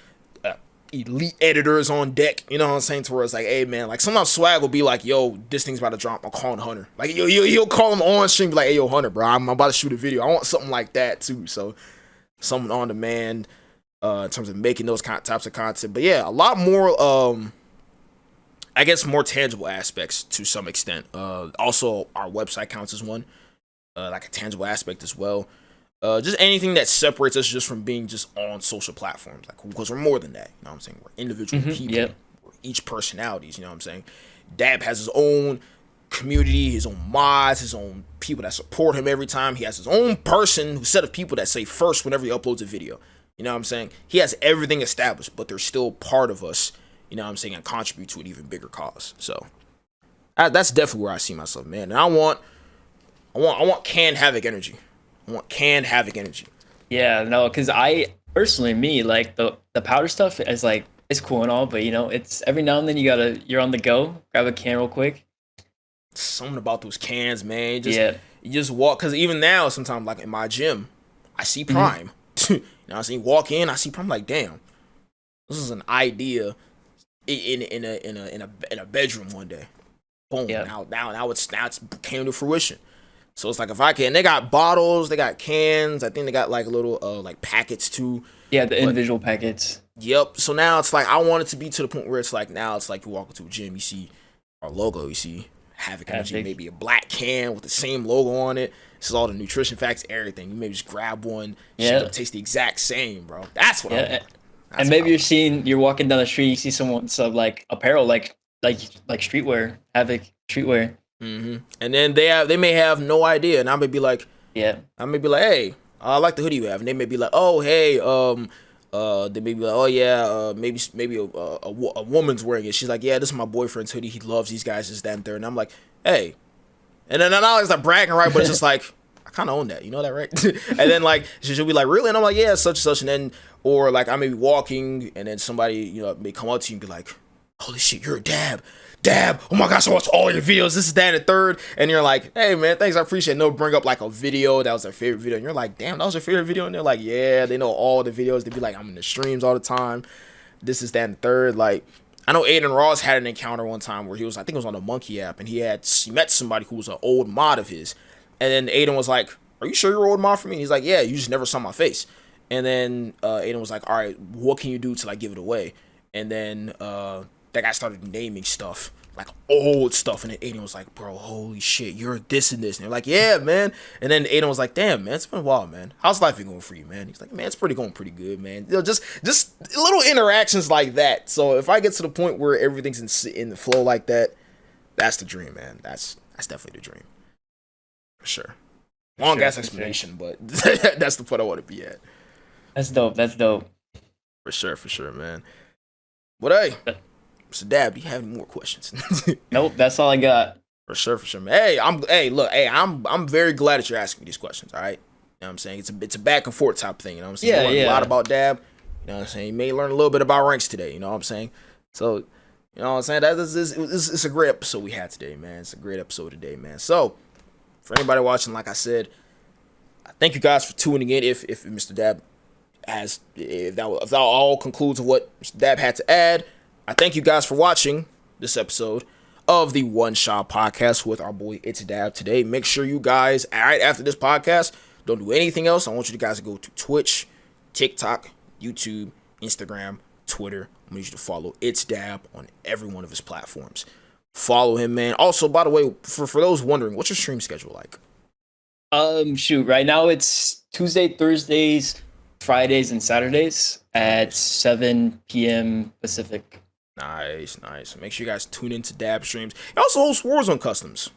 elite editors on deck, you know what I'm saying, to where it's like, hey man, like sometimes Swag will be like, yo, this thing's about to drop, I'm calling Hunter. Like he'll call him on stream, be like, hey yo Hunter, bro, I'm about to shoot a video. I want something like that too. So something on demand in terms of making those types of content. But yeah, a lot more I guess more tangible aspects to some extent. Also our website counts as one, like a tangible aspect as well. Just anything that separates us just from being just on social platforms, like, because we're more than that. You know what I'm saying? We're individual people. Yep. We're each personalities. You know what I'm saying? Dabb has his own community, his own mods, his own people that support him every time. He has his own set of people that say first whenever he uploads a video. You know what I'm saying? He has everything established, but they're still part of us. You know what I'm saying? And contribute to an even bigger cause. So that's definitely where I see myself, man. And I want canned Havoc energy. I want canned Havoc energy. Yeah, no, because I personally, like the powder stuff is like, it's cool and all, but you know, it's every now and then you're on the go, grab a can real quick. Something about those cans, man. You just walk, because even now, sometimes like in my gym, I see Prime. You know what I'm saying? Walk in, I see Prime, like, damn, this is an idea in a bedroom one day. Boom. Yeah. Now it's came to fruition. So it's like, if I can, they got bottles, they got cans. I think they got like little like packets too. Yeah, the individual packets. Yep. So now it's like, I want it to be to the point where it's like, now it's like you walk into a gym, you see our logo, you see Havoc Energy, maybe a black can with the same logo on it. This is all the nutrition facts, everything. You maybe just grab one. Yeah. Taste the exact same, bro. That's what I want. And maybe you're walking down the street, you see someone some like apparel, like streetwear, Havoc streetwear. Mm-hmm. And then they may have no idea, and I may be like, hey, I like the hoodie you have, and they may be like, oh, hey, they may be like, oh yeah, maybe a woman's wearing it. She's like, yeah, this is my boyfriend's hoodie. He loves these guys, this, that, and third. And I'm like, hey, and then I know it's like bragging, right? But it's just like, I kind of own that. You know that, right? And then like she'll be like, really? And I'm like, yeah, such and such. And then, or like I may be walking, and then somebody, you know, may come up to you and be like, holy shit, you're a Dabb. Dabb, oh my gosh, I watched all your videos. This is that and the third. And you're like, hey man, thanks, I appreciate it. And they'll bring up like a video that was their favorite video. And you're like, damn, that was your favorite video? And they're like, yeah, they know all the videos. They'd be like, I'm in the streams all the time. This is that and the third. Like, I know Aiden Ross had an encounter one time where he was, I think it was on the Monkey app, and he met somebody who was an old mod of his. And then Aiden was like, are you sure you're an old mod for me? And he's like, yeah, you just never saw my face. And then Aiden was like, all right, what can you do to like give it away? And then that guy started naming stuff, like old stuff, and then Aiden was like, bro, holy shit, you're this and this. And they're like, yeah, man. And then Aiden was like, damn, man, it's been a while, man. How's life been going for you, man? He's like, man, it's going pretty good, man. You know, just little interactions like that. So if I get to the point where everything's in the flow like that, that's the dream, man. That's definitely the dream, for sure. Long ass explanation, but that's the point I want to be at. That's dope. For sure, man. But hey, Mr. Dabb, do you have any more questions? Nope, that's all I got. For sure, man. I'm very glad that you're asking me these questions, all right? You know what I'm saying? It's a back and forth type thing, you know what I'm saying? You learn a lot about Dabb, you know what I'm saying? You may learn a little bit about ranks today, you know what I'm saying? So, you know what I'm saying? It's a great episode we had today, man. It's a great episode today, man. So, for anybody watching, like I said, thank you guys for tuning in. If Mr. Dabb if that all concludes what Mr. Dabb had to add, I thank you guys for watching this episode of the One Shot Podcast with our boy ItsDabb today. Make sure you guys, all right, after this podcast, don't do anything else. I want you guys to go to Twitch, TikTok, YouTube, Instagram, Twitter. I need you to follow ItsDabb on every one of his platforms. Follow him, man. Also, by the way, for those wondering, what's your stream schedule like? Right now it's Tuesday, Thursdays, Fridays, and Saturdays at 7 p.m. Pacific. Nice. Make sure you guys tune into Dabb streams. He also hosts Warzone customs.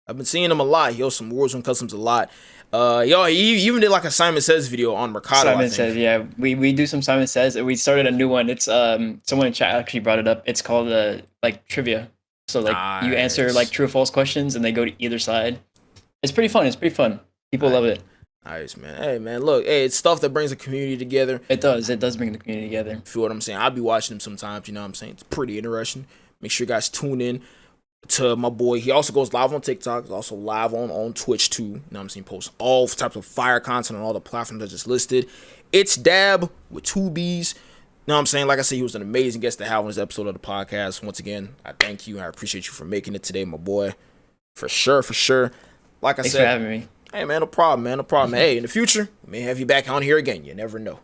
I've been seeing him a lot. He hosts some Warzone customs a lot. He even did like a Simon Says video on Mercado. Simon Says, yeah. We do some Simon Says. We started a new one. It's someone in chat actually brought it up. It's called like trivia. So like you answer like true or false questions, and they go to either side. It's pretty fun. People love it. Nice, man. Hey, man, look, it's stuff that brings the community together. It does bring the community together. Feel what I'm saying? I'll be watching them sometimes, you know what I'm saying? It's pretty interesting. Make sure you guys tune in to my boy. He also goes live on TikTok. He's also live on Twitch, too. You know what I'm saying? Posts all types of fire content on all the platforms I just listed. ItsDabb with 2 B's. You know what I'm saying? Like I said, he was an amazing guest to have on this episode of the podcast. Once again, I thank you. I appreciate you for making it today, my boy. For sure. Like I said. Thanks for having me. Hey, man, no problem, Hey, in the future, we may have you back on here again. You never know.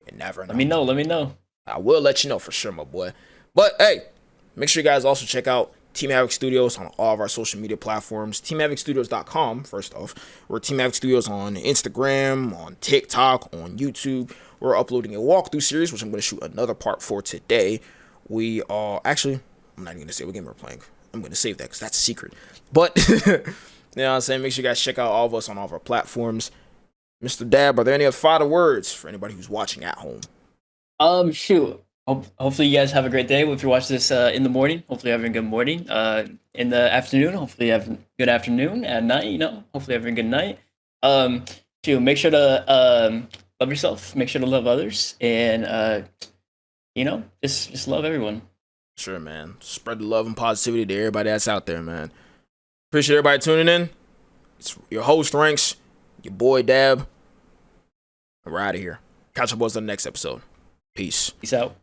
Let me know. I will let you know for sure, my boy. But, hey, make sure you guys also check out Team Havoc Studios on all of our social media platforms. TeamHavocStudios.com, first off. We're Team Havoc Studios on Instagram, on TikTok, on YouTube. We're uploading a walkthrough series, which I'm going to shoot another part for today. We are, actually, I'm not even going to say what game we're playing. I'm going to save that because that's a secret. But... You know what I'm saying? Make sure you guys check out all of us on all of our platforms. Mr. Dabb, are there any other final words for anybody who's watching at home? Hopefully you guys have a great day. If you watch this in the morning, hopefully you're having a good morning. In the afternoon, hopefully you have a good afternoon. At night, hopefully you're having a good night. Make sure to love yourself. Make sure to love others. And, just love everyone. Sure, man. Spread the love and positivity to everybody that's out there, man. Appreciate everybody tuning in. It's your host, Ranks, your boy, Dabb. We're out of here. Catch up with us on the next episode. Peace. Peace out.